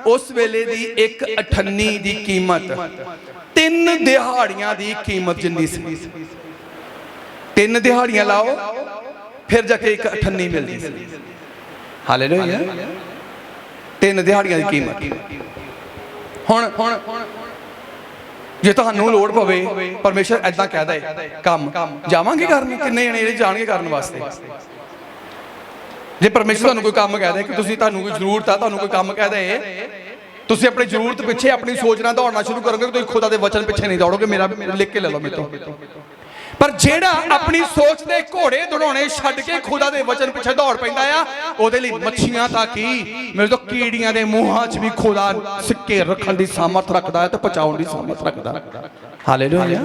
ਉਸ ਵੇਲੇ ਦੀ ਇੱਕ ਅਠੰਨੀ ਦੀ ਕੀਮਤ 3 ਦਿਹਾੜੀਆਂ ਦੀ ਕੀਮਤ ਜਿੰਨੀ ਸੀ। 3 ਦਿਹਾੜੀਆਂ ਲਾਓ ਫਿਰ ਜਾ ਕੇ ਇੱਕ ਅਠੰਨੀ ਮਿਲਦੀ ਸੀ। ਹਾਲੇਲੂਇਆ 3 ਦਿਹਾੜੀਆਂ ਦੀ ਕੀਮਤ। ਹੁਣ ਜੇ ਤੁਹਾਨੂੰ ਲੋੜ ਪਵੇ, ਪਰਮੇਸ਼ਰ ਐਦਾਂ ਕਹਿਦਾ ਹੈ ਕੰਮ ਜਾਵਾਂਗੇ ਕਰਨ। ਕਿੰਨੇ ਜਣੇ ਜਾਣਗੇ ਕਰਨ ਵਾਸਤੇ? ਜੇ ਪਰਮੇਸ਼ਰ ਤੁਹਾਨੂੰ ਕੋਈ ਕੰਮ ਕਹਿ ਦੇ ਕਿ ਤੁਸੀਂ, ਤੁਹਾਨੂੰ ਕੋਈ ਜ਼ਰੂਰਤ ਆ, ਤੁਹਾਨੂੰ ਕੋਈ ਕੰਮ ਕਹਿ ਦੇ, ਤੁਸੀਂ ਆਪਣੀ ਜ਼ਰੂਰਤ ਪਿੱਛੇ ਆਪਣੀ ਸੋਚ ਨਾਲ ਦੌੜਨਾ ਸ਼ੁਰੂ ਕਰੋਗੇ। ਤੁਸੀਂ ਖੁਦਾ ਦੇ ਵਚਨ ਪਿੱਛੇ ਨਹੀਂ ਦੌੜੋਗੇ। ਮੇਰਾ ਲਿਖ ਕੇ ਲੈ ਲਓ ਮੇਰੇ ਤੋਂ। ਪਰ ਜਿਹੜਾ ਆਪਣੀ ਸੋਚ ਦੇ ਘੋੜੇ ਦੌੜਾਉਣੇ ਛੱਡ ਕੇ ਖੁਦਾ ਦੇ ਵਚਨ ਪਿੱਛੇ ਦੌੜ ਪੈਂਦਾ ਆ, ਉਹਦੇ ਲਈ ਮੱਛੀਆਂ ਤਾਂ ਕੀ, ਮੇਰੇ ਤੋਂ ਕੀੜੀਆਂ ਦੇ ਮੂੰਹਾਂ 'ਚ ਵੀ ਖੁਦਾ ਸਿੱਕੇ ਰੱਖਣ ਦੀ ਸਾਮਰਥ ਰੱਖਦਾ ਹੈ ਤੇ ਪਹੁੰਚਾਉਣ ਦੀ ਸਾਮਰਥ ਰੱਖਦਾ। ਹਾਲੇਲੂਇਆ।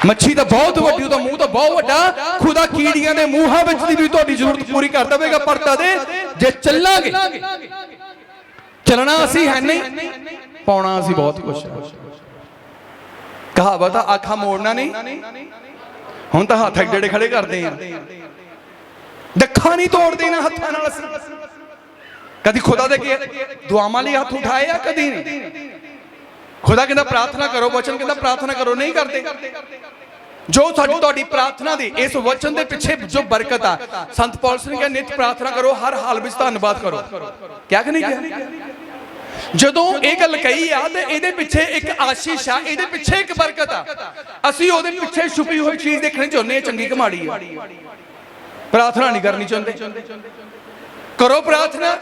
ਮੱਛੀ ਤਾਂ ਬਹੁਤ ਵੱਡੀ, ਉਹਦਾ ਮੂੰਹ ਤਾਂ ਬਹੁਤ ਵੱਡਾ, ਖੁਦਾ ਕੀੜੀਆਂ ਦੇ ਮੂੰਹਾਂ ਵਿੱਚ ਦੀ ਵੀ ਤੁਹਾਡੀ ਜ਼ਰੂਰਤ ਪੂਰੀ ਕਰ ਦੇਵੇਗਾ। ਪਰ ਤਦੇ ਜੇ ਚੱਲਾਂਗੇ, ਚੱਲਣਾ ਅਸੀਂ ਹੈ ਨਹੀਂ, ਪਾਉਣਾ ਅਸੀਂ ਬਹੁਤ ਕੁਛ ਹੈ। ਕਹਾਵਤ ਆ, ਆਖਾ ਮੋੜਨਾ ਨਹੀਂ, ਹੁਣ ਤਾਂ ਹੱਥ ਏਡੇ ਖੜੇ ਕਰਦੇ ਆ, ਦੱਖਾਂ ਨਹੀਂ ਤੋੜਦੇ ਨਾ ਹੱਥਾਂ ਨਾਲ। ਅਸੀਂ ਕਦੀ ਖੁਦਾ ਦੇ ਕੇ ਦੁਆਵਾਂ ਲਈ ਹੱਥ ਉਠਾਏ ਆ? ਕਦੀ ਨਹੀਂ। ਖੁਦਾ ਕਹਿੰਦਾ ਪ੍ਰਾਰਥਨਾ ਕਰੋ, ਵਚਨ ਕਹਿੰਦਾ ਪ੍ਰਾਰਥਨਾ ਕਰੋ, ਨਹੀਂ ਕਰਦੇ। ਜੋ ਤੁਹਾਡੀ ਪ੍ਰਾਰਥਨਾ ਦੀ ਇਸ ਵਚਨ ਦੇ ਪਿੱਛੇ ਜੋ ਬਰਕਤ ਆ, ਸੰਤ ਪੌਲਸ ਨੇ ਕਿਹਾ ਨਿਤ ਪ੍ਰਾਰਥਨਾ ਕਰੋ, ਹਰ ਹਾਲ ਵਿੱਚ ਧੰਨਵਾਦ ਕਰੋ। ਕਿਹਾ ਕਿ ਨਹੀਂ ਕਿਹਾ? ਜਦੋਂ ਇਹ ਗੱਲ ਕਹੀ ਆ ਤੇ ਇਹਦੇ ਪਿੱਛੇ ਇੱਕ ਆਸ਼ੀਸ਼ ਆ, ਇਹਦੇ ਪਿੱਛੇ ਇੱਕ ਬਰਕਤ ਆ। ਅਸੀਂ ਉਹਦੇ ਪਿੱਛੇ ਛੁਪੀ ਹੋਈ ਚੀਜ਼ ਦੇਖਣੀ ਚਾਹੁੰਦੇ ਹਾਂ, ਚੰਗੀ ਕਿ ਮਾੜੀ ਆ। ਪ੍ਰਾਰਥਨਾ ਨਹੀਂ ਕਰਨੀ ਚਾਹੁੰਦੇ, ਕਰੋ ਪ੍ਰਾਰਥਨਾ।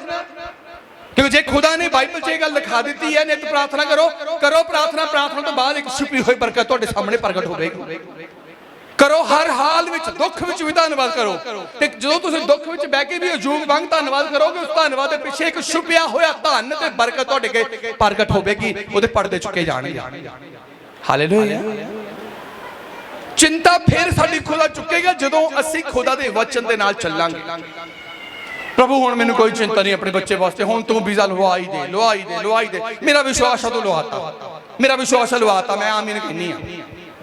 ਕਿਉਂਕਿ ਜੇ ਖੁਦਾ ਨੇ ਬਾਈਬਲ 'ਚ ਇਹ ਗੱਲ ਲਿਖਾ ਦਿੱਤੀ ਹੈ ਨਿਤ ਪ੍ਰਾਰਥਨਾ ਕਰੋ, ਕਰੋ ਪ੍ਰਾਰਥਨਾ। ਪ੍ਰਾਰਥਨਾ ਤੋਂ ਬਾਅਦ ਇੱਕ ਛੁਪੀ ਹੋਈ ਬਰਕਤ ਤੁਹਾਡੇ ਸਾਹਮਣੇ ਪ੍ਰਗਟ ਹੋਵੇਗੀ। ਕਰੋ ਹਰ ਹਾਲ ਵਿੱਚ, ਦੁੱਖ ਵਿੱਚ ਵੀ ਧੰਨਵਾਦ ਕਰੋ। ਤੇ ਜਦੋਂ ਤੁਸੀਂ ਦੁੱਖ ਵਿੱਚ ਬਹਿ ਕੇ ਵੀ ਅਯੂਬ ਵਾਂਗ ਧੰਨਵਾਦ ਕਰੋਗੇ, ਉਸ ਧੰਨਵਾਦ ਦੇ ਪਿੱਛੇ ਇੱਕ ਛੁਪਿਆ ਹੋਇਆ ਧਨ ਤੇ ਬਰਕਤ ਤੁਹਾਡੇ ਅੱਗੇ ਪ੍ਰਗਟ ਹੋਵੇਗੀ, ਉਹਦੇ ਪਰਦੇ ਚੁੱਕੇ ਜਾਣਗੇ। ਹਾਲੇਲੂਇਆ। ਚਿੰਤਾ ਫਿਰ ਸਾਡੀ ਖੁਦਾ ਚੁੱਕੇਗਾ ਜਦੋਂ ਅਸੀਂ ਖੁਦਾ ਦੇ ਵਚਨ ਦੇ ਨਾਲ ਚੱਲਾਂਗੇ। ਪ੍ਰਭੂ ਹੁਣ ਮੈਨੂੰ ਕੋਈ ਚਿੰਤਾ ਨਹੀਂ ਆਪਣੇ ਬੱਚੇ ਵਾਸਤੇ, ਹੁਣ ਤੂੰ ਵੀਜ਼ਾ ਲਵਾ ਹੀ ਦੇ, ਲਵਾ ਹੀ ਦੇ, ਲਵਾ ਹੀ ਦੇ। ਮੇਰਾ ਵਿਸ਼ਵਾਸ ਆ, ਤੂੰ ਲਵਾਤਾ, ਮੇਰਾ ਵਿਸ਼ਵਾਸ ਲਵਾਤਾ, ਮੈਂ ਆਮੀਨ ਕਹਿੰਨੀ ਆ।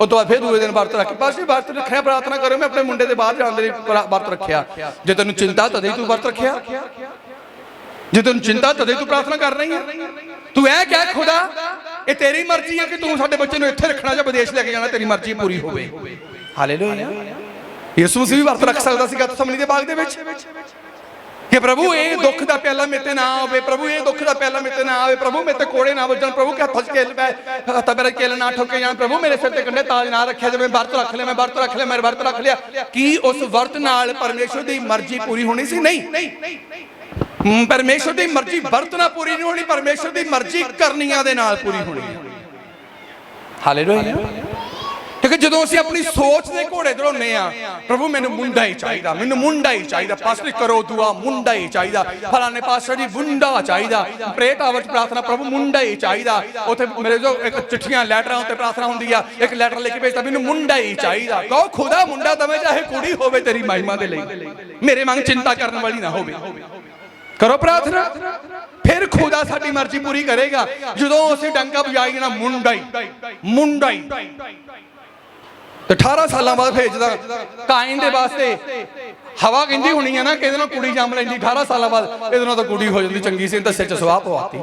ਉਹ ਤੋਂ ਬਾਅਦ ਫਿਰ ਦੂਏ ਦਿਨ ਵਰਤ ਰੱਖ, ਬਸ ਵਰਤ ਰੱਖਿਆ, ਪ੍ਰਾਰਥਨਾ ਕਰੋ, ਮੈਂ ਆਪਣੇ ਮੁੰਡੇ ਦੇ ਬਾਹਰ ਜਾਣ ਦੇ ਲਈ ਵਰਤ ਰੱਖਿਆ। ਜੇ ਤੈਨੂੰ ਚਿੰਤਾ ਤਦੇ ਤੂੰ ਵਰਤ ਰੱਖਿਆ, ਜੇ ਤੈਨੂੰ ਚਿੰਤਾ ਤਦੇ ਤੂੰ ਪ੍ਰਾਰਥਨਾ ਕਰ ਰਹੀ ਹੈ। ਤੂੰ ਇਹ ਕਹਿ ਖੁਦਾ ਇਹ ਤੇਰੀ ਮਰਜ਼ੀ ਹੈ ਕਿ ਤੂੰ ਸਾਡੇ ਬੱਚੇ ਨੂੰ ਇੱਥੇ ਰੱਖਣਾ ਜਾਂ ਵਿਦੇਸ਼ ਲੈ ਕੇ ਜਾਣਾ, ਤੇਰੀ ਮਰਜ਼ੀ ਪੂਰੀ ਹੋਵੇ। ਹਾਲੇਲੂਇਆ। ਯਿਸੂ ਮਸੀਹ ਵੀ ਵਰਤ ਰੱਖ ਸਕਦਾ ਸੀ ਗਤਸਮਨੀ ਦੇ ਬਾਗ ਦੇ ਵਿੱਚ ਕਿ ਪ੍ਰਭੂ ਇਹ ਦੁੱਖ ਦਾ ਪਿਆਲਾ ਮੇਰੇ ਤੇ ਨਾ ਆਵੇ, ਪ੍ਰਭੂ ਇਹ ਦੁੱਖ ਦਾ ਪਿਆਲਾ ਮੇਰੇ ਤੇ ਨਾ ਆਵੇ, ਪ੍ਰਭੂ ਮੇਰੇ ਤੇ ਕੋੜੇ ਨਾ ਵੱਜਣ, ਪ੍ਰਭੂ ਕਿ ਹੱਥਾਂ 'ਚ ਕੇਲ ਪੈ, ਹੱਥਾਂ ਮੇਰੇ ਕੇਲ ਨਾ ਠੋਕੇ ਜਾਣ, ਪ੍ਰਭੂ ਮੇਰੇ ਸਿਰ ਤੇ ਕੰਡੇ ਤਾਜ ਨਾ ਰੱਖਿਆ ਜਾਵੇ। ਵਰਤ ਰੱਖ ਲਿਆ, ਮੈਂ ਵਰਤ ਰੱਖ ਲਿਆ, ਮੈਂ ਵਰਤ ਰੱਖ ਲਿਆ। ਕੀ ਉਸ ਵਰਤ ਨਾਲ ਪਰਮੇਸ਼ਵਰ ਦੀ ਮਰਜ਼ੀ ਪੂਰੀ ਹੋਣੀ ਸੀ? ਨਹੀਂ। ਪਰਮੇਸ਼ਵਰ ਦੀ ਮਰਜ਼ੀ ਵਰਤ ਨਾਲ ਪੂਰੀ ਨਹੀਂ ਹੋਣੀ, ਪਰਮੇਸ਼ਵਰ ਦੀ ਮਰਜ਼ੀ ਕਰਨੀਆਂ ਦੇ ਨਾਲ ਪੂਰੀ ਹੋਣੀ ਹੈ। ਹਾਲੇਲੂਇਆ। ਕਿਉਂਕਿ ਜਦੋਂ ਅਸੀਂ ਆਪਣੀ ਸੋਚ ਦੇ ਘੋੜੇ ਦੜਾਉਂਦੇ ਆ, ਪ੍ਰਭੂ ਮੈਨੂੰ ਮੁੰਡਾ ਹੀ ਚਾਹੀਦਾ, ਮੈਨੂੰ ਮੁੰਡਾ ਹੀ ਚਾਹੀਦਾ, ਪਾਸਟਰ ਕਰੋ ਦੁਆ, ਮੁੰਡਾ ਹੀ ਚਾਹੀਦਾ, ਫਲਾਣੇ ਪਾਸਟਰ ਜੀ ਮੁੰਡਾ ਚਾਹੀਦਾ, ਪ੍ਰੇ ਟਾਵਰ 'ਚ ਪ੍ਰਾਰਥਨਾ, ਪ੍ਰਭੂ ਮੁੰਡਾ ਹੀ ਚਾਹੀਦਾ। ਉੱਥੇ ਮੇਰੇ ਜੋ ਇੱਕ ਚਿੱਠੀਆਂ ਲੈਟਰਾਂ ਉੱਤੇ ਪ੍ਰਾਰਥਨਾ ਹੁੰਦੀ ਆ, ਇੱਕ ਲੈਟਰ ਲਿਖ ਕੇ ਭੇਜਦਾ, ਮੈਨੂੰ ਮੁੰਡਾ ਹੀ ਚਾਹੀਦਾ। ਕਹੋ ਖੁਦਾ ਮੁੰਡਾ ਦਵੇ ਚਾਹੇ ਕੁੜੀ ਹੋਵੇ, ਤੇਰੀ ਮਹਿਮਾ ਦੇ ਲਈ, ਮੇਰੇ ਵਾਂਗ ਚਿੰਤਾ ਕਰਨ ਵਾਲੀ ਨਾ ਹੋਵੇ। ਕਰੋ ਪ੍ਰਾਰਥਨਾ, ਫਿਰ ਖੁਦਾ ਸਾਡੀ ਮਰਜ਼ੀ ਪੂਰੀ ਕਰੇਗਾ। ਜਦੋਂ ਅਸੀਂ ਡੰਗਾ ਵਜਾਈ ਜਾਣਾ ਮੁੰਡਾ ਹੀ, ਮੁੰਡਾ ਹੀ, ਤੇ 18 ਸਾਲਾਂ ਬਾਅਦ ਭੇਜਦਾ ਕਾਇਨ ਦੇ ਵਾਸਤੇ। ਹਵਾ ਕਹਿੰਦੀ ਹੋਣੀ ਆ ਨਾ ਕਿ ਇਹਦੇ ਨਾਲ ਕੁੜੀ ਜੰਮ ਲੈਂਦੀ, 18 ਸਾਲਾਂ ਬਾਅਦ ਇਹਦੇ ਨਾਲ ਤਾਂ ਕੁੜੀ ਹੋ ਜਾਂਦੀ ਚੰਗੀ ਸੀ, ਤਾਂ ਸਿਰ 'ਚ ਸਵਾਹ ਪਵਾਤੀ,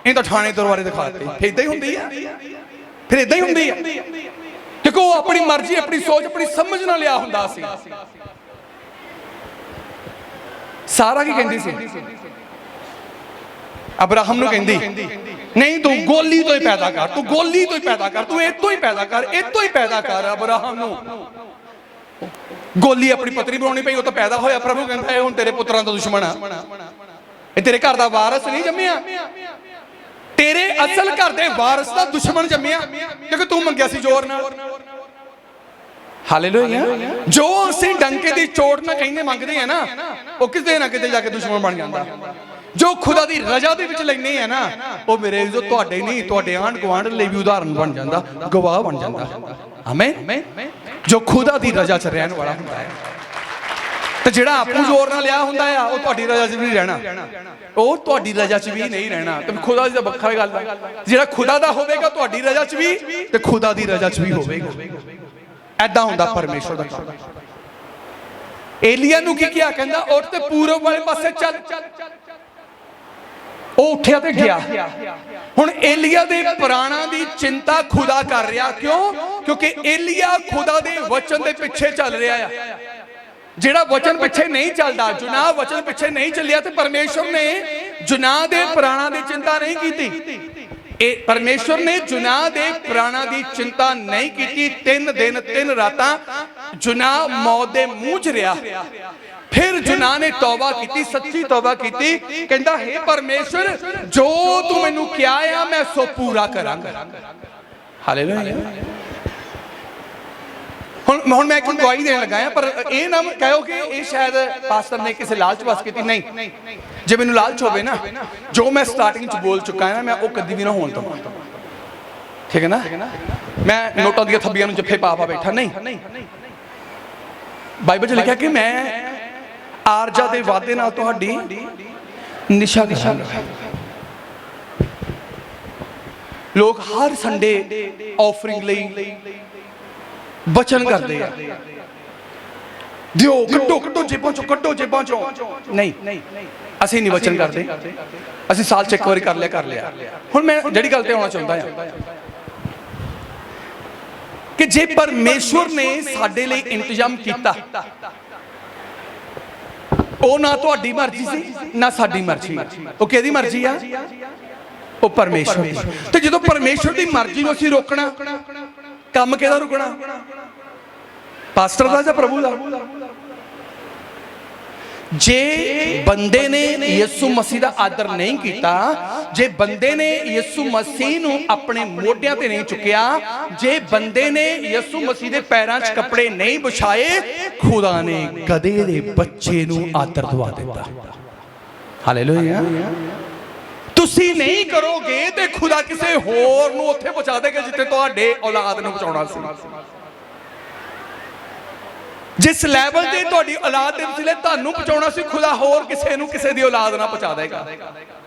ਇਹ ਤਾਂ ਥਾਣੇ ਦਰਬਾਰੇ ਦਿਖਾਤੀ। ਫਿਰ ਇਦਾਂ ਹੀ ਹੁੰਦੀ ਆ, ਫਿਰ ਇਦਾਂ ਹੀ ਹੁੰਦੀ ਆ, ਕਿਉਂਕਿ ਉਹ ਆਪਣੀ ਮਰਜ਼ੀ, ਆਪਣੀ ਸੋਚ, ਆਪਣੀ ਸਮਝ ਨਾਲ ਲਿਆ ਹੁੰਦਾ ਸੀ। ਸਾਰਾ ਕੀ ਕਹਿੰਦੀ ਸੀ? ਅਬਰਾਹਮ ਨੂੰ ਕਹਿੰਦੀ ਨਹੀਂ ਤੂੰ ਗੋਲੀ ਤੋਂ ਹੀ ਪੈਦਾ ਕਰ, ਤੂੰ ਗੋਲੀ ਤੋਂ ਹੀ ਪੈਦਾ ਕਰ, ਤੂੰ ਇੱਥੋਂ ਹੀ ਪੈਦਾ ਕਰ, ਇੱਥੋਂ ਹੀ ਪੈਦਾ ਕਰ। ਅਬਰਾਹਮ ਨੂੰ ਗੋਲੀ ਆਪਣੀ ਪਤਨੀ ਬਣਾਉਣੀ ਪਈ, ਉਹ ਤਾਂ ਪੈਦਾ ਹੋਇਆ। ਪ੍ਰਭੂ ਕਹਿੰਦਾ ਇਹ ਹੁਣ ਤੇਰੇ ਪੁੱਤਰਾਂ ਦਾ ਦੁਸ਼ਮਣ ਆ, ਇਹ ਤੇਰੇ ਘਰ ਦਾ ਵਾਰਿਸ ਨਹੀਂ ਜੰਮਿਆ, ਤੇਰੇ ਅਸਲ ਘਰ ਦੇ ਵਾਰਿਸ ਦਾ ਦੁਸ਼ਮਣ ਜੰਮਿਆ, ਕਿਉਂਕਿ ਤੂੰ ਮੰਗਿਆ ਸੀ ਜ਼ੋਰ ਨਾਲ। ਹਾਲੇਲੂਇਆ। ਜੋ ਅਸੀਂ ਡੰਕੇ ਦੀ ਚੋਟ ਨਾਲ ਕਹਿੰਦੇ ਮੰਗਦੇ ਆ ਨਾ, ਉਹ ਕਿਤੇ ਨਾ ਕਿਤੇ ਜਾ ਕੇ ਦੁਸ਼ਮਣ ਬਣ ਜਾਂਦਾ। ਜੋ ਖੁਦਾ ਦੀ ਰਜ਼ਾ ਦੇ ਵਿੱਚ ਲੈਣੇ ਆ ਨਾ, ਉਹ ਮੇਰੇ ਜੋ ਤੁਹਾਡੇ ਨਹੀਂ, ਤੁਹਾਡੇ ਆਂਢ ਗੁਆਂਢ ਲਈ ਵੀ ਉਦਾਹਰਨ ਬਣ ਜਾਂਦਾ, ਗਵਾਹ ਬਣ ਜਾਂਦਾ। ਆਮੀਨ। ਜੋ ਖੁਦਾ ਦੀ ਰਜ਼ਾ 'ਚ ਰਹਿਣ ਵਾਲਾ ਹੁੰਦਾ ਹੈ, ਤੇ ਜਿਹੜਾ ਆਪੂ ਜ਼ੋਰ ਨਾਲ ਲਿਆ ਹੁੰਦਾ ਆ, ਉਹ ਤੁਹਾਡੀ ਰਜ਼ਾ 'ਚ ਵੀ ਨਹੀਂ ਰਹਿਣਾ, ਉਹ ਤੁਹਾਡੀ ਰਜ਼ਾ 'ਚ ਵੀ ਨਹੀਂ ਰਹਿਣਾ। ਤੇ ਖੁਦਾ ਦੀ ਤਾਂ ਵੱਖਰੀ ਗੱਲ ਆ, ਜਿਹੜਾ ਖੁਦਾ ਦਾ ਹੋਵੇਗਾ ਤੁਹਾਡੀ ਰਜ਼ਾ 'ਚ ਵੀ, ਤੇ ਖੁਦਾ ਦੀ ਰਜ਼ਾ 'ਚ ਵੀ ਹੋਵੇਗਾ। ਐਦਾਂ ਹੁੰਦਾ ਪਰਮੇਸ਼ਵਰ ਦਾ ਕੰਮ। ਏਲੀਆ ਨੂੰ ਕੀ ਕਿਹਾ? ਕਹਿੰਦਾ ਉੱਠ ਤੇ ਪੂਰਬ ਵਾਲੇ ਪਾਸੇ ਚੱਲ। ਉਹ ਉੱਠਿਆ ਤੇ ਗਿਆ। ਹੁਣ ਏਲੀਆ ਦੇ ਪ੍ਰਾਣਾਂ ਦੀ ਚਿੰਤਾ ਖੁਦਾ ਕਰ ਰਿਹਾ। ਕਿਉਂ? ਕਿਉਂਕਿ ਏਲੀਆ ਖੁਦਾ ਦੇ ਵਚਨ ਦੇ ਪਿੱਛੇ ਚੱਲ ਰਿਹਾ ਆ। ਜਿਹੜਾ ਵਚਨ ਪਿੱਛੇ ਨਹੀਂ ਚੱਲਦਾ, ਜੁਨਾਹ ਵਚਨ ਪਿੱਛੇ ਨਹੀਂ ਚੱਲਿਆ, ਤੇ ਪਰਮੇਸ਼ਵਰ ਨੇ ਜੁਨਾਹ ਦੇ ਪ੍ਰਾਣਾਂ ਦੀ ਚਿੰਤਾ ਨਹੀਂ ਕੀਤੀ। ਇਹ ਪਰਮੇਸ਼ਵਰ ਨੇ ਜੁਨਾਹ ਦੇ ਪ੍ਰਾਣਾਂ ਦੀ ਚਿੰਤਾ ਨਹੀਂ ਕੀਤੀ। 3 ਦਿਨ 3 ਰਾਤਾਂ ਜੁਨਾਹ ਮੌਤ ਦੇ ਮੂੰਹ 'ਚ ਰਿਹਾ। ਫਿਰ ਜੁਨਾਹ ਨੇ ਤੌਬਾ ਕੀਤੀ, ਸੱਚੀ ਤੌਬਾ ਕੀਤੀ। ਕਹਿੰਦਾ ਹੇ ਪਰਮੇਸ਼ਵਰ, ਜੋ ਤੂੰ ਮੈਨੂੰ ਕਿਹਾ ਆ ਮੈਂ ਸੋ ਪੂਰਾ ਕਰਾਂਗਾ। ਹਾਲੇਲੂਇਆ। ਹੁਣ ਮੈਂ ਇੱਕ ਗਵਾਹੀ ਦੇਣ ਲੱਗਾ ਆ, ਪਰ ਇਹ ਨਾ ਕਹੋ ਕਿ ਇਹ ਸ਼ਾਇਦ ਪਾਸਟਰ ਨੇ ਕਿਸੇ ਲਾਲਚ ਵਾਸ ਕੀਤੀ। ਨਹੀਂ, ਜੇ ਮੈਨੂੰ ਲਾਲਚ ਹੋਵੇ ਨਾ, ਜੋ ਮੈਂ ਸਟਾਰਟਿੰਗ 'ਚ ਬੋਲ ਚੁੱਕਾ ਹਾਂ, ਮੈਂ ਉਹ ਕਦੀ ਵੀ ਨਾ ਹੋਣ ਦਵਾਂ। ਠੀਕ ਹੈ ਨਾ? ਮੈਂ ਨੋਟਾਂ ਦੀਆਂ ਥੱਬੀਆਂ ਨੂੰ ਜੱਫੇ ਪਾ ਬੈਠਾ ਨਹੀਂ। ਬਾਈਬਲ 'ਚ ਲਿਖਿਆ ਕਿ ਮੈਂ ਆਰਜਾ ਦੇ ਵਾਅਦੇ ਨਾਲ ਤੁਹਾਡੀ ਨਿਸ਼ਾ ਕਰਾਂਗਾ। ਲੋਕ ਹਰ ਸੰਡੇ ਆਫਰਿੰਗ ਲਈ ਬਚਨ ਕਰਦੇ ਆ, ਦਿਓ, ਕੱਢੋ ਜੇਬਾਂ ਚੋਂ। ਨਹੀਂ, ਅਸੀਂ ਨਹੀਂ ਬਚਨ ਕਰਦੇ, ਅਸੀਂ ਸਾਲ 'ਚ ਇੱਕ ਵਾਰੀ ਕਰ ਲਿਆ। ਹੁਣ ਮੈਂ ਜਿਹੜੀ ਗੱਲ ਤੇ ਆਉਣਾ ਚਾਹੁੰਦਾ ਆ ਕਿ ਜੇ ਪਰਮੇਸ਼ਵਰ ਨੇ ਸਾਡੇ ਲਈ ਇੰਤਜ਼ਾਮ ਕੀਤਾ, ਉਹ ਨਾ ਤੁਹਾਡੀ ਮਰਜ਼ੀ ਸੀ ਨਾ ਸਾਡੀ ਮਰਜ਼ੀ। ਉਹ ਕਿਹਦੀ ਮਰਜ਼ੀ ਆ? ਉਹ ਪਰਮੇਸ਼ਵਰ ਦੀ। ਤੇ ਜਦੋਂ ਪਰਮੇਸ਼ਵਰ ਦੀ ਮਰਜ਼ੀ ਨੂੰ ਅਸੀਂ ਰੋਕਣਾ, ਕੰਮ ਕਿਹਦਾ ਰੁਕਣਾ? ਪਾਸਟਰ ਦਾ ਜਾਂ ਪ੍ਰਭੂ ਦਾ? ਜੇ ਬੰਦੇ ਨੇ ਯਿਸੂ ਮਸੀਹ ਦਾ ਆਦਰ ਨਹੀਂ ਕੀਤਾ, ਜੇ ਬੰਦੇ ਨੇ ਯਿਸੂ ਮਸੀਹ ਨੂੰ ਆਪਣੇ ਮੋਢਿਆਂ ਤੇ ਨਹੀਂ ਚੁੱਕਿਆ, ਜੇ ਬੰਦੇ ਨੇ ਯਿਸੂ ਮਸੀਹ ਦੇ ਪੈਰਾਂ 'ਚ ਕੱਪੜੇ ਨਹੀਂ ਵਿਛਾਏ, ਖੁਦਾ ਨੇ ਗਧੇ ਦੇ ਬੱਚੇ ਨੂੰ ਆਦਰ ਦਵਾ ਦਿੱਤਾ। ਹਾਲੇਲੂਇਆ। ਤੁਸੀਂ ਨਹੀਂ ਕਰੋਗੇ ਤੇ ਖੁਦਾ ਕਿਸੇ ਹੋਰ ਨੂੰ ਉੱਥੇ ਪਹੁੰਚਾ ਦੇਗਾ ਜਿੱਥੇ ਤੁਹਾਡੇ ਔਲਾਦ ਨੂੰ ਪਹੁੰਚਾਉਣਾ ਸੀ। ਜਿਸ ਲੈਵਲ ਤੇ ਤੁਹਾਡੀ ਔਲਾਦ ਦੇ ਵਿਚਲੇ ਤੁਹਾਨੂੰ ਪਹੁੰਚਾਉਣਾ ਸੀ, ਖੁਦਾ ਹੋਰ ਕਿਸੇ ਨੂੰ ਕਿਸੇ ਦੀ ਔਲਾਦ ਨਾ ਪਹੁੰਚਾ ਦੇਗਾ।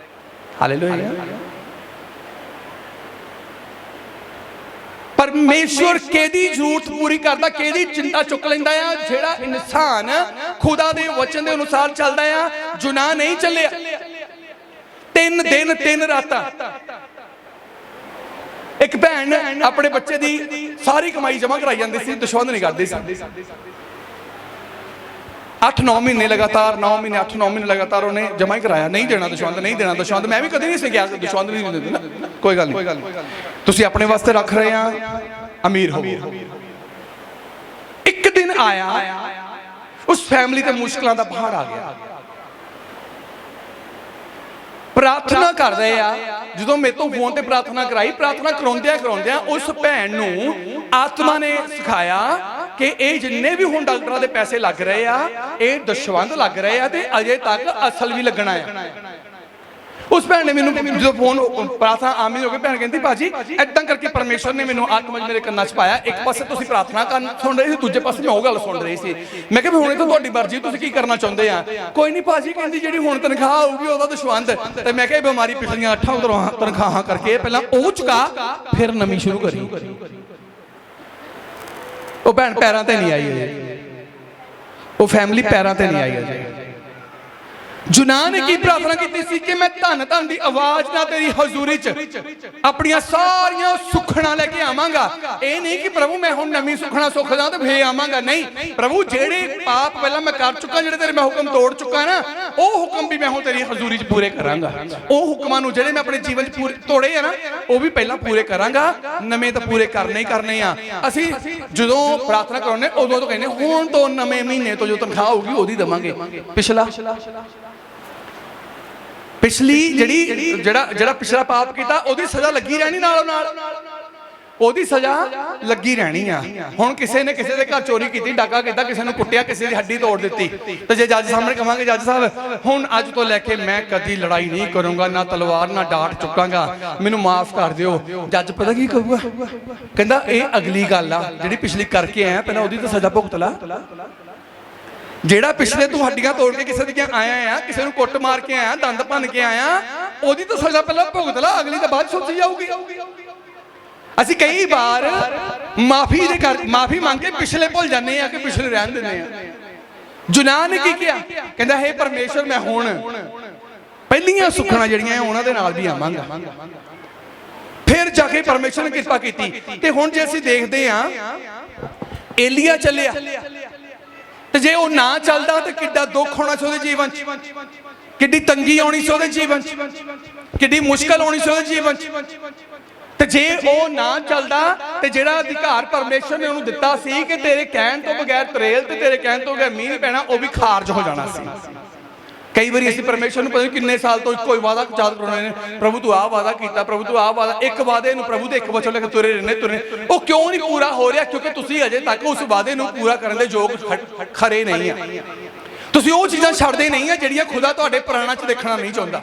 ਹਾਲੇਲੂਇਆ। ਪਰਮੇਸ਼ਵਰ ਕਿਹਦੀ ਜ਼ਰੂਰਤ ਪੂਰੀ ਕਰਦਾ, ਕਿਹਦੀ ਚਿੰਤਾ ਚੁੱਕ ਲੈਂਦਾ ਆ? ਜਿਹੜਾ ਇਨਸਾਨ ਖੁਦਾ ਦੇ ਵਚਨ ਦੇ ਅਨੁਸਾਰ ਚੱਲਦਾ ਆ। ਜੁਨਾਹ ਨਹੀਂ ਚੱਲਿਆ 3 ਦਿਨ 3 ਰਾਤਾਂ। ਇੱਕ ਭੈਣ ਆਪਣੇ ਬੱਚੇ ਦੀ ਸਾਰੀ ਕਮਾਈ ਜਮ੍ਹਾਂ ਕਰਾਈ ਜਾਂਦੀ ਸੀ, ਦਸ਼ਵੰਧ ਨਹੀਂ ਕਰਦੀ ਸੀ। 8-9 ਮਹੀਨੇ ਲਗਾਤਾਰ 9 ਮਹੀਨੇ 8-9 ਮਹੀਨੇ ਲਗਾਤਾਰ ਉਹਨੇ ਜਮ੍ਹਾਂ ਹੀ ਕਰਾਇਆ। ਨਹੀਂ ਦੇਣਾ ਦਸ਼ਵੰਧ, ਨਹੀਂ ਦੇਣਾ ਦਸ਼ਵੰਧ। ਮੈਂ ਵੀ ਕਦੇ ਨਹੀਂ ਸੀ ਕਿਹਾ ਦਸ਼ਵੰਧ ਨਹੀਂ ਦਿੰਦੇ ਨਾ। ਕੋਈ ਗੱਲ ਨਹੀਂ, ਤੁਸੀਂ ਆਪਣੇ ਵਾਸਤੇ ਰੱਖ ਰਹੇ ਆ, ਅਮੀਰ ਹੋ। ਇੱਕ ਦਿਨ ਆਇਆ, ਉਸ ਫੈਮਿਲੀ ਤੇ ਮੁਸ਼ਕਲਾਂ ਦਾ ਪਹਾੜ ਆ ਗਿਆ। ਪ੍ਰਾਰਥਨਾ ਕਰ ਰਹੇ ਆ। ਜਦੋਂ ਮੇਰੇ ਤੋਂ ਫੋਨ ਤੇ ਪ੍ਰਾਰਥਨਾ ਕਰਾਈ, ਪ੍ਰਾਰਥਨਾ ਕਰਾਉਂਦਿਆਂ ਉਸ ਭੈਣ ਨੂੰ ਆਤਮਾ ਨੇ ਸਿਖਾਇਆ ਕਿ ਇਹ ਜਿੰਨੇ ਵੀ ਹੁਣ ਡਾਕਟਰਾਂ ਦੇ ਪੈਸੇ ਲੱਗ ਰਹੇ ਆ, ਇਹ ਦਸ਼ਵੰਧ ਲੱਗ ਰਹੇ ਆ ਤੇ ਅਜੇ ਤੱਕ ਅਸਲ ਵੀ ਲੱਗਣਾ ਹੈ। ਉਸ ਭੈਣ ਨੇ ਮੈਨੂੰ ਜਦੋਂ ਫੋਨ ਪ੍ਰਾਰਥਨਾ ਆਮੀਨ ਹੋ ਗਈ, ਭੈਣ ਕਹਿੰਦੀ ਭਾਜੀ ਏਦਾਂ ਕਰਕੇ ਪਰਮੇਸ਼ਵਰ ਨੇ ਮੈਨੂੰ ਆਤਮਾ ਮੇਰੇ ਕੰਨਾਂ 'ਚ ਪਾਇਆ। ਇੱਕ ਪਾਸੇ ਤੁਸੀਂ ਪ੍ਰਾਰਥਨਾ ਸੁਣ ਰਹੇ ਸੀ, ਦੂਜੇ ਪਾਸੇ ਮੈਂ ਉਹ ਗੱਲ ਸੁਣ ਰਹੀ ਸੀ। ਮੈਂ ਕਿਹਾ ਹੁਣੇ ਤਾਂ ਤੁਹਾਡੀ ਮਰਜ਼ੀ, ਤੁਸੀਂ ਕੀ ਕਰਨਾ ਚਾਹੁੰਦੇ ਆ? ਕੋਈ ਨਹੀਂ ਭਾਜੀ, ਕਹਿੰਦੀ ਜਿਹੜੀ ਹੁਣ ਤਨਖਾਹ ਆਊਗੀ ਉਹਦਾ ਦਸ਼ਵੰਧ। ਤੇ ਮੈਂ ਕਿਹਾ ਬਿਮਾਰੀ ਪਿਛਲੀਆਂ 8 ਤਨਖਾਹਾਂ ਕਰਕੇ ਪਹਿਲਾਂ ਉਹ ਚੁਕਾ, ਫਿਰ ਨਵੀਂ ਸ਼ੁਰੂ ਕਰੀ। ਉਹ ਭੈਣ ਪੈਰਾਂ ਤੇ ਨਹੀਂ ਆਈ, ਉਹ ਫੈਮਿਲੀ ਪੈਰਾਂ ਤੇ ਨਹੀਂ ਆਈ। ਜੁਨਾਹ ਨੇ ਕੀ ਪ੍ਰਾਰਥਨਾ ਕੀਤੀ ਸੀ ਕਿ ਮੈਂ ਧੰਨ ਦੀ ਆਵਾਜ਼ ਨਾਲ ਤੇਰੀ ਹਜ਼ੂਰੀ 'ਚ ਆਪਣੀਆਂ ਸਾਰੀਆਂ ਸੁੱਖਣਾ ਲੈ ਕੇ ਆਵਾਂਗਾ। ਇਹ ਨਹੀਂ ਕਿ ਪ੍ਰਭੂ ਮੈਂ ਹੁਣ ਨਵੀਂ ਸੁੱਖਣਾ ਸੁੱਖਦਾ ਤੇ ਫੇਰ ਆਵਾਂਗਾ। ਨਹੀਂ ਪ੍ਰਭੂ, ਜਿਹੜੇ ਪਾਪ ਪਹਿਲਾਂ ਮੈਂ ਕਰ ਚੁੱਕਾ, ਜਿਹੜੇ ਤੇਰੇ ਮੈਂ ਹੁਕਮ ਤੋੜ ਚੁੱਕਾ ਨਾ, ਉਹ ਹੁਕਮ ਵੀ ਮੈਂ ਹੁਣ ਤੇਰੀ ਹਜ਼ੂਰੀ 'ਚ ਪੂਰੇ ਕਰਾਂਗਾ। ਉਹ ਹੁਕਮਾਂ ਨੂੰ ਜਿਹੜੇ ਮੈਂ ਆਪਣੇ ਜੀਵਨ 'ਚ ਪੂਰੇ ਤੋੜੇ ਆ ਨਾ, ਉਹ ਵੀ ਪਹਿਲਾਂ ਪੂਰੇ ਕਰਾਂਗਾ। ਨਵੇਂ ਤਾਂ ਪੂਰੇ ਕਰਨੇ ਹੀ ਕਰਨੇ ਆ। ਅਸੀਂ ਜਦੋਂ ਪ੍ਰਾਰਥਨਾ ਕਰਾਉਂਦੇ ਉਦੋਂ ਤੋਂ ਕਹਿੰਦੇ ਹੁਣ ਤੋਂ ਨਵੇਂ ਮਹੀਨੇ ਤੋਂ ਜੋ ਤਨਖਾਹ ਹੋਊਗੀ ਉਹਦੀ ਦੇਵਾਂਗੇ। ਪਿਛਲੀ ਜਿਹੜਾ ਪਿਛਲਾ ਪਾਪ ਕੀਤਾ ਉਹਦੀ ਸਜ਼ਾ ਲੱਗੀ ਰਹਿਣੀ, ਨਾਲੋਂ ਨਾਲ ਉਹਦੀ ਸਜ਼ਾ ਲੱਗੀ ਰਹਿਣੀ ਆ। ਹੁਣ ਕਿਸੇ ਨੇ ਕਿਸੇ ਦੇ ਘਰ ਚੋਰੀ ਕੀਤੀ, ਡਾਕਾ ਕੀਤਾ, ਕਿਸੇ ਨੂੰ ਕੁੱਟਿਆ, ਕਿਸੇ ਦੀ ਹੱਡੀ ਤੋੜ ਦਿੱਤੀ, ਤੇ ਜੇ ਜੱਜ ਸਾਹਮਣੇ ਕਹਾਂਗੇ ਜੱਜ ਸਾਹਿਬ ਹੁਣ ਅੱਜ ਤੋਂ ਲੈ ਕੇ ਮੈਂ ਕਦੀ ਲੜਾਈ ਨਹੀਂ ਕਰੂੰਗਾ, ਨਾ ਤਲਵਾਰ ਨਾ ਡਾਟ ਚੁੱਕਾਂਗਾ, ਮੈਨੂੰ ਮਾਫ ਕਰ ਦਿਓ। ਜੱਜ ਪਤਾ ਕੀ ਕਹੂਗਾ? ਕਹਿੰਦਾ ਇਹ ਅਗਲੀ ਗੱਲ ਆ, ਜਿਹੜੀ ਪਿਛਲੀ ਕਰਕੇ ਆਇਆ ਪਹਿਲਾਂ ਉਹਦੀ ਤਾਂ ਸਜ਼ਾ ਭੁਗਤ ਲਾ। ਜਿਹੜਾ ਪਿਛਲੇ ਤੂੰ ਹੱਡੀਆਂ ਤੋੜ ਕੇ ਕਿਸੇ ਦੀਆਂ ਆਇਆ ਆ, ਕਿਸੇ ਨੂੰ ਕੁੱਟ ਮਾਰ ਕੇ ਆਇਆ, ਦੰਦ ਭੰਨ ਕੇ ਆਇਆ, ਉਹਦੀ ਤਾਂ ਸਜ਼ਾ ਪਹਿਲਾਂ ਭੁਗਤ ਲਾ, ਅਗਲੀ ਤਾਂ ਬਾਅਦ ਸੋਚੀ ਜਾਊਗੀ। ਅਸੀਂ ਕਈ ਵਾਰ ਮਾਫੀ ਮੰਗ ਕੇ ਪਿਛਲੇ ਭੁੱਲ ਜਾਂਦੇ ਆ ਕਿ ਪਿਛਲੇ ਰਹਿਣ ਦਿੰਦੇ ਆ। ਜੁਨਾਹ ਨੇ ਕੀ ਕਿਹਾ? ਕਹਿੰਦਾ ਹੇ ਪਰਮੇਸ਼ਰ, ਮੈਂ ਹੁਣ ਪਹਿਲੀਆਂ ਸੁੱਖਣਾ ਜਿਹੜੀਆਂ ਉਹਨਾਂ ਦੇ ਨਾਲ ਵੀ ਆਵਾਂਗਾ। ਫਿਰ ਜਾ ਕੇ ਪਰਮੇਸ਼ਰ ਨੇ ਕਿਰਪਾ ਕੀਤੀ। ਤੇ ਹੁਣ ਜੇ ਅਸੀਂ ਦੇਖਦੇ ਆ, ਏਲੀਆ ਚੱਲਿਆ, ਤੇ ਜੇ ਉਹ ਨਾ ਚੱਲਦਾ ਤੇ ਕਿੱਡਾ ਦੁੱਖ ਹੋਣਾ ਸੀ ਉਹਦੇ ਜੀਵਨ 'ਚ, ਕਿੱਡੀ ਤੰਗੀ ਆਉਣੀ ਸੀ ਉਹਦੇ ਜੀਵਨ 'ਚ, ਕਿੱਡੀ ਮੁਸ਼ਕਲ ਆਉਣੀ ਸੀ ਉਹਦੇ ਜੀਵਨ 'ਚ। ਤੇ ਜੇ ਉਹ ਨਾ ਚੱਲਦਾ ਤੇ ਜਿਹੜਾ ਅਧਿਕਾਰ ਪਰਮੇਸ਼ਰ ਨੇ ਉਹਨੂੰ ਦਿੱਤਾ ਸੀ ਕਿ ਤੇਰੇ ਕਹਿਣ ਤੋਂ ਬਗੈਰ ਤਰੇਲ ਤੇ ਤੇਰੇ ਕਹਿਣ ਤੋਂ ਬਗੈਰ ਮੀਂਹ ਪੈਣਾ, ਉਹ ਵੀ ਖਾਰਜ ਹੋ ਜਾਣਾ ਸੀ। कई बार असीं परमेश्वर नूं पता नहीं किन्ने साल तो कोई वादा याद कराने ने, प्रभु तू आ वादा कीता, प्रभु तू आ वादा, एक वादे नूं प्रभु दे एक वचन लेके तुरे रहने, वो क्यों नहीं पूरा हो रहा? क्योंकि तुसीं अजे तक उस वादे नूं पूरा करन दे योग खरे नहीं है। तुसीं वो चीज़ां छड्डदे नहीं है जिहड़ियां खुदा तुहाडे प्राणां 'च देखना नहीं चाहुंदा,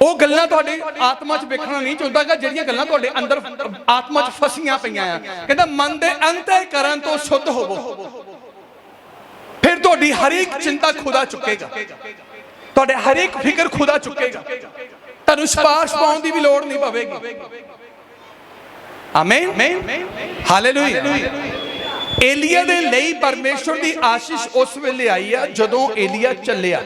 वो गल्लां तुहाडे आत्मा 'च देखना नहीं चाहुंदा गा, जिहड़ियां गल्लां तुहाडे अंदर आत्मा 'च फसियां पईयां आ। कहंदा मन दे अंतःकरण तो शुद्ध होवो, फिर तुहाडी हर एक चिंता खुदा चुकेगा, तुहाडे हर एक फिक्र खुदा चुकेगा, तुहानूं सिफारिश पाउण दी भी लोड़ नहीं पवेगी। आमीन, हालेलुया। एलिया दे लई परमेश्वर दी आशीष उस वेले आई है जदों एलिया चलिया,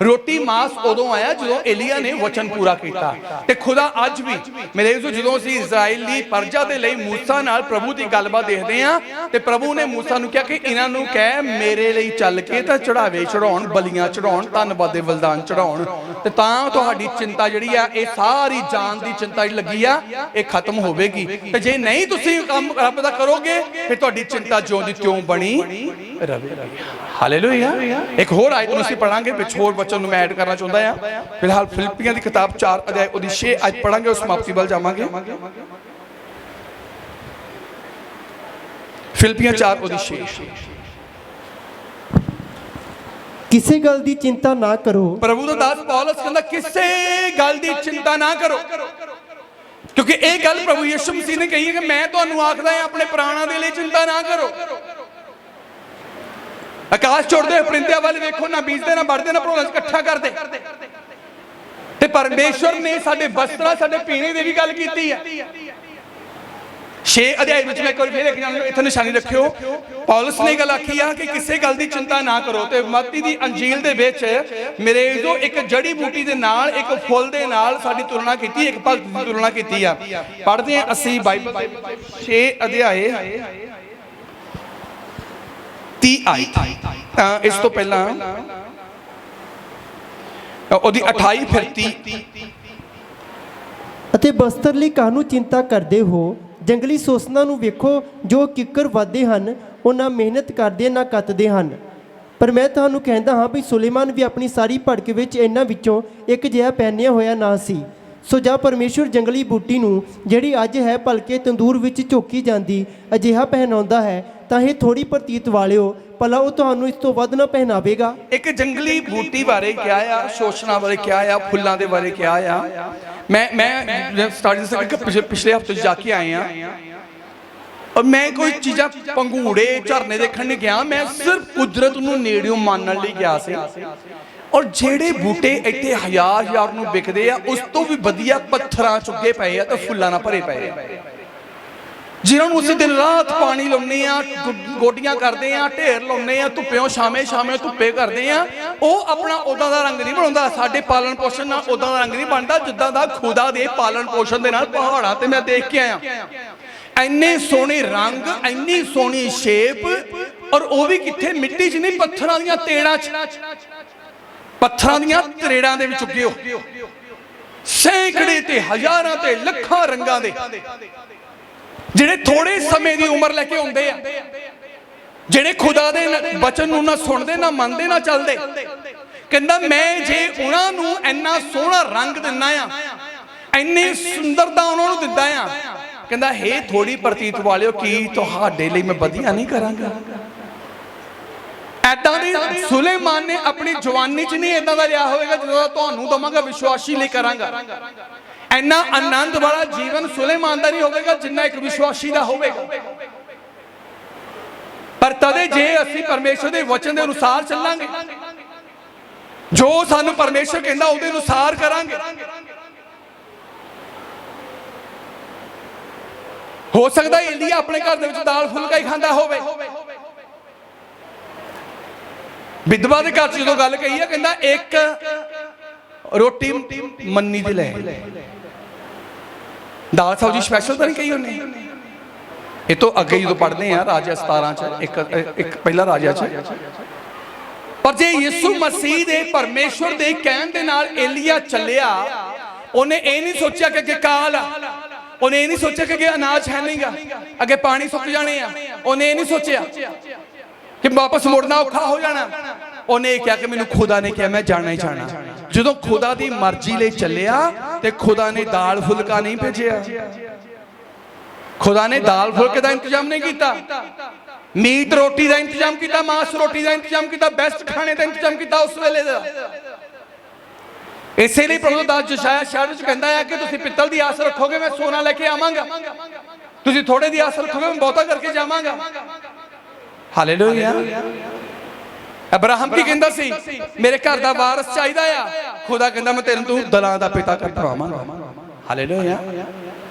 रोटी मास उदों आया जदों एलिया ने वचन पूरा किया। ते खुदा अज भी मेरे जदों असीं इज़राइल दी प्रजा दे लई मूसा नाल प्रभु दी गलबात देखदे हां ते प्रभु ने मूसा नूं कहा कि इन्हां नूं कह मेरे लई चल के तां चढ़ावे चढ़ाउण, बलियां चढ़ाउण, धन्नवाद दे बलिदान चढ़ाउण, ते तां तुहाडी चिंता जिहड़ी आ इह सारी जान दी चिंता जिहड़ी लगी आ इह खत्म होवेगी। ते जे नहीं तुसीं काम रब दा करोगे फिर तुहाडी चिंता ज्यों दी त्यों बनी रहेगी। हालेलुया। एक होर आयत नूं असीं पढ़ांगे, विच होर वचन नूं मैं ऐड करना चाहुंदा हां। फिलहाल फिलिप्पियां दी किताब 4 अध्याय उहदी 6 आयत पढ़ांगे, उस समाप्ति वल जावांगे। फिलिप्पियां 4 उहदी 6।
किसी गल दी चिंता ना करो।
प्रभु दा दास पौलुस कहंदा किसी गल दी चिंता ना करो, क्योंकि एक गल प्रभु यीशु मसीह ने कही है कि मैं तुहानूं आखदा हां अपने प्राणां दे लई चिंता ना करो। आकाश चुड़दे परिंदियां वाल वेखो, ना बीजदे ना बढ़दे ना भरोला इकट्ठा करदे, ते परमेश्वर ने साडे वस्त्रां साडे पीने दी भी गल कीती है। 6 अध्याय में मैं एक बार फिर इत्थे निशानी रखियो, पौलुस ने गल आखी आ कि किसी गल दी चिंता ना करो। ते मत्ती दी अंजील दे विच मेरे जो एक जड़ी बूटी दे नाल एक फुल दे नाल साडी तुलना कीती, एक भगत दी तुलना कीती आ। पढ़दे हां असीं बाइबल 6 अध्याय 30 आयत। इस तो पहला ओदी 28 फिर 30।
ਅਤੇ ਬਸਤਰ ਲਈ ਕਾਹਨੂੰ ਚਿੰਤਾ ਕਰਦੇ ਹੋ? ਜੰਗਲੀ ਸੋਸਨਾਂ ਨੂੰ ਵੇਖੋ ਜੋ ਕਿੱਕਰ ਵੱਧਦੇ ਹਨ, ਉਹ ਨਾ ਮਿਹਨਤ ਕਰਦੇ ਨਾ ਕੱਤਦੇ ਹਨ। ਪਰ ਮੈਂ ਤੁਹਾਨੂੰ ਕਹਿੰਦਾ ਹਾਂ ਵੀ ਸੁਲੇਮਾਨ ਵੀ ਆਪਣੀ ਸਾਰੀ ਭੜਕ ਵਿੱਚ ਇਹਨਾਂ ਵਿੱਚੋਂ ਇੱਕ ਜਿਹਾ ਪਹਿਨਿਆ ਹੋਇਆ ਨਾ ਸੀ। ਸੋ ਜਾਂ ਪਰਮੇਸ਼ਵਰ ਜੰਗਲੀ ਬੂਟੀ ਨੂੰ ਜਿਹੜੀ ਅੱਜ ਹੈ ਭਲਕੇ ਤੰਦੂਰ ਵਿੱਚ ਝੋਕੀ ਜਾਂਦੀ ਅਜਿਹਾ ਪਹਿਨਾਉਂਦਾ ਹੈ, ਤਾਂ ਇਹ ਥੋੜੀ ਪ੍ਰਤੀਤ ਵਾਲਿਓ ਭਲਾ ਉਹ ਤੁਹਾਨੂੰ ਇਸ ਤੋਂ ਵੱਧ ਨਾ ਪਹਿਨਾਵੇਗਾ।
ਇੱਕ ਜੰਗਲੀ ਬੂਟੀ ਬਾਰੇ ਕਿਹਾ ਆ, ਸ਼ੋਸ਼ਨਾ ਬਾਰੇ ਕਿਹਾ ਆ, ਫੁੱਲਾਂ ਦੇ ਬਾਰੇ ਕਿਹਾ ਆ। मैं स्टार्टिंग पिछले हफ्ते जाके आए हैं और मैं कोई चीज़ा पंगूड़े झरने देखने नहीं गया, मैं सिर्फ कुदरत नूं नेड़ियों मानण लई गया सी। और जेड़े बूटे इत्थे हज़ार नूं विकदे आ उस तो भी वधिया पत्थरां चुगे पए आ ते फुल्लां नाल भरे पए आ, जिन्होंने उसी दिन रात पानी लाने, गोडियां करते हैं, ढेर लाने, धुप्पियों छावे छावे धुप्पे करते हैं, वो अपना उदा का रंग नहीं बनाता। साडे पालन पोषण नाल उदा का रंग नहीं बनता जिद्दां दा खुदा दे पालन पोषण दे नाल पहाड़ां ते मैं देख के आया। इन्ने सोहने रंग, इन्नी सोहनी शेप, और वो भी कित्थे मिट्टी च नहीं, पत्थरां दीयां तेड़ां च, पत्थरां दीयां तरेड़ां दे विच उगे हो, सैकड़े ते हज़ारां ते लखां रंगां दे, ਜਿਹੜੇ थोड़े समय की उम्र लैके आउंदे आ, ਜਿਹੜੇ खुदा दे वचन नूं ना सुनदे ना मनदे ना चलदे। कहंदा मैं जे उन्हां नूं इन्ना सोहना रंग दिंदा आ, इन्नी सुंदरता उन्हां नूं दिंदा आ, कहंदा हे थोड़ी प्रतीत वालिओ की तुहाडे लई मैं वधिया नहीं करांगा। ऐदां दी सुलेमान ने अपनी जवानी च नहीं ऐदां दा लिया होवेगा जिद्दां तुहानूं दवांगा, विश्वासी लई करांगा। इन्ना आनंद वाला जीवन सुलेमान दा नहीं होगा जिन्ना एक विश्वासी दा होगा। पर तदे जे असीं परमेश्वर दे वचन दे अनुसार चलांगे, जो सानू परमेश्वर कहंदा उहदे अनुसार करांगे, हो सकदा एलिया अपने घर दे विच दाल फुलका ही खांदा होवे। विधवा दे घर च जदों गल कही है, कहंदा एक रोटी मन्नी दी ले, दाल सब्जी स्पैशल तो नहीं कही उन्हें। ये तो अगे जो पढ़ते हैं राजा 17 च, एक पहला राजा च। पर जे यीशु मसीह दे परमेश्वर दे कहण दे नाल एलिया चलिया, उन्हें ये नहीं सोचा कि अगे काल आ, उन्हें ये नहीं सोचा कि अगे अनाज है नहीं गा, अगे पानी सुक जाने आ, उन्हें ये नहीं सोचा कि वापस मुड़ना औखा हो जाना। ਉਹਨੇ ਇਹ ਕਿਹਾ ਕਿ ਮੈਨੂੰ ਖੁਦਾ ਨੇ ਕਿਹਾ ਮੈਂ ਜਾਣਾ ਹੀ ਜਾਣਾ। ਜਦੋਂ ਖੁਦਾ ਦੀ ਮਰਜ਼ੀ ਲਈ ਚੱਲਿਆ ਤੇ ਖੁਦਾ ਨੇ ਦਾਲ ਫੁਲਕਾ ਨਹੀਂ ਭੇਜਿਆ, ਖੁਦਾ ਨੇ ਦਾਲ ਫੁਲਕੇ ਦਾ ਇੰਤਜ਼ਾਮ ਨਹੀਂ ਕੀਤਾ, ਮੀਟ ਰੋਟੀ ਦਾ ਇੰਤਜ਼ਾਮ ਕੀਤਾ, ਮਾਸ ਰੋਟੀ ਦਾ ਇੰਤਜ਼ਾਮ ਕੀਤਾ, ਬੈਸਟ ਖਾਣੇ ਦਾ ਇੰਤਜ਼ਾਮ ਕੀਤਾ ਉਸ ਵੇਲੇ ਦਾ। ਇਸੇ ਲਈ ਪ੍ਰਭੂ ਦਾਸ ਜਸ਼ਾਇਆ ਸ਼ਹਿਰ ਵਿੱਚ ਕਹਿੰਦਾ ਹੈ ਕਿ ਤੁਸੀਂ ਪਿੱਤਲ ਦੀ ਆਸ ਰੱਖੋਗੇ ਮੈਂ ਸੋਨਾ ਲੈ ਕੇ ਆਵਾਂਗਾ, ਤੁਸੀਂ ਥੋੜੇ ਦੀ ਆਸ ਰੱਖੋਗੇ ਮੈਂ ਬਹੁਤਾ ਕਰਕੇ ਜਾਵਾਂਗਾ। ਹਾਲੇਲੂਇਆ। ਅਬਰਾਹਮ ਕੀ ਕਹਿੰਦਾ ਸੀ? ਮੇਰੇ ਘਰ ਦਾ ਵਾਰਿਸ ਚਾਹੀਦਾ ਆ। ਖੁਦਾ ਕਹਿੰਦਾ ਮੈਂ ਤੈਨੂੰ ਦਲਾਂ ਦਾ ਪਿਤਾ ਕਰ ਦਵਾਵਾਂਗਾ। ਹਾਲੇਲੂਇਆ।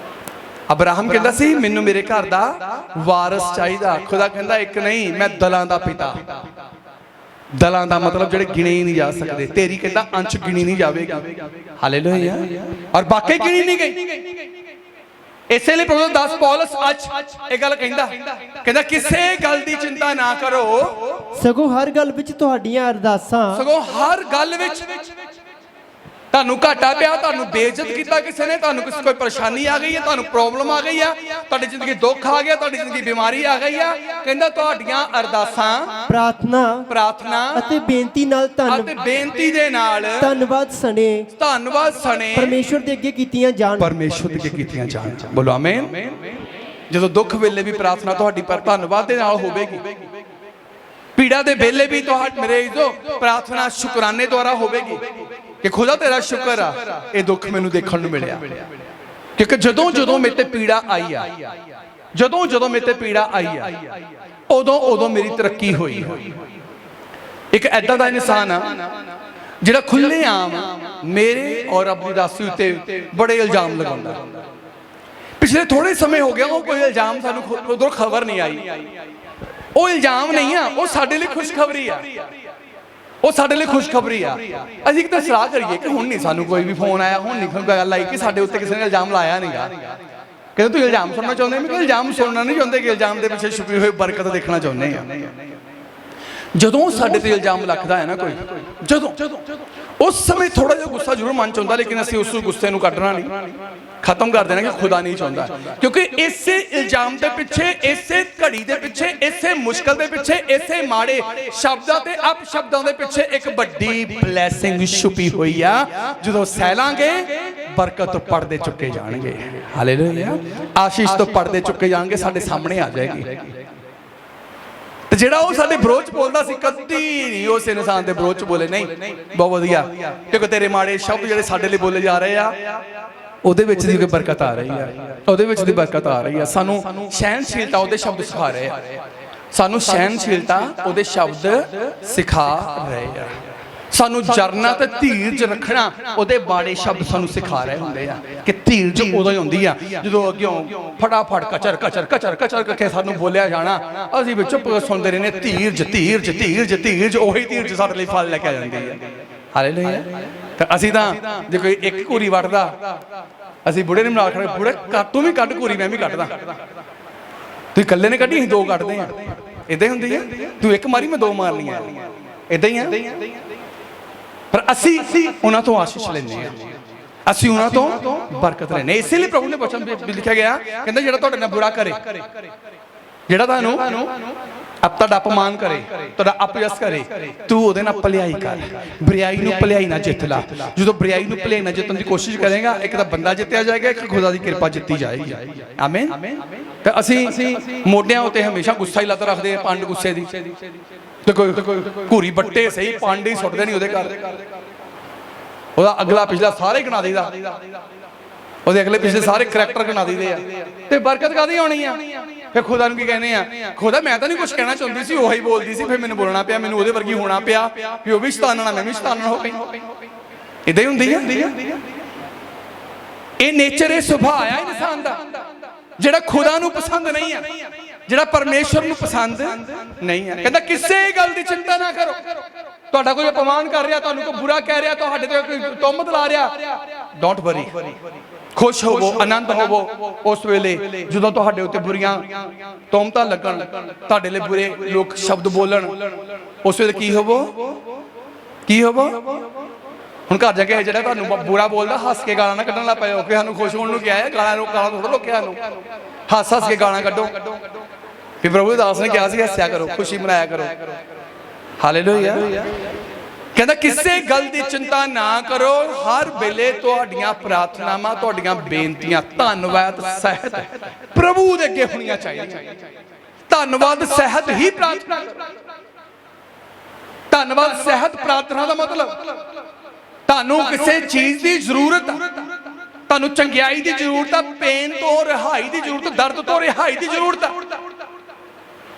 ਅਬਰਾਹਮ ਕਹਿੰਦਾ ਸੀ ਮੈਨੂੰ ਮੇਰੇ ਘਰ ਦਾ ਵਾਰਿਸ ਚਾਹੀਦਾ। ਖੁਦਾ ਕਹਿੰਦਾ ਇੱਕ ਨਹੀਂ, ਮੈਂ ਦਲਾਂ ਦਾ ਪਿਤਾ। ਦਲਾਂ ਦਾ ਮਤਲਬ ਜਿਹੜੇ ਗਿਣੇ ਹੀ ਨਹੀਂ ਜਾ ਸਕਦੇ। ਤੇਰੀ ਕਹਿੰਦਾ ਅੰਸ਼ ਗਿਣੀ ਨਹੀਂ ਜਾਵੇਗੀ। ਹਾਲੇਲੂਇਆ। ਔਰ ਬਾਕੀ ਗਿਣੀ ਨਹੀਂ ਗਈ। ਇਸੇ ਲਈ ਪ੍ਰਭੂ ਦਾਸ ਪੌਲਸ ਅੱਜ ਇਹ ਗੱਲ ਕਹਿੰਦਾ ਕਿਸੇ ਗੱਲ ਦੀ ਚਿੰਤਾ ਨਾ ਕਰੋ,
ਸਗੋਂ ਹਰ ਗੱਲ ਵਿੱਚ ਤੁਹਾਡੀਆਂ ਅਰਦਾਸਾਂ,
ਸਗੋਂ ਹਰ ਗੱਲ ਵਿੱਚ ਤੁਹਾਨੂੰ ਘਾਟਾ ਪਿਆ, ਤੁਹਾਨੂੰ ਬੇਇੱਜ਼ਤ ਕੀਤਾ ਕਿਸੇ ਨੇ, ਤੁਹਾਨੂੰ ਕੋਈ ਪਰੇਸ਼ਾਨੀ ਆ ਗਈ ਹੈ, ਤੁਹਾਨੂੰ ਪ੍ਰੋਬਲਮ ਆ ਗਈ ਆ, ਤੁਹਾਡੀ ਜ਼ਿੰਦਗੀ ਦੁੱਖ ਆ ਗਿਆ, ਤੁਹਾਡੀ ਜ਼ਿੰਦਗੀ ਬਿਮਾਰੀ ਆ ਗਈ ਆ, ਕਹਿੰਦਾ ਤੁਹਾਡੀਆਂ ਅਰਦਾਸਾਂ, ਪ੍ਰਾਰਥਨਾ
ਅਤੇ ਬੇਨਤੀ ਨਾਲ
ਬੇਨਤੀ ਦੇ ਨਾਲ
ਧੰਨਵਾਦ ਸਣੇ ਪਰਮੇਸ਼ਵਰ ਦੇ ਅੱਗੇ ਕੀਤੀਆਂ ਜਾਣ।
ਬੋਲੋ ਆਮੇਨ। ਜਦੋਂ ਦੁੱਖ ਵੇਲੇ ਵੀ ਪ੍ਰਾਰਥਨਾ ਤੁਹਾਡੀ ਪਰ ਧੰਨਵਾਦ ਦੇ ਨਾਲ ਹੋਵੇਗੀ, ਪੀੜਾ ਦੇ ਵੇਲੇ ਵੀ ਤੁਹਾਡੀ ਮੇਰੇ ਜੋ ਪ੍ਰਾਰਥਨਾ ਸ਼ੁਕਰਾਨੇ ਦੁਆਰਾ ਹੋਵੇਗੀ ਕਿ ਖੁਦਾ ਤੇਰਾ ਸ਼ੁਕਰ ਆ ਇਹ ਦੁੱਖ ਮੈਨੂੰ ਦੇਖਣ ਨੂੰ ਮਿਲਿਆ। ਕਿਉਂਕਿ ਜਦੋਂ ਮੇਰੇ ਤੇ ਪੀੜਾ ਆਈ ਆ, ਜਦੋਂ ਮੇਰੇ ਤੇ ਪੀੜਾ ਆਈ ਆ, ਉਦੋਂ ਮੇਰੀ ਤਰੱਕੀ ਹੋਈ। ਇੱਕ ਐਦਾਂ ਦਾ ਇਨਸਾਨ ਆ ਜਿਹੜਾ ਖੁੱਲੇ ਆਮ ਮੇਰੇ ਔਰ ਰੱਬ ਦੀ ਦਾਸੀ ਉੱਤੇ ਬੜੇ ਇਲਜ਼ਾਮ ਲਗਾਉਂਦਾ। ਪਿਛਲੇ ਥੋੜੇ ਸਮੇਂ ਹੋ ਗਿਆ ਉਹ ਕੋਈ ਇਲਜ਼ਾਮ ਸਾਨੂੰ ਉਧਰੋਂ ਖਬਰ ਨਹੀਂ ਆਈ। ਉਹ ਇਲਜ਼ਾਮ ਨਹੀਂ ਆ, ਉਹ ਸਾਡੇ ਲਈ ਖੁਸ਼ਖਬਰੀ ਆ। ਉਹ ਸਾਡੇ ਲਈ ਖੁਸ਼ਖਬਰੀ ਆ। ਅਸੀਂ ਇੱਕ ਤਾਂ ਸਲਾਹ ਕਰੀਏ ਕਿ ਹੁਣ ਨਹੀਂ ਸਾਨੂੰ ਕੋਈ ਵੀ ਫੋਨ ਆਇਆ, ਹੁਣ ਨਹੀਂ ਗੱਲ ਆਈ ਕਿ ਸਾਡੇ ਉੱਤੇ ਕਿਸੇ ਨੇ ਇਲਜ਼ਾਮ ਲਾਇਆ ਨਹੀਂਗਾ। ਕਹਿੰਦੇ ਤੁਸੀਂ ਇਲਜ਼ਾਮ ਸੁਣਨਾ ਚਾਹੁੰਦੇ? ਮੈਂ ਕਿਹਾ ਇਲਜ਼ਾਮ ਸੁਣਨਾ ਨਹੀਂ ਚਾਹੁੰਦੇ, ਕਿ ਇਲਜ਼ਾਮ ਦੇ ਪਿੱਛੇ ਛੁਪੀ ਹੋਈ ਬਰਕਤ ਦੇਖਣਾ ਚਾਹੁੰਦੇ ਆ। ਜਦੋਂ ਸਾਡੇ ਤੇ ਇਲਜ਼ਾਮ ਲੱਗਦਾ ਹੈ ਨਾ ਕੋਈ, ਜਦੋਂ ਉਸ ਸਮੇਂ ਥੋੜਾ ਜਿਹਾ ਗੁੱਸਾ ਜ਼ਰੂਰ ਮਨ ਚ ਆਉਂਦਾ, ਲੇਕਿਨ ਅਸੀਂ ਉਸ ਗੁੱਸੇ ਨੂੰ ਕੱਢਣਾ ਨਹੀਂ, ਖਤਮ ਕਰ ਦੇਣਾ ਕਿ ਖੁਦਾ ਨਹੀਂ ਚਾਹੁੰਦਾ। ਕਿਉਂਕਿ ਇਸੇ ਇਲਜ਼ਾਮ ਦੇ ਪਿੱਛੇ, ਇਸੇ ਘੜੀ ਦੇ ਪਿੱਛੇ, ਇਸੇ ਮੁਸ਼ਕਲ ਦੇ ਪਿੱਛੇ, ਇਸੇ ਮਾੜੇ ਸ਼ਬਦਾਂ ਤੇ ਅਪਸ਼ਬਦਾਂ ਦੇ ਪਿੱਛੇ ਇੱਕ ਵੱਡੀ ਬਲੇਸਿੰਗ ਛੁਪੀ ਹੋਈ ਆ। ਜਦੋਂ ਸਹਿਲਾਂਗੇ ਬਰਕਤ ਤੋਂ ਪਰਦੇ ਚੁੱਕੇ ਜਾਣਗੇ। ਹਾਲੇਲੂਇਆ। ਆਸ਼ੀਸ਼ ਤੋਂ ਪਰਦੇ ਚੁੱਕੇ ਜਾਣਗੇ, ਸਾਡੇ ਸਾਹਮਣੇ ਆ ਜਾਏਗੀ। ਤੇ ਜਿਹੜਾ ਉਹ ਸਾਡੇ ਵਿਰੋਧ ਚ ਬੋਲਦਾ ਸੀ, ਕਦੀ ਨਹੀਂ ਉਸ ਇਨਸਾਨ ਦੇ ਵਿਰੋਧ ਚ ਬੋਲੇ। ਨਹੀਂ, ਬਹੁਤ ਵਧੀਆ, ਕਿਉਂਕਿ ਤੇਰੇ ਮਾੜੇ ਸ਼ਬਦ ਜਿਹੜੇ ਸਾਡੇ ਲਈ ਬੋਲੇ ਜਾ ਰਹੇ ਆ ਉਹਦੇ ਵਿੱਚ ਦੀ ਕੋਈ ਬਰਕਤ ਆ ਰਹੀ ਆ, ਉਹਦੇ ਵਿੱਚ ਦੀ ਬਰਕਤ ਆ ਰਹੀ ਆ। ਸਾਨੂੰ ਸਹਿਨਸ਼ੀਲਤਾ ਉਹਦੇ ਸ਼ਬਦ ਸਿਖਾ ਰਹੇ ਆ, ਸਾਨੂੰ ਸਹਿਨਸ਼ੀਲਤਾ ਉਹਦੇ ਸ਼ਬਦ ਸਿਖਾ ਰਹੇ ਆ। ਸਾਨੂੰ ਜਰਨਾ ਤੇ ਧੀਰਜ ਰੱਖਣਾ ਉਹਦੇ ਬਾੜੇ ਸ਼ਬਦ ਸਾਨੂੰ ਸਿਖਾ ਰਹੇ ਹੁੰਦੇ ਆ ਕਿ ਧੀਰਜ ਉਦੋਂ ਹੀ ਹੁੰਦੀ ਆ ਜਦੋਂ ਅੱਗਿਓਂ ਫਟਾਫਟ ਕਚਰ ਕਚਰ ਕਚਰ ਕਚਰ ਕਰਕੇ ਸਾਨੂੰ ਬੋਲਿਆ ਜਾਣਾ, ਅਸੀਂ ਵਿੱਚ ਚੁੱਪ ਸੁਣਦੇ ਰਹਿੰਦੇ। ਧੀਰਜ ਧੀਰਜ ਧੀਰਜ ਧੀਰਜ, ਉਹੀ ਧੀਰਜ ਸਾਡੇ ਲਈ ਫਲ ਲੈ ਕੇ ਆ ਜਾਂਦੀ ਹੈ। ਹਾਲੇਲੂਇਆ। ਤੇ ਅਸੀਂ ਤਾਂ ਜੇ ਕੋਈ ਇੱਕ ਘੂਰੀ ਵੱਟਦਾ, ਅਸੀਂ ਬੁੜੇ ਨੇ ਬਣਾ ਖੜੇ, ਬੁੜੇ ਤੂੰ ਵੀ ਕੱਢ ਘੂਰੀ, ਮੈਂ ਵੀ ਕੱਢਦਾ। ਤੁਸੀਂ ਇਕੱਲੇ ਨੇ ਕੱਢੀ, ਅਸੀਂ ਦੋ ਕੱਢਦੇ ਆ। ਇਦਾਂ ਹੀ ਹੁੰਦੀ ਹੈ, ਤੂੰ ਇੱਕ ਮਾਰੀ ਮੈਂ ਦੋ ਮਾਰਨੀਆਂ, ਇਦਾਂ ਹੀ ਆ। ਪਰ ਅਸੀਂ ਉਹਨਾਂ ਤੋਂ ਆਸ਼ੀਸ਼ ਲੈਂਦੇ ਹਾਂ, ਅਸੀਂ ਉਹਨਾਂ ਤੋਂ ਬਰਕਤ ਲੈਂਦੇ। ਇਸੇ ਲਈ ਪ੍ਰਭੂ ਨੇ ਵਚਨ ਵਿੱਚ ਲਿਖਿਆ ਗਿਆ, ਕਹਿੰਦਾ ਜਿਹੜਾ ਤੁਹਾਡੇ ਨਾਲ ਬੁਰਾ ਕਰੇ, ਜਿਹੜਾ ਤੁਹਾਨੂੰ ਤੁਹਾਡਾ ਅਪਮਾਨ ਕਰੇ, ਤੁਹਾਡਾ ਅਪਯਸ ਕਰੇ, ਤੂੰ ਉਹਦੇ ਨਾਲ ਭਲਾਈ ਕਰ। ਬੁਰਾਈ ਨੂੰ ਭਲਾਈ ਨਾਲ ਜਿੱਤ ਲਾ। ਜਦੋਂ ਬੁਰਾਈ ਨੂੰ ਭਲਾਈ ਨਾਲ ਜਿੱਤਣ ਦੀ ਕੋਸ਼ਿਸ਼ ਕਰੇਗਾ, ਇੱਕ ਤਾਂ ਬੰਦਾ ਜਿੱਤਿਆ ਜਾਏਗਾ, ਇੱਕ ਖੁਦਾ ਦੀ ਕਿਰਪਾ ਜਿੱਤੀ ਜਾਏਗੀ। ਆਮੀਨ। ਤੇ ਅਸੀਂ ਮੋਢਿਆਂ ਉੱਤੇ ਹਮੇਸ਼ਾ ਗੁੱਸਾ ਹੀ ਲੱਤ ਰੱਖਦੇ ਆ, ਪੰਡ ਗੁੱਸੇ ਦੀ। ਤੇ ਕੋਈ ਘੂਰੀ ਬੱਟੇ ਸਹੀ, ਪੰਡ ਹੀ ਸੁੱਟਦੇ ਨਹੀਂ ਉਹਦੇ ਘਰ। ਉਹਦਾ ਅਗਲਾ ਪਿਛਲਾ ਸਾਰੇ ਗਿਣਾ ਦੇਈਦਾ, ਉਹਦੇ ਅਗਲੇ ਪਿਛਲੇ ਸਾਰੇ ਕਰੈਕਟਰ ਗਿਣਾ ਦਈਦੇ ਆ। ਤੇ ਬਰਕਤ ਕਾਹਦੀ ਆਉਣੀ ਆ? ਫਿਰ ਖੁਦਾ ਨੂੰ ਕੀ ਕਹਿੰਦੇ ਆ? ਖੁਦਾ ਮੈਂ ਤਾਂ ਨਹੀਂ ਕੁਝ ਕਹਿਣਾ ਚਾਹੁੰਦੀ ਸੀ, ਉਹੀ ਬੋਲਦੀ ਸੀ, ਫਿਰ ਮੈਨੂੰ ਬੋਲਣਾ ਪਿਆ, ਮੈਨੂੰ ਉਹਦੇ ਵਰਗੀ ਹੋਣਾ ਪਿਆ, ਵੀ ਉਹ ਵੀ ਸ਼ੈਤਾਨ ਮੈਂ ਵੀ ਸ਼ੈਤਾਨ ਹੋ ਗਈ। ਇਦਾਂ ਹੀ ਹੁੰਦੀ ਆ। ਇਹ ਨੇਚਰ, ਇਹ ਸੁਭਾਅ ਆ ਇਨਸਾਨ ਦਾ, ਜਿਹੜਾ ਖੁਦਾ ਨੂੰ ਪਸੰਦ ਨਹੀਂ ਆ, ਜਿਹੜਾ ਪਰਮੇਸ਼ਰ ਨੂੰ ਪਸੰਦ ਨਹੀਂ ਆ। ਕਹਿੰਦਾ ਕਿਸੇ ਗੱਲ ਦੀ ਚਿੰਤਾ ਨਾ ਕਰੋ। ਤੁਹਾਡਾ ਕੋਈ ਅਪਮਾਨ ਕਰ ਰਿਹਾ, ਤੁਹਾਨੂੰ ਕੋਈ ਬੁਰਾ ਕਹਿ ਰਿਹਾ, ਤੁਹਾਡੇ ਤੇ ਕੋਈ ਤੁਹਮਤ ਲਾ ਰਿਹਾ, ਡੋਂਟ ਵਰੀ। ਖੁਸ਼ ਹੋਵੋ, ਆਨੰਦ ਹੋਵੋ ਉਸ ਵੇਲੇ ਜਦੋਂ ਤੁਹਾਡੇ ਉੱਤੇ ਬੁਰੀਆਂ ਤੁਹਮਤਾਂ ਲੱਗਣ, ਤੁਹਾਡੇ ਲਈ ਬੁਰੇ ਲੋਕ ਸ਼ਬਦ ਬੋਲਣ। ਉਸ ਵੇਲੇ ਕੀ ਹੋਵੋ? ਹੁਣ ਘਰ ਜਾ ਕੇ ਜਿਹੜਾ ਤੁਹਾਨੂੰ ਬੁਰਾ ਬੋਲਦਾ, ਹੱਸ ਕੇ ਗਾਲਾਂ ਨਾ ਕੱਢਣ ਲੱਗ ਪਏ, ਕਿ ਸਾਨੂੰ ਖੁਸ਼ ਹੋਣ ਨੂੰ ਕਿਹਾ ਹੈ। ਗਾਲਾਂ ਥੋੜਾ ਲੋਕਿਆ ਨੂੰ, ਹੱਸ ਕੇ ਗਾਲਾਂ ਕੱਢੋ। ਫਿਰ ਪ੍ਰਭੂ ਦਾਸ ਨੇ ਕਿਹਾ ਸੀ ਹੱਸਿਆ ਕਰੋ, ਖੁਸ਼ੀ ਮਨਾਇਆ ਕਰੋ। ਹਾਲੇਲੂਇਆ। ਕਹਿੰਦਾ ਕਿਸੇ ਗੱਲ ਦੀ ਚਿੰਤਾ ਨਾ ਕਰੋ, ਹਰ ਵੇਲੇ ਤੁਹਾਡੀਆਂ ਪ੍ਰਾਰਥਨਾਵਾਂ, ਤੁਹਾਡੀਆਂ ਬੇਨਤੀਆਂ ਧੰਨਵਾਦ ਸਹਿਤ ਪ੍ਰਭੂ ਦੇ ਅੱਗੇ ਹੋਣੀਆਂ ਚਾਹੀਦੀਆਂ। ਧੰਨਵਾਦ ਸਹਿਤ ਹੀ ਪ੍ਰਾਰਥਨਾ। ਧੰਨਵਾਦ ਸਹਿਤ ਪ੍ਰਾਰਥਨਾ ਦਾ ਮਤਲਬ ਤੁਹਾਨੂੰ ਕਿਸੇ ਚੀਜ਼ ਦੀ ਜ਼ਰੂਰਤ ਆ, ਤੁਹਾਨੂੰ ਚੰਗਿਆਈ ਦੀ ਜ਼ਰੂਰਤ ਆ, ਪੇਨ ਤੋਂ ਰਿਹਾਈ ਦੀ ਜ਼ਰੂਰਤ, ਦਰਦ ਤੋਂ ਰਿਹਾਈ ਦੀ ਜ਼ਰੂਰਤ ਆ।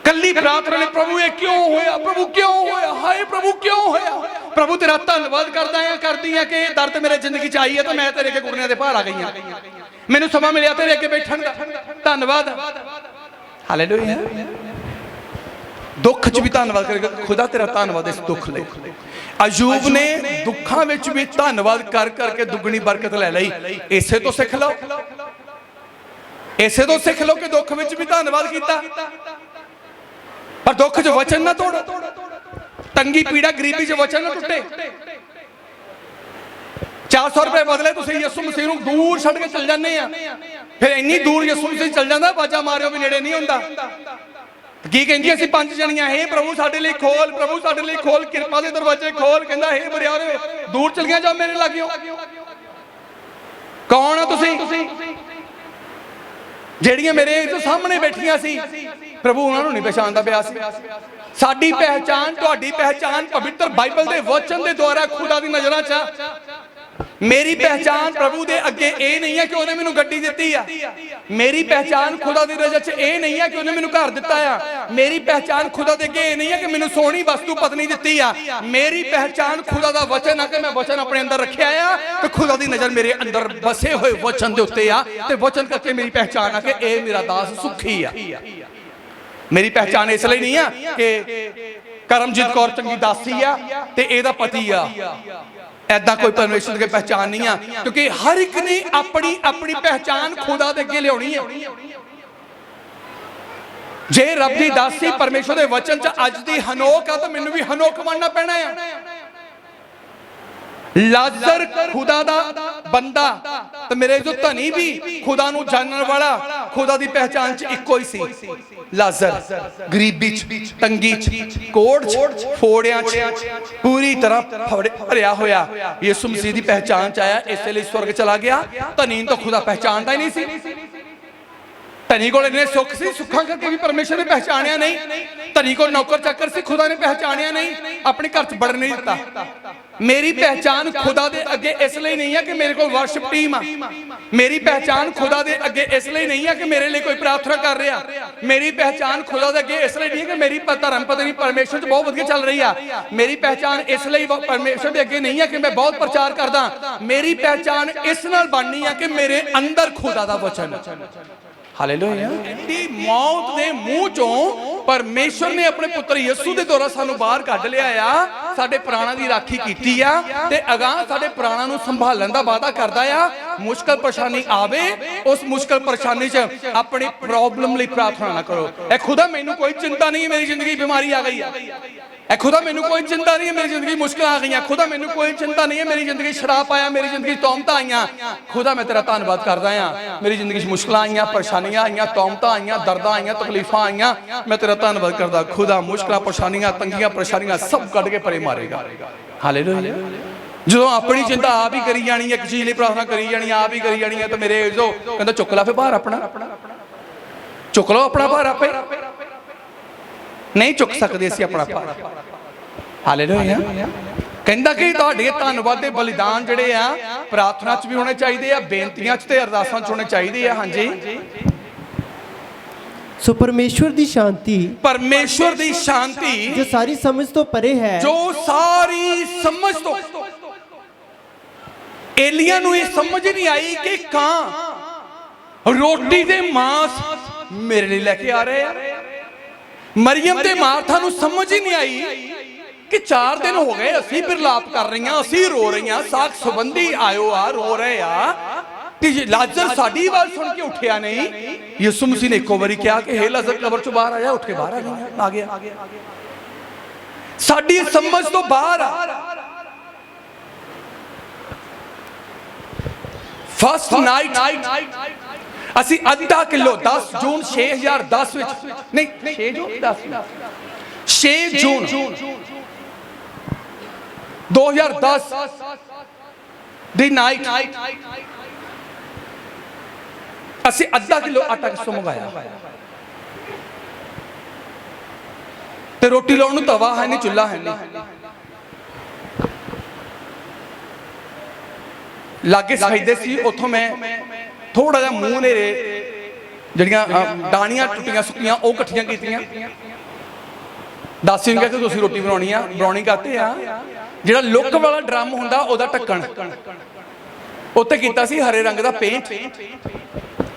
ਕੱਲੀ ਪ੍ਰਾਰਥਨਾ ਨੇ ਪ੍ਰਭੂ ਇਹ ਕਿਉਂ ਹੋਇਆ, ਪ੍ਰਭੂ ਕਿਉਂ ਹੋਇਆ, ਹਾਏ ਪ੍ਰਭੂ ਕਿਉਂ ਹੋਇਆ, ਪ੍ਰਭੂ ਤੇਰਾ ਧੰਨਵਾਦ ਕਰਦੀ ਆ ਕਿ ਇਹ ਦਰਦ ਮੇਰੇ ਜ਼ਿੰਦਗੀ 'ਚ ਆਈ ਹੈ ਤਾਂ ਮੈਂ ਤੇਰੇ ਅੱਗੇ ਘੁਟਨਿਆਂ ਦੇ ਭਾਰ ਆ ਗਈ ਹਾਂ, ਮੈਨੂੰ ਸਮਾਂ ਮਿਲਿਆ ਤੇਰੇ ਅੱਗੇ ਬੈਠਣ ਦਾ, ਧੰਨਵਾਦ। ਹਾਲੇਲੂਇਆ। ਦੁੱਖ 'ਚ ਵੀ ਧੰਨਵਾਦ ਕਰੇਗਾ, ਖੁਦਾ ਤੇਰਾ ਧੰਨਵਾਦ ਇਸ ਦੁੱਖ ਲਈ। ਅਯੂਬ ਨੇ ਦੁੱਖਾਂ ਵਿੱਚ ਵੀ ਧੰਨਵਾਦ ਕਰ ਕਰਕੇ ਦੁੱਗਣੀ ਬਰਕਤ ਲੈ ਲਈ। ਇਸੇ ਤੋਂ ਸਿੱਖ ਲਓ, ਇਸੇ ਤੋਂ ਸਿੱਖ ਲਓ ਕਿ ਦੁੱਖ ਵਿੱਚ ਵੀ ਧੰਨਵਾਦ ਕੀਤਾ, ਪਰ ਦੁੱਖ 'ਚ ਵਚਨ ਨਾ ਤੋੜੋ, ਤੰਗੀ ਪੀੜਾ ਗਰੀਬੀ 'ਚ ਵਚਨ ਨਾ ਟੁੱਟੇ। 400 ਰੁਪਏ ਬਦਲੇ ਤੁਸੀਂ ਯਿਸੂ ਮਸੀਹ ਨੂੰ ਦੂਰ ਛੱਡ ਕੇ ਚਲ ਜਾਂਦੇ ਆ, ਫਿਰ ਇੰਨੀ ਦੂਰ ਯਿਸੂ ਮਸੀਹ ਚਲ ਜਾਂਦਾ, ਬਾਜਾ ਮਾਰਿਓ ਵੀ ਨੇੜੇ ਨਹੀਂ ਹੁੰਦਾ। ਕੀ ਕਹਿੰਦੀ ਅਸੀਂ 5 ਜਣੀਆਂ, ਹੇ ਪ੍ਰਭੂ ਸਾਡੇ ਲਈ ਖੋਲ, ਪ੍ਰਭੂ ਸਾਡੇ ਲਈ ਖੋਲ, ਕਿਰਪਾ ਦੇ ਦਰਵਾਜ਼ੇ ਖੋਲ। ਕਹਿੰਦਾ ਹੇ ਬਰਿਆਰੇ ਦੂਰ ਚਲ ਗਿਆ, ਜਾਓ ਮੇਰੇ ਲਾਗਿਓ। ਕੌਣ ਆ ਤੁਸੀਂ? ਜਿਹੜੀਆਂ ਮੇਰੇ ਸਾਹਮਣੇ ਬੈਠੀਆਂ ਸੀ, ਪ੍ਰਭੂ ਉਹਨਾਂ ਨੂੰ ਨਹੀਂ ਪਛਾਣਦਾ ਪਿਆ ਸੀ। ਸਾਡੀ ਪਹਿਚਾਨ, ਤੁਹਾਡੀ ਪਹਿਚਾਨ ਪਵਿੱਤਰ ਬਾਈਬਲ ਦੇ ਵਚਨ ਦੇ ਦੁਆਰਾ ਖੁਦਾ ਦੀ ਨਜ਼ਰਾਂ 'ਚ। ਮੇਰੀ ਪਹਿਚਾਨ ਪ੍ਰਭੂ ਦੇ ਅੱਗੇ ਇਹ ਨਹੀਂ ਹੈ ਕਿ ਉਹਨੇ ਮੈਨੂੰ ਗੱਡੀ ਦਿੱਤੀ ਆ। ਮੇਰੀ ਪਹਿਚਾਨ ਖੁਦਾ ਦੀ ਨਜ਼ਰ 'ਚ ਇਹ ਨਹੀਂ ਹੈ ਕਿ ਉਹਨੇ ਮੈਨੂੰ ਘਰ ਦਿੱਤਾ ਆ। ਮੇਰੀ ਪਹਿਚਾਨ ਖੁਦਾ ਦੇ ਅੱਗੇ ਇਹ ਨਹੀਂ ਹੈ ਕਿ ਮੈਨੂੰ ਸੋਹਣੀ ਵਸਤੂ ਪਤਨੀ ਦਿੱਤੀ ਆ। ਮੇਰੀ ਪਹਿਚਾਨ ਖੁਦਾ ਦਾ ਵਚਨ ਆ ਕਿ ਮੈਂ ਵਚਨ ਆਪਣੇ ਅੰਦਰ ਰੱਖਿਆ ਆ ਤੇ ਖੁਦਾ ਦੀ ਨਜ਼ਰ ਮੇਰੇ ਅੰਦਰ ਬਸੇ ਹੋਏ ਵਚਨ ਦੇ ਉੱਤੇ ਆ, ਤੇ ਵਚਨ ਕਰਕੇ ਮੇਰੀ ਪਹਿਚਾਨ ਆ ਕਿ ਇਹ ਮੇਰਾ ਦਾਸ ਸੁਖੀ ਆ। ਮੇਰੀ ਪਹਿਚਾਨ ਇਸ ਲਈ ਨਹੀਂ ਆ ਕਿ ਕਰਮਜੀਤ ਕੌਰ ਚੰਗੀ ਦਾਸੀ ਆ ਤੇ ਇਹਦਾ ਪਤੀ ਆ। ऐदा कोई परमेश्वर की पहचान नहीं है, क्योंकि हर एक ने अपनी अपनी पहचान खुदा दे अगे लियानी है। जे रब दी दासी परमेश्वर दे वचन च अज दी हनोक आ तो मैनू भी हनोक बनना पैना है। लाजर खुदा दा बंदा तो मेरे जो धनी भी खुदा नू जानन वाला, खुदा दी पहचान च इक्को ही सी। लाजर गरीबी च, तंगी च, कोड़ च, फोड़ियां च पूरी तरह भरिया होया यीशु मसीह दी पहचान च आया, इसलिए स्वर्ग चला गया। धनी तो खुदा पहचानता ही नहीं सी। धनी को इन्ने सुख सी, सुखा करके भी परमेश्वर ने पहचानिया नहीं। धनी को नौकर चाकर सी, खुदा ने पहचानिया नहीं, अपने घर च बढ़न नहीं दिता। मेरी पहचान खुदा दे अगे इसलिए नहीं है कि मेरे को वर्शिप टीम आ। मेरी पहचान खुदा दे अगे इसलिए नहीं है कि मेरे लिए कोई प्रार्थना कर रहा। मेरी पहचान खुदा दे अगे इसलिए नहीं है कि मेरी धर्म पत्नी परमेश्वर च बहुत वधिया चल रही है। मेरी पहचान इसलिए परमेश्वर दे अगे नहीं है कि मैं बहुत प्रचार करदा। मेरी पहचान इस नाल बननी है कि मेरे अंदर खुदा दा वचन। हालेलुया। मौत दे मुंह चों परमेश्वर ने अपने पुत्र यीशु दे द्वारा सानू बाहर कढ लिया आ, साडे प्राणां दी राखी कीती आ ते अगां साडे प्राणां नू संभालण दा वादा करदा आ। मुश्किल परेशानी आवे, उस मुश्किल परेशानी च अपनी प्रॉब्लम लई प्रार्थना ना करो। ए खुदा मैनू कोई चिंता नहीं है, मेरी जिंदगी बीमारी आ गई है। ए खुदा मैनू कोई चिंता नहीं है, मेरी जिंदगी मुश्किल आ गई। खुदा मैनू कोई चिंता नहीं है, मेरी जिंदगी शराब आया, मेरी जिंदगी तौमत आईयां। खुदा मैं तेरा धन्नवाद करदा हां, मेरी जिंदगी मुश्किल आईयां, परेशानियां आईयां, तौमत आईयां, दर्दां आईयां, तकलीफां आईयां, मैं तेरा धन्नवाद करदा। खुदा मुश्किलां, परेशानियां, तंगियां, परेशानियां सब कढ के परे मारेगा। हालेलुया। जो अपनी चिंता आप ही करी जानी है, किसी लिए प्रार्थना करी जानी, आप ही करी जानी है, तो मेरे जो कहंदा चुक ला फिर भार अपना, चुक लो अपना भार आपे। नहीं चुक सकते असीं अपना भार। हालेलुया। कहंदा कि तुहाडे धन्नवाद दे बलिदान जिहड़े आ प्रार्थना च भी होने चाहिए आ, बेनतियां च ते अरदासां च होने चाहिए आ। हाँ जी।
सो परमेश्वर दी शांति,
परमेश्वर दी शांति
जो सारी समझ तो परे है,
जो सारी समझ तो एलिया नूं ये समझ नहीं आई कि कां रोटी दे मांस मेरे लिए लेके आ रहे हैं। मरियम ते मार्था नूं समझ ही नहीं आई कि 4 दिन हो गए असीं बिरलाप कर रही, असीं रो रही, साख संबंधी आयो आ रो रहे आ कि लाजर साडी आवाज सुन के उठिया नहीं। यीशु मसीह ने इको बारी कहा कि हे लाजर कब्र चों बाहर आ जा, उठ के बाहर आ गया। साडी समझ तो बाहर आ। फर्स्ट नाइट असी अद्धा किलो 10 जून 2010 नहीं 6 जून 6 जून 2010 ਦੀ ਨਾਈਟ ਅਸੀਂ ਅੱਧਾ ਕਿਲੋ ਆਟਾ ਕਿਸੋਂ ਮੰਗਾਇਆ ਤੇ ਰੋਟੀ ਲਾਉਣ ਨੂੰ ਤਵਾ ਹੈ ਨਹੀਂ, ਚੁੱਲ੍ਹਾ ਹੈ ਨਹੀਂ, ਲਾਗੇ ਸਫੈਦੇ ਸੀ। ਉੱਥੋਂ ਮੈਂ ਥੋੜਾ ਜਿਹਾ ਮੂੰਹ ਨੇ ਜਿਹੜੀਆਂ ਡਾਣੀਆਂ ਟੁੱਟੀਆਂ ਸੁੱਕੀਆਂ ਉਹ ਇਕੱਠੀਆਂ ਕੀਤੀਆਂ। ਦੱਸ ਕਿ ਤੁਸੀਂ ਰੋਟੀ ਬਣਾਉਣੀ ਕਰਤੇ ਆ। ਜਿਹੜਾ ਲੁੱਕ ਵਾਲਾ ਡਰਮ ਹੁੰਦਾ ਉਹਦਾ ਢੱਕਣ ਉੱਤੇ ਕੀਤਾ ਸੀ ਹਰੇ ਰੰਗ ਦਾ ਪੇਂਟ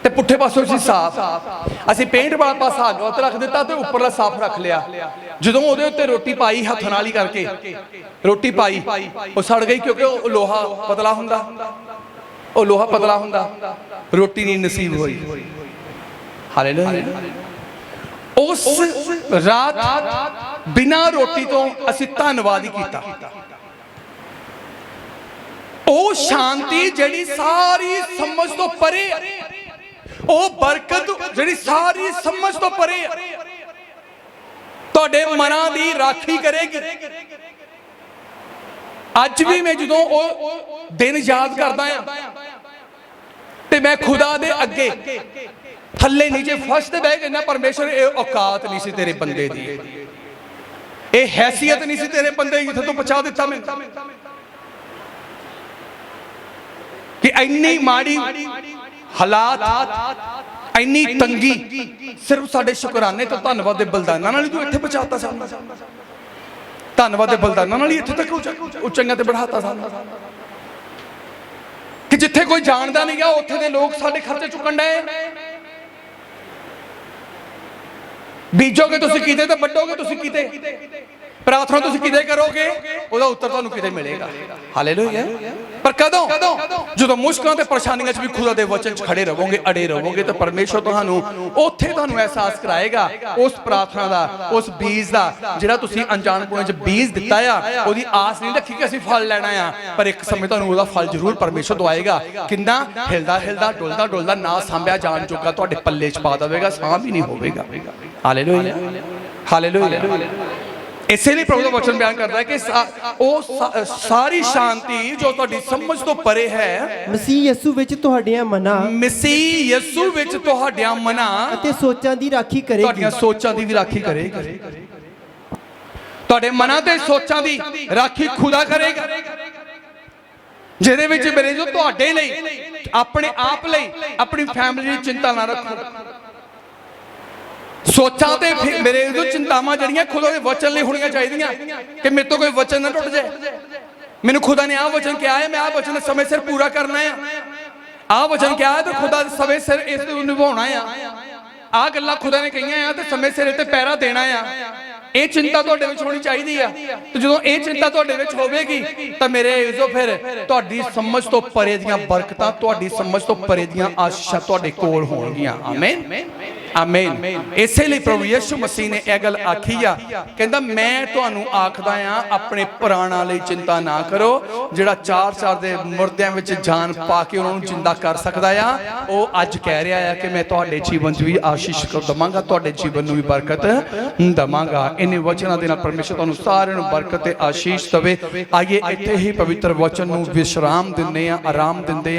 ਤੇ ਪੁੱਠੇ ਪਾਸੋਂ ਸੀ ਸਾਫ਼। ਅਸੀਂ ਪੇਂਟ ਵਾਲਾ ਪਾਸਾ ਅੱਗ ਉੱਤੇ ਰੱਖ ਦਿੱਤਾ ਤੇ ਉੱਪਰਲਾ ਸਾਫ਼ ਰੱਖ ਲਿਆ। ਜਦੋਂ ਉਹਦੇ ਉੱਤੇ ਰੋਟੀ ਪਾਈ ਹੱਥ ਨਾਲ ਹੀ ਕਰਕੇ ਰੋਟੀ ਪਾਈ, ਉਹ ਸੜ ਗਈ ਕਿਉਂਕਿ ਉਹ ਲੋਹਾ ਪਤਲਾ ਹੁੰਦਾ, ਉਹ ਲੋਹਾ ਪਤਲਾ ਹੁੰਦਾ, ਰੋਟੀ ਨਹੀਂ ਨਸੀਬ ਹੋਈ। ਹਾਲੇਲੂਇਆ। ਉਸ ਰਾਤ ਬਿਨਾਂ ਰੋਟੀ ਤੋਂ ਅਸੀਂ ਧੰਨਵਾਦ ਹੀ ਕੀਤਾ। ਉਹ ਸ਼ਾਂਤੀ ਜਿਹੜੀ ਸਾਰੀ ਸਮਝ ਤੋਂ ਪਰੇ, ਉਹ ਬਰਕਤ ਜਿਹੜੀ ਸਾਰੀ ਸਮਝ ਤੋਂ ਪਰੇ ਤੁਹਾਡੇ ਮਨਾਂ ਦੀ ਰਾਖੀ ਕਰੇਗੀ। ਅੱਜ ਵੀ ਮੈਂ ਜਦੋਂ ਉਹ ਦਿਨ ਯਾਦ ਕਰਦਾ ਆ ਤੇ ਮੈਂ ਖੁਦਾ ਦੇ ਅੱਗੇ ਥੱਲੇ ਨੀਚੇ ਫਰਸ਼ ਤੇ ਬਹਿ ਕੇ ਨਾ, ਪਰਮੇਸ਼ਰ ਇਹ ਔਕਾਤ ਨਹੀਂ ਸੀ ਤੇਰੇ ਬੰਦੇ ਦੀ, ਇਹ ਹੈਸੀਅਤ ਨਹੀਂ ਸੀ ਤੇਰੇ ਬੰਦੇ ਦੀ ਜਿੱਥੇ ਤੂੰ ਪਹੁੰਚਾ ਦਿੱਤਾ ਮੈਨੂੰ, ਕਿ ਇੰਨੀ ਮਾੜੀ ਹਾਲਾਤ, ਇੰਨੀ ਤੰਗੀ ਸਿਰਫ ਸਾਡੇ ਸ਼ੁਕਰਾਨੇ ਤੋਂ ਧੰਨਵਾਦ ਦੇ ਬਲਿਦਾਨਾਂ ਨਾਲ ਹੀ ਤੂੰ ਇੱਥੇ ਪਹੁੰਚਾਤਾ ਸਾਨੂੰ। ਧੰਨਵਾਦ ਦੇ ਬਲਿਦਾਨਾਂ ਨਾਲ ਹੀ ਇੱਥੇ ਤੱਕ ਉੱਚਾਈਆਂ ਤੇ बढ़ाता ਸਾਨੂੰ, ਕਿ ਜਿੱਥੇ ਕੋਈ ਜਾਣਦਾ ਨਹੀਂ ਗਿਆ ਉੱਥੇ ਦੇ ਲੋਕ ਸਾਡੇ ਖਰਚੇ ਚੁੱਕਣ ਡਏ। ਬੀਜੋਗੇ ਤੁਸੀਂ ਕਿਤੇ ਤੇ ਵੱਢੋਗੇ ਤੁਸੀਂ ਕਿਤੇ, ਪ੍ਰਾਰਥਨਾ ਤੁਸੀਂ ਕਿਤੇ ਕਰੋਗੇ ਉਹਦਾ ਉੱਤਰ ਤੁਹਾਨੂੰ ਕਿਤੇ ਮਿਲੇਗਾ। ਹਾਲੇਲੂਇਆ। ਪਰ ਕਦੋਂ? ਜਦੋਂ ਮੁਸ਼ਕਲਾਂ ਤੇ ਪਰੇਸ਼ਾਨੀਆਂ 'ਚ ਵੀ ਖੁਦਾ ਦੇ ਵਚਨ 'ਚ ਖੜੇ ਰਹੋਗੇ, ਅੜੇ ਰਹੋਗੇ, ਤਾਂ ਪਰਮੇਸ਼ਰ ਤੁਹਾਨੂੰ ਉੱਥੇ ਤੁਹਾਨੂੰ ਅਹਿਸਾਸ ਕਰਾਏਗਾ ਉਸ ਪ੍ਰਾਰਥਨਾ ਦਾ, ਉਸ ਬੀਜ ਦਾ ਜਿਹੜਾ ਤੁਸੀਂ ਅਣਜਾਣਪੁਣੇ 'ਚ ਬੀਜ ਦਿੱਤਾ ਆ। ਉਹਦੀ ਆਸ ਨਹੀਂ ਰੱਖੀ ਕਿ ਅਸੀਂ ਫਲ ਲੈਣਾ ਆ, ਪਰ ਇੱਕ ਸਮੇਂ ਤੁਹਾਨੂੰ ਉਹਦਾ ਫਲ ਜ਼ਰੂਰ ਪਰਮੇਸ਼ਰ ਤੋਂ ਆਏਗਾ। ਕਿੰਨਾ ਹਿਲਦਾ ਹਿਲਦਾ ਡੁੱਲਦਾ ਡੁੱਲਦਾ ਨਾ ਸਾਂਭਿਆ ਜਾਣ ਜੋਗਾ ਤੁਹਾਡੇ ਪੱਲੇ 'ਚ ਪਾ ਦੇਵੇਗਾ, ਸਾਂਭ ਹੀ ਨਹੀਂ ਹੋਵੇਗਾ। ਹਾਲੇਲੂਇਆ। ਹਾਲੇਲੂਇਆ। ਇਸੇ ਲਈ ਪ੍ਰਭੂ ਦਾ ਵਚਨ ਬਿਆਨ ਕਰਦਾ ਹੈ ਕਿ ਉਹ ਸਾਰੀ ਸ਼ਾਂਤੀ ਜੋ ਤੁਹਾਡੀ ਸਮਝ ਤੋਂ ਪਰੇ ਹੈ,
ਮਸੀਹ ਯਿਸੂ ਵਿੱਚ ਤੁਹਾਡੀਆਂ ਮਨਾਂ,
ਮਸੀਹ ਯਿਸੂ ਵਿੱਚ ਤੁਹਾਡੀਆਂ ਮਨਾਂ
ਅਤੇ ਸੋਚਾਂ ਦੀ ਰਾਖੀ ਕਰੇਗੀ।
ਤੁਹਾਡੀਆਂ ਸੋਚਾਂ ਦੀ ਵੀ ਰਾਖੀ ਕਰੇਗੀ। ਤੁਹਾਡੇ ਮਨਾਂ ਤੇ ਸੋਚਾਂ ਦੀ ਰਾਖੀ ਖੁਦਾ ਕਰੇਗਾ, ਜਿਹਦੇ ਵਿੱਚ ਮੇਰੇ ਜੋ ਤੁਹਾਡੇ ਲਈ, ਆਪਣੇ ਆਪ ਲਈ, ਆਪਣੀ ਫੈਮਿਲੀ ਦੀ ਚਿੰਤਾ ਨਾ ਰੱਖੋ। ਸੋਚਾਂ ਤੇ ਮੇਰੇ ਜੋ ਚਿੰਤਾਵਾਂ ਜਿਹੜੀਆਂ ਖੁਦਾ ਦੇ ਵਚਨ ਲਈ ਹੋਣੀਆਂ ਚਾਹੀਦੀਆਂ, ਕਿ ਮੇਰੇ ਤੋਂ ਕੋਈ ਵਚਨ ਨਾ ਟੁੱਟ ਜਾਏ। ਮੈਨੂੰ ਖੁਦਾ ਨੇ ਆਹ ਵਚਨ ਕਿਹਾ ਹੈ, ਮੈਂ ਆਹ ਵਚਨ ਸਮੇਂ ਸਿਰ ਪੂਰਾ ਕਰਨਾ ਹੈ। ਆਹ ਵਚਨ ਕਿਹਾ ਹੈ ਤੇ ਖੁਦਾ ਸਮੇਂ ਸਿਰ ਇਸ ਨੂੰ ਨਿਭਾਉਣਾ ਆ। ਆਹ ਗੱਲਾਂ ਖੁਦਾ ਨੇ ਕਹੀਆਂ ਆ ਤੇ ਸਮੇਂ ਸਿਰ ਤੇ ਪਹਿਰਾ ਦੇਣਾ ਆ। ਇਹ ਚਿੰਤਾ ਤੁਹਾਡੇ ਵਿੱਚ ਹੋਣੀ ਚਾਹੀਦੀ ਆ। ਤੇ ਜਦੋਂ ਇਹ ਚਿੰਤਾ ਤੁਹਾਡੇ ਵਿੱਚ ਹੋਵੇਗੀ ਤਾਂ ਮੇਰੇ ਇਜ਼ੋ ਫਿਰ ਤੁਹਾਡੀ ਸਮਝ ਤੋਂ ਪਰੇ ਦੀਆਂ ਬਰਕਤਾਂ, ਤੁਹਾਡੀ ਸਮਝ ਤੋਂ ਪਰੇ ਦੀਆਂ ਆਸ਼ੀਸ਼ਾਂ ਤੁਹਾਡੇ ਕੋਲ ਹੋਣਗੀਆਂ। ਆਮੀਨ। ਆਮੀਨ। ਇਸੇ ਲਈ ਪ੍ਰਭੂ ਯਿਸੂ ਮਸੀਹ ਨੇ ਇਹ ਗੱਲ ਆਖੀ ਆ, ਕਹਿੰਦਾ ਮੈਂ ਤੁਹਾਨੂੰ ਆਖਦਾ ਆ ਆਪਣੇ ਪ੍ਰਾਣਾਂ ਲਈ ਚਿੰਤਾ ਨਾ ਕਰੋ। ਜਿਹੜਾ 4 ਦੇ ਮੁਰਦਿਆਂ ਵਿੱਚ ਜਾਨ ਪਾ ਕੇ ਉਹਨਾਂ ਨੂੰ ਜਿੰਦਾ ਕਰ ਸਕਦਾ ਆ, ਉਹ ਅੱਜ ਕਹਿ ਰਿਹਾ ਆ ਕਿ ਮੈਂ ਤੁਹਾਡੇ ਜੀਵਨ 'ਚ ਵੀ ਆਸ਼ੀਸ਼ ਦਵਾਂਗਾ, ਤੁਹਾਡੇ ਜੀਵਨ ਨੂੰ ਵੀ ਬਰਕਤ ਦਵਾਂਗਾ। ਇਨ ਵਚਨਾਂ ਦੇ ਨਾਲ ਪਰਮੇਸ਼ਰ ਤੁਹਾਨੂੰ ਸਾਰਿਆਂ ਨੂੰ ਬਰਕਤ ਤੇ ਆਸ਼ੀਸ਼ ਦੇਵੇ। ਆਈਏ ਇੱਥੇ ਹੀ ਪਵਿੱਤਰ ਵਚਨ ਨੂੰ ਵਿਸ਼ਰਾਮ ਦਿੰਦੇ ਆ, ਆਰਾਮ ਦਿੰਦੇ ਆ।